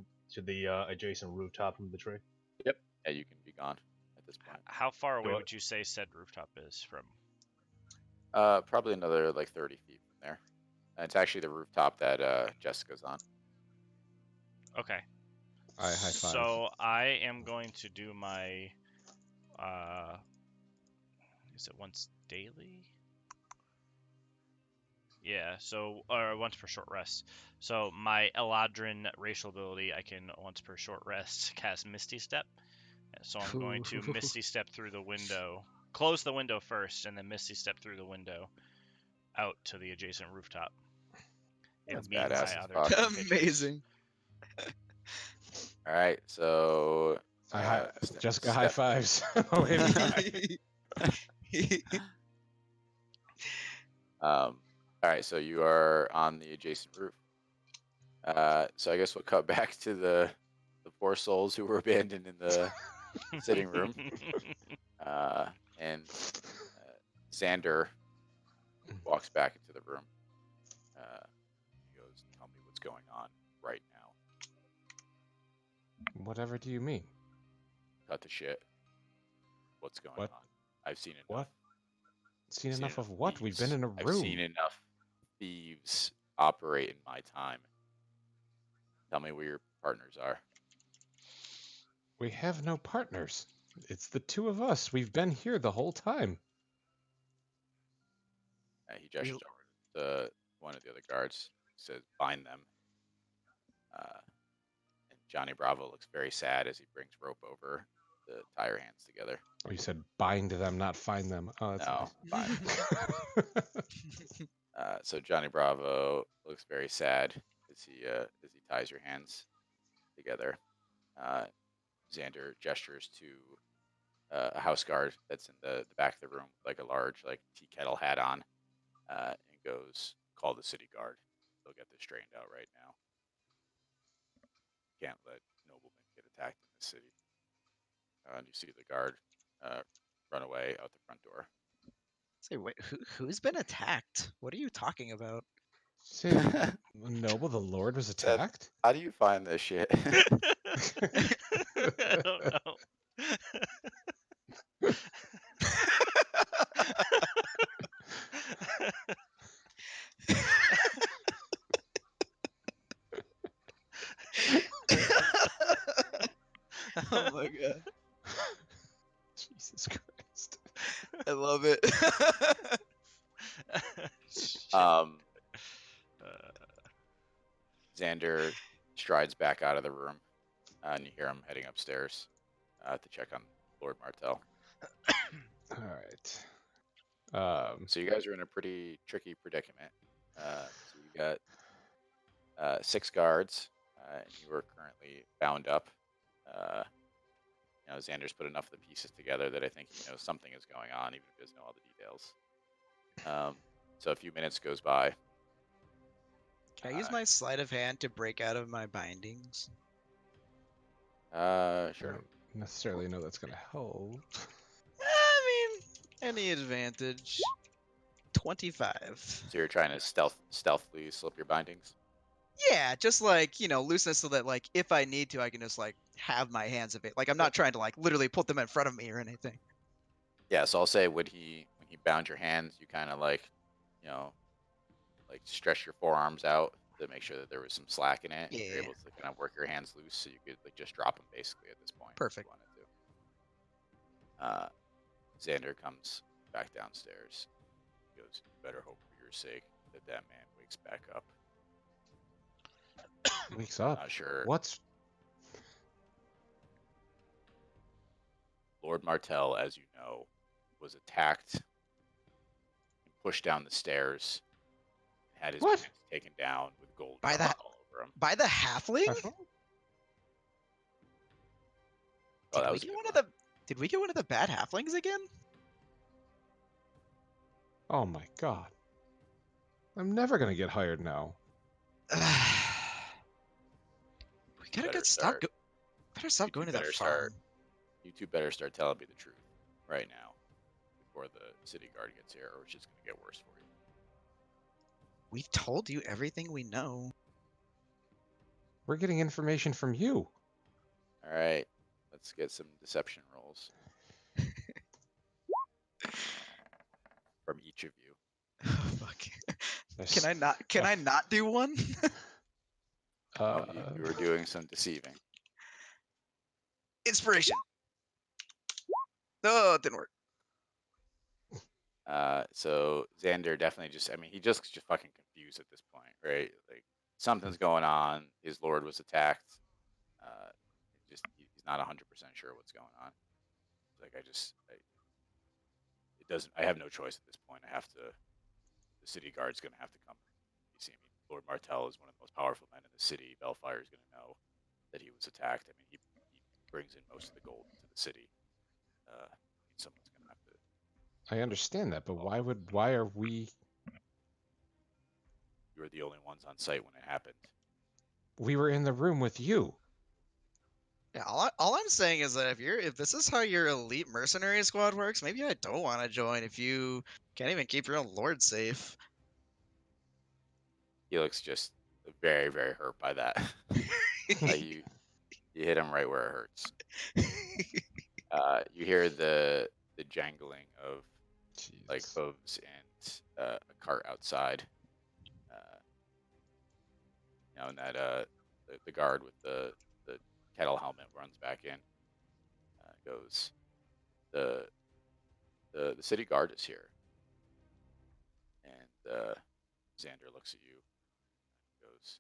adjacent rooftop from the tree? Yeah, you can be gone at this point. How far away Do it. would you say said rooftop is from? Probably another like 30 feet from there. And it's actually the rooftop that Jessica's on. Okay. I high five. So I am going to do my. Is it once daily? Yeah. So once per short rest. So my Eladrin racial ability, I can once per short rest cast Misty Step. So I'm going to Ooh. Misty Step through the window. Close the window first, and then Misty Step through the window out to the adjacent rooftop. That's Meet my badass as other fuck. two compatriots. Amazing. All right, so Jessica high fives. Oh, wait, all right, so you are on the adjacent roof. So I guess we'll cut back to the poor souls who were abandoned in the sitting room. And Xander walks back into the room. He goes, "Tell me what's going on right now." Whatever do you mean? Cut the shit. What's going What? on? I've seen enough. What? Seen Seen enough of what? We've thieves. been in a room. I've seen enough thieves operate in my time. Tell me where your partners are. We have no partners. It's the two of us. We've been here the whole time. He gestures over to one of the other guards. He says, "Bind them." And Johnny Bravo looks very sad as he brings rope over to tie your hands together. Oh, you said bind them, not find them. Oh, that's No, bind them. nice. So Johnny Bravo looks very sad as he ties your hands together. Xander gestures to a house guard that's in the back of the room, like a large tea kettle hat on, and goes, "Call the city guard. They'll get this straightened out right now. Can't let noblemen get attacked in the city." And you see the guard run away out the front door. Say, wait, who's been attacked? What are you talking about? Say, Noble, the Lord was Seth. attacked? How do you find this shit? I don't know. Oh my god. Jesus Christ. I love it. Xander strides back out of the room, and you hear him heading upstairs to check on Lord Martell. All right. So you guys are in a pretty tricky predicament. So you got 6 guards, and you are currently bound up. Xander's put enough of the pieces together that I think he knows something is going on, even if he doesn't know all the details. So a few minutes goes by. Can I use my sleight of hand to break out of my bindings? I Sure. don't necessarily know that's going to help. I mean, any advantage. 25. So you're trying to stealthily slip your bindings. Yeah, just loosen it so that if I need to, I can just have my hands of it. I'm not trying to literally put them in front of me or anything. Yeah. So I'll say when he bound your hands, you kind of stretch your forearms out to make sure that there was some slack in it. And you're Yeah. able to kind of work your hands loose, so you could just drop them basically at this point. if you Perfect. wanted to. Xander comes back downstairs. He goes, "You better hope for your sake that that man wakes back up." Wakes up. Not sure. What's Lord Martell, as you know, was attacked and pushed down the stairs. Had his What? pants taken down with gold By dust that- all over him. By the halfling? I thought- Oh, that Did we was a get good one one. of the? Did we get one of the bad halflings again? Oh my god. I'm never gonna get hired now. We gotta better get start. better stop You going to better that start. farm. You two better start telling me the truth right now before the city guard gets here, or it's just going to get worse for you. We've told you everything we know. We're getting information from you. All right, let's get some deception rolls from each of you. Oh, fuck. There's- Can I not? Can I not do one? Oh, you were doing some deceiving. Inspiration. Oh, it didn't work. So Xander definitely he just fucking confused at this point, right? Like something's going on. His lord was attacked. He's not 100% sure what's going on. Like it doesn't. I have no choice at this point. The city guard's gonna have to come. You see, Lord Martell is one of the most powerful men in the city. Bellfire is gonna know that he was attacked. I mean, he brings in most of the gold into the city. Someone's gonna have to. I understand that, but why are we? You were the only ones on site when it happened. We were in the room with you. Yeah, all I'm saying is that if this is how your elite mercenary squad works, maybe I don't want to join if you can't even keep your own lord safe. Helix just very, very hurt by that. Like you hit him right where it hurts. You hear the jangling of like Jesus. hooves and a cart outside. And that the guard with the kettle helmet runs back in. Goes, the city guard is here, and Xander looks at you. And goes,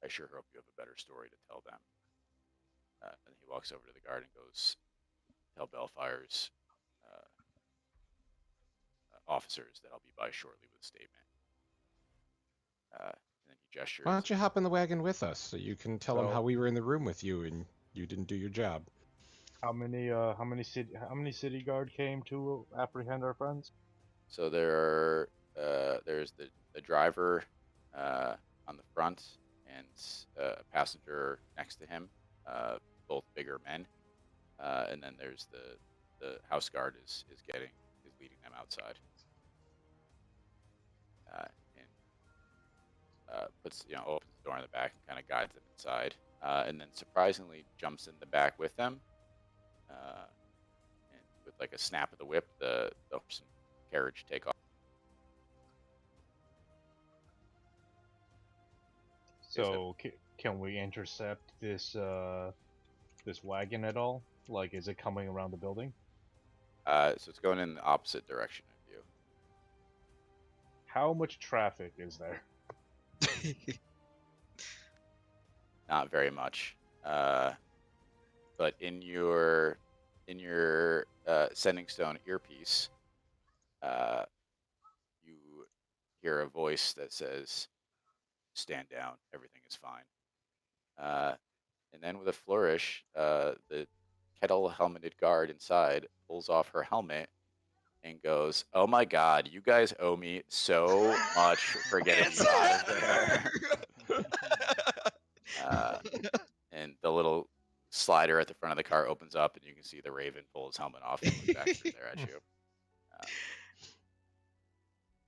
"I sure hope you have a better story to tell them." And he walks over to the guard and goes, "Tell Bellfire's officers that I'll be by shortly with a statement." And then he gestures. Why don't you hop in the wagon with us so you can tell them So- how we were in the room with you and you didn't do your job? How many city guard came to apprehend our friends? So there's the driver on the front and a passenger next to him, both bigger men, and then there's the house guard is leading them outside, and puts opens the door in the back and kind of guides them inside, and then surprisingly jumps in the back with them, and with like a snap of the whip, the horse and carriage take off. So can we intercept this this wagon at all? Like, is it coming around the building? So it's going in the opposite direction of you. How much traffic is there? Not very much. But in your Sending Stone earpiece, you hear a voice that says, "Stand down. Everything is fine." And then with a flourish, the kettle helmeted guard inside pulls off her helmet and goes, "Oh my God, you guys owe me so much for getting you out of there." And the little slider at the front of the car opens up, and you can see the Raven pull his helmet off and look back through there at you.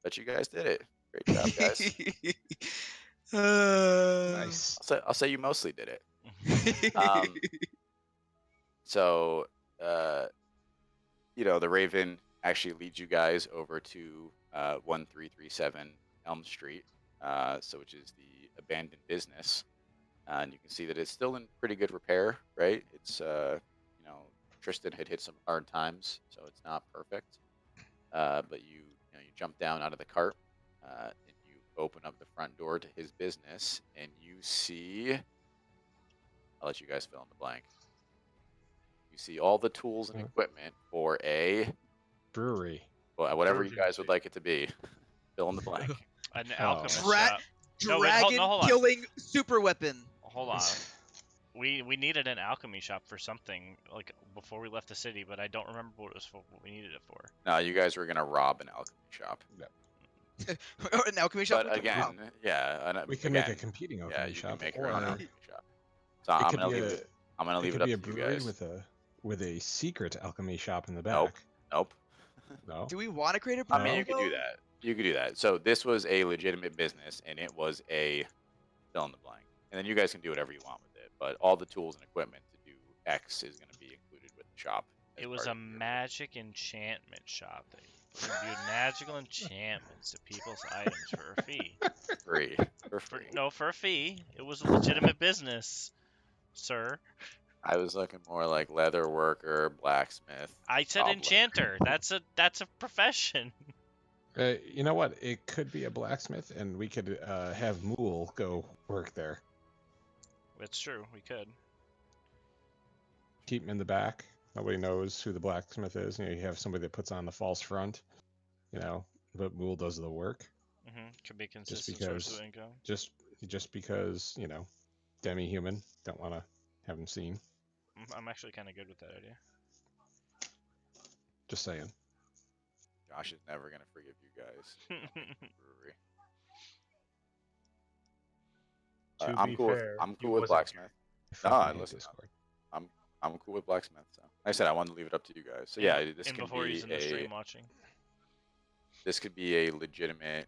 But you guys did it. Great job, guys. Nice. I'll say you mostly did it. So, the Raven actually leads you guys over to 1337 Elm Street, which is the abandoned business. And you can see that it's still in pretty good repair, right? It's, Tristan had hit some hard times, so it's not perfect. but you jump down out of the cart, and you open up the front door to his business, and you see. I'll let you guys fill in the blank. You see all the tools and Yeah. equipment for a Brewery. whatever you guys would Urgency. like it to be. Fill in the blank. An Oh. alchemist Dra- shop. No, wait, hold- Dragon no, hold on. killing super weapon. Hold on. We needed an alchemy shop for something like before we left the city, but I don't remember what it was for. What we needed it for. No, you guys were gonna rob an alchemy shop. An alchemy shop. But we can again, rob. yeah, and, We can make a again, competing yeah, alchemy you shop, can make your own or alchemy shop. So it I'm could gonna be leave a it. I'm gonna it leave could it up be a to you brewery guys. with a secret alchemy shop in the back. Nope. Nope. No. Do we want to create a I brewery? mean, you could do though? that. You could do that. So this was a legitimate business, and it was a fill in the blank. And then you guys can do whatever you want with it. But all the tools and equipment to do X is going to be included with the shop. as It was part a of your- magic enchantment shop that imbued magical enchantments to people's items for a fee. free for For, free. no, for a fee. It was a legitimate business, sir. I was looking more like leather worker, blacksmith. I said cobbler. enchanter. That's a profession. You know what? It could be a blacksmith, and we could have Mool go work there. It's true. We could. Keep him in the back. Nobody knows who the blacksmith is. You have somebody that puts on the false front. But Mool does the work. Could be a consistent source because- of income. Just because demi-human, don't want to have him seen. I'm actually kind of good with that idea. Just saying. Josh is never gonna forgive you guys. Brewery. To I'm be cool. fair, I'm he cool with wasn't blacksmith. I No, fucking hate listen, Discord. I'm cool with blacksmith. So like I said, I wanted to leave it up to you guys. So yeah, this and can before be using the stream watching. this could be a legitimate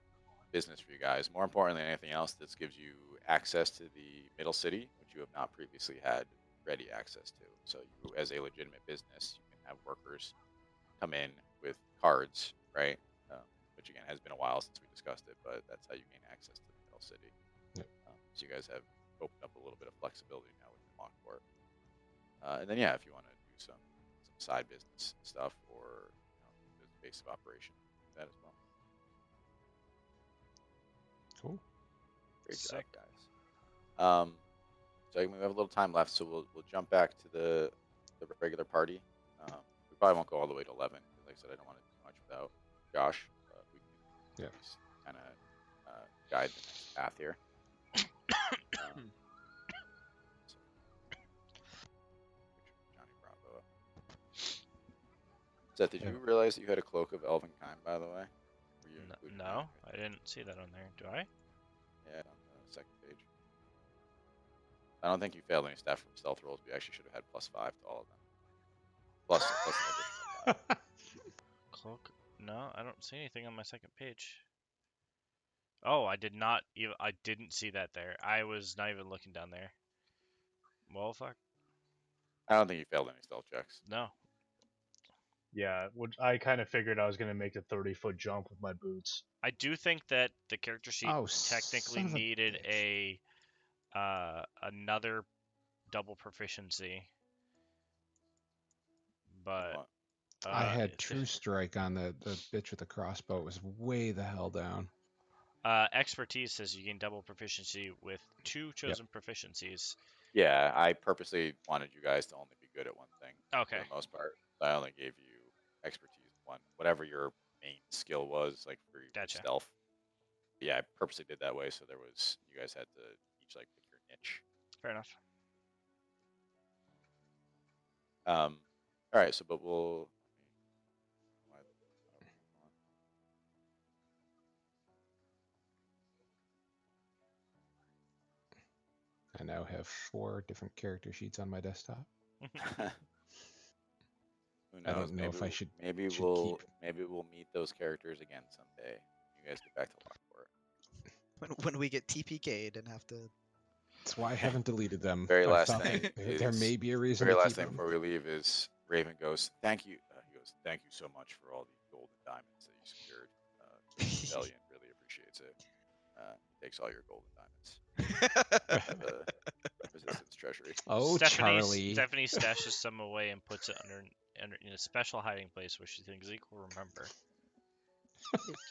business for you guys. More importantly than anything else, this gives you access to the middle city, which you have not previously had ready access to. So you, as a legitimate business, you can have workers come in with cards, right? Which again has been a while since we discussed it, but that's how you gain access to the middle city. Yep. So you guys have opened up a little bit of flexibility now within Lockport. And then yeah, if you want to do some side business stuff or the base of operation, do that as well. Cool. Great Sick. job, guys. So we have a little time left, so we'll jump back to the regular party. We probably won't go all the way to 11 because, like I said, I don't want to do much without Josh. But we can Yeah. kind of guide the next path here. Johnny Bravo. Seth, did Yeah. you realize that you had a cloak of Elvenkind, by the way? Were you including that? No, I didn't see that on there. Do I? Yeah, on the second page. I don't think you failed any stat from stealth rolls. We actually should have had +5 to all of them. Plus an additional 5. Cloak? No, I don't see anything on my second page. Oh, I did not even. I didn't see that there. I was not even looking down there. Well, fuck. I don't think you failed any stealth checks. No. Yeah, which I kind of figured I was gonna make the 30-foot jump with my boots. I do think that the character sheet Oh, technically son of a needed bitch. another double proficiency. But What? I had it's- True Strike on the bitch with the crossbow. It was way the hell down. expertise says you gain double proficiency with 2 chosen proficiencies. Yeah, I purposely wanted you guys to only be good at one thing Okay. for the most part. I only gave you expertise in one, whatever your main skill was, like for your Gotcha. stealth. Yeah, I purposely did that way so there was you guys had to each like pick your niche. Fair enough. All right, so but we'll. I now have 4 different character sheets on my desktop. Who knows? I don't know maybe if I should maybe we'll meet those characters again someday. You guys get back to Lockport. When we get TPK'd and have to. That's why I haven't deleted them. Very I last thought thing there is- may be a reason. Very to last keep thing them. before we leave is Raven goes, "Thank you." He goes, "Thank you so much for all the gold and diamonds that you secured. Valiant really appreciates it. He takes all your gold and diamonds out of the Resistance treasury." Oh, Charlie. Stephanie stashes some away and puts it under in a special hiding place where she thinks Zeke will remember.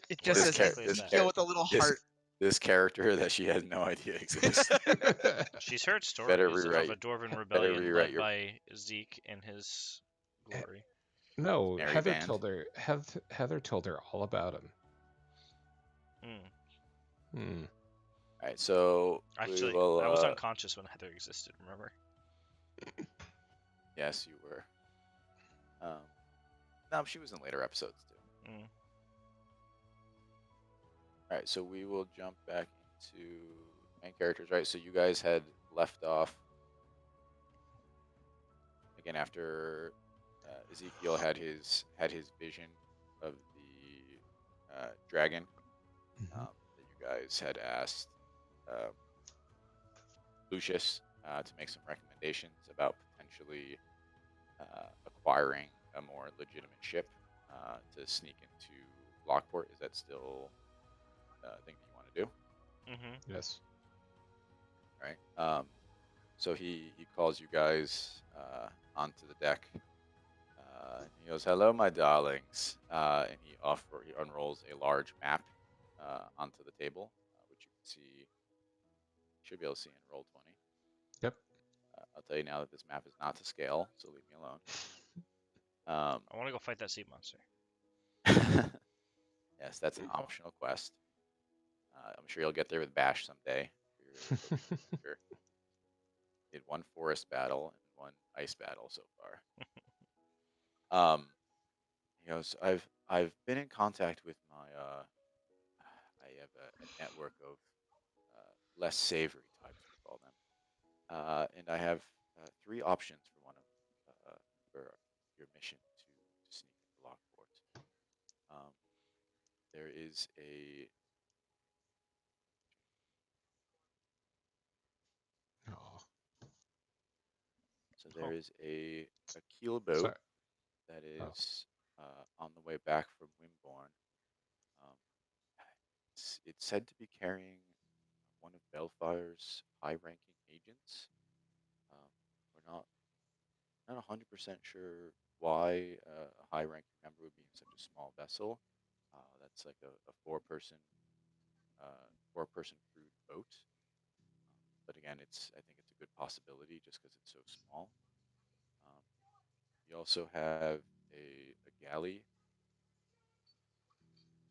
It just This says char- exactly is this that? Kill char- with a little this heart. this character that she had no idea exists. She's heard Better stories rewrite of a Dwarven better rebellion rewrite led your by Zeke in his glory. No, Mary Heather Band. told her. Heather told her all about him. Hmm. Hmm. All right, so Actually, we will. I was unconscious when Heather existed. Remember? Yes, you were. No, she was in later episodes too. Mm. All right, so we will jump back into main characters. Right, so you guys had left off again after Ezekiel had his vision of the dragon Mhm. that you guys had asked Lucius to make some recommendations about potentially acquiring a more legitimate ship to sneak into Lockport. Is that still a thing that you want to do? Mm-hmm. Yes. Right. So he calls you guys onto the deck. He goes, "Hello, my darlings," and he unrolls a large map onto the table, which you can see. Should be able to see in roll 20. Yep. I'll tell you now that this map is not to scale, so leave me alone. I want to go fight that sea monster. Yes, that's an optional quest. I'm sure you'll get there with Bash someday. Sure. Did one forest battle and one ice battle so far. He goes, I've been in contact with my I have a network of less savory types, we call them, and I have 3 options for one of for your mission to sneak into Lockport. There is a Oh, so there Oh. is a keel boat sorry. that Oh. is on the way back from Wimborne. Um, it's said to be carrying one of Belfire's high-ranking agents. Um, we're not 100% sure why a high-ranking member would be in such a small vessel. That's like a four-person crewed boat. But again, I think it's a good possibility just because it's so small. You also have a galley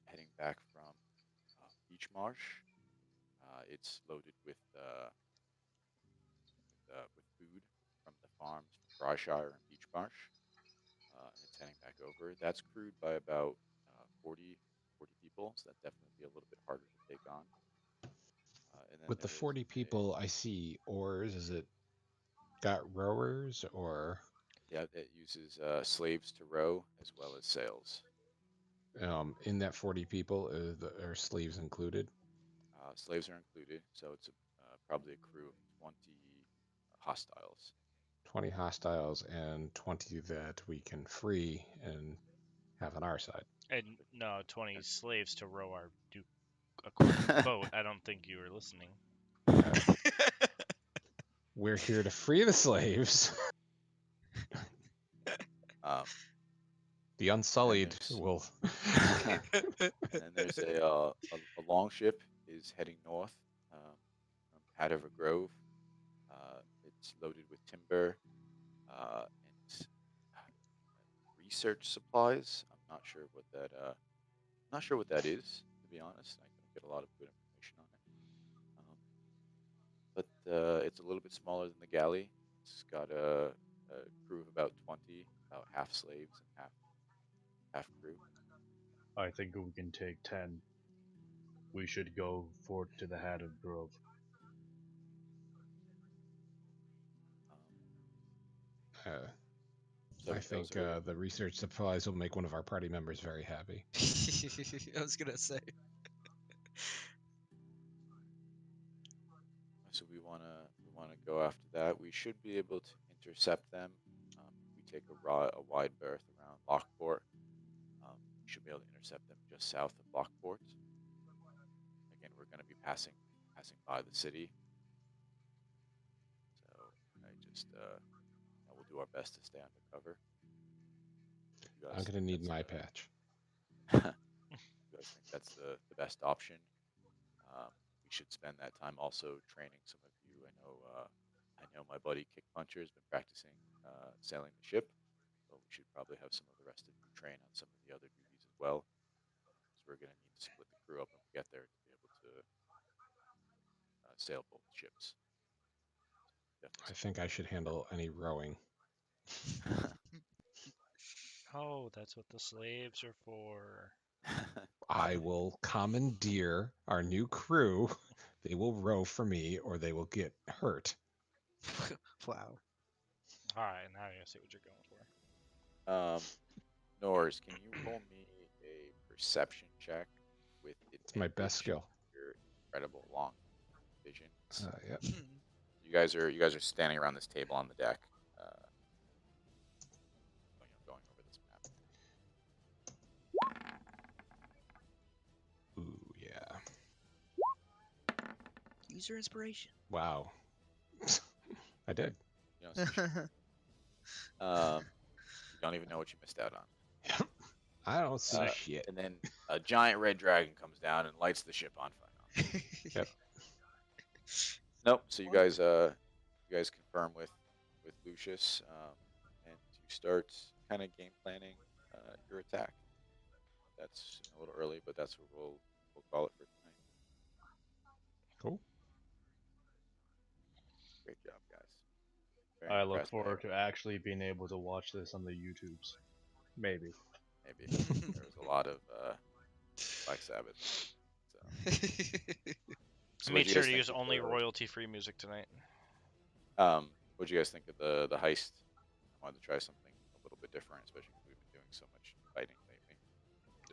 heading back from Beach Marsh. It's loaded with food from the farms from Dryshire and Beach Marsh, and it's heading back over. That's crewed by about 40 people, so that'd definitely be a little bit harder to take on. And then With the there is 40 people, I see oars. Is it got rowers or it uses slaves to row as well as sails. in that 40 people are sleeves included? Slaves are included, so it's probably a crew of 20 hostiles. 20 hostiles and 20 that we can free and have on our side. And no, 20 slaves to row our Duke Aquarius boat. I don't think you were listening. We're here to free the slaves. The Unsullied there's- will. And there's a long ship is heading north from Hanover Grove. It's loaded with timber and research supplies. I'm not sure what that is, to be honest. I couldn't get a lot of good information on it. But it's a little bit smaller than the galley. It's got a crew of about 20, about half slaves and half crew. I think we can take 10. We should go forth to the Hat of Grove. Um, Uh, so I he goes, think the research supplies will make one of our party members very happy. I was gonna say. So we wanna go after that. We should be able to intercept them. We take a wide berth around Lockport. We should be able to intercept them just south of Lockport. Again, we're going to be passing by the city. So we'll do our best to stay under cover. I'm going to need my patch. You think that's the best option. We should spend that time also training some of you. I know my buddy Kick Puncher has been practicing sailing the ship, so we should probably have some of the rest of you train on some of the other duties as well. Because we're going to need to split the crew up when we get there to be able to sail both ships. I think I should handle any rowing. Oh, that's what the slaves are for. I will commandeer our new crew. They will row for me or they will get hurt. Wow. All right, now I see what you're going for. Norse, can you roll me a perception check with It's my best skill. Your incredible long vision. Yep. You guys are standing around this table on the deck, going over this map. Ooh, yeah. User inspiration. Wow. I did. You know, you don't even know what you missed out on. I don't see shit. And then a giant red dragon comes down and lights the ship on fire. Yep. Nope. So you guys confirm with Lucius, and you start kind of game planning your attack. That's a little early, but that's what we'll call it for tonight. Cool. Great job, guys. Very I look impressed by forward to actually being able to watch this on the YouTubes. Maybe. Maybe there was a lot of Black Sabbath. So. I made sure to use only royalty-free music tonight. What'd you guys think of the heist? I wanted to try something a little bit different, especially because we've been doing so much fighting lately.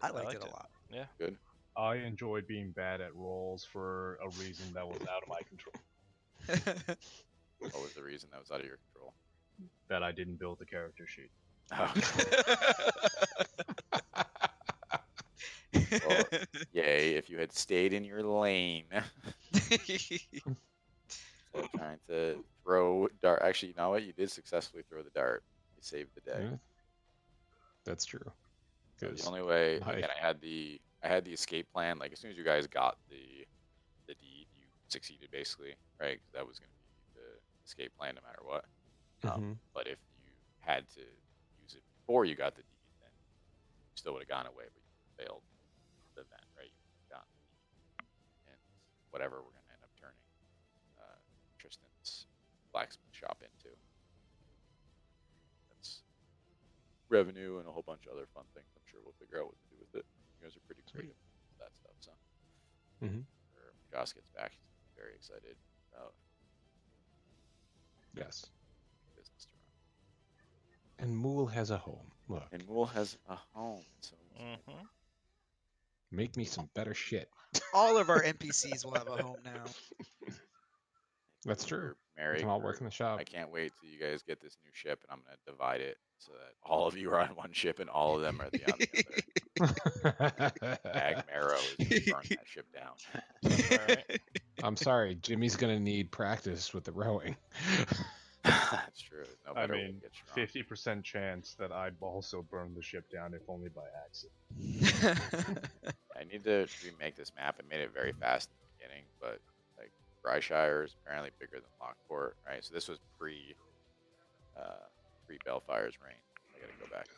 I liked it a lot. Yeah. Good. I enjoyed being bad at rolls for a reason that was out of my control. What was the reason that was out of your control? That I didn't build the character sheet. Well, yay, if you had stayed in your lane. So trying to throw dart. Actually, you know what? You did successfully throw the dart. You saved the day. Yeah. That's true. So 'Cause the only way, my- again, I had the escape plan. Like as soon as you guys got the deed, you succeeded basically, right? 'Cause that was going to be the escape plan no matter what. Mhm. But if you had to use it before you got the deed, then you still would have gone away, but you failed the event, right? You would have gotten the deed. And whatever we're going to end up turning Tristan's blacksmith shop into. That's revenue and a whole bunch of other fun things. I'm sure we'll figure out what to do with it. You guys are pretty creative with that stuff, so. Mhm. When Josh gets back, he's very excited about Yes. business to run. And Mool has a home. Look, And Mool has a home, so Mm-hmm. make me some better shit. All of our NPCs will have a home now. That's true. Mary, We can all work in the shop. I can't wait till you guys get this new ship, and I'm gonna divide it so that all of you are on one ship and all of them are on the other. Ag Marrow is gonna burn that ship down. That's all right. I'm sorry, Jimmy's gonna need practice with the rowing. That's true. There's no I better way to mean, get strong. 50% chance that I'd also burn the ship down, if only by accident. I need to remake this map. I made it very fast in the beginning, but like Bryshire is apparently bigger than Lockport, right? So this was pre Bellfire's reign. I gotta go back. And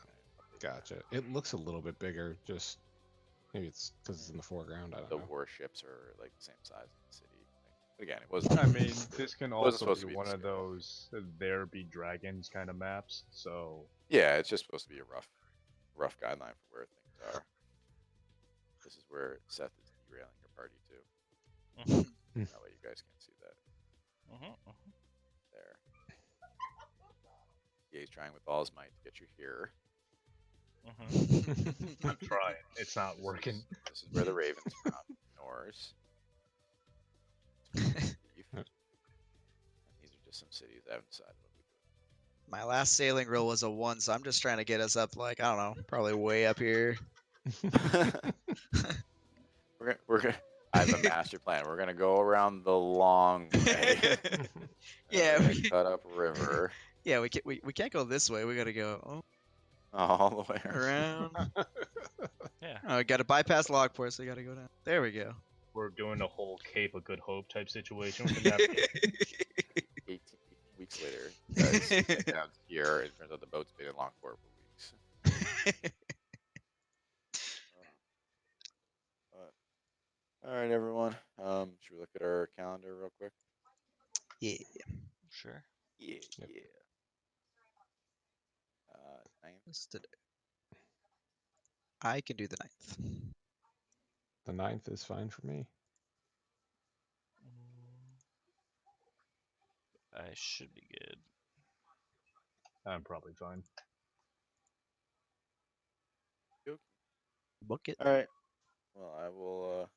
update Gotcha. It looks a little bit bigger, just maybe it's because it's in the foreground. I that. don't The know. warships are like the same size as the city. But again, it wasn't. I mean, this can Wasn't also supposed to be be one this of good. those there be dragons kind of maps, so Yeah, it's just supposed to be a rough guideline for where things are. This is where Seth is derailing your party too. Mm-hmm. That way you guys can see that Mm-hmm. there. Yeah, he's trying with all his might to get you here. Mm-hmm. I'm trying. It's not working. This is where the ravens from. Norse. These are just some cities I haven't decided what we do. My last sailing roll was a 1, so I'm just trying to get us up, like, I don't know, probably way up here. we're gonna. I have a master plan. We're gonna go around the long way. Yeah, We're gonna we- cut up river Yeah, we can't go this way. We gotta go all the way around. Yeah. Oh, got to bypass Lockport, so you got to go down. There we go. We're doing a whole Cape of Good Hope type situation with the map. 18 weeks later, guys, head down here. It turns out the boat's been in Lockport for weeks. All right, everyone. Should we look at our calendar real quick? Yeah. Sure. Yeah, Yep. yeah. 9th. What's today? I can do the 9th. The 9th is fine for me. I should be good. I'm probably fine. Book it. All right. Well, I will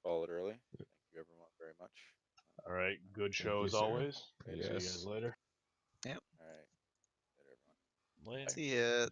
call it early. Thank you, everyone, very much. All right, good show you, as sir. always. And see you Yes. guys later. All right. Later, everyone. Later. See ya.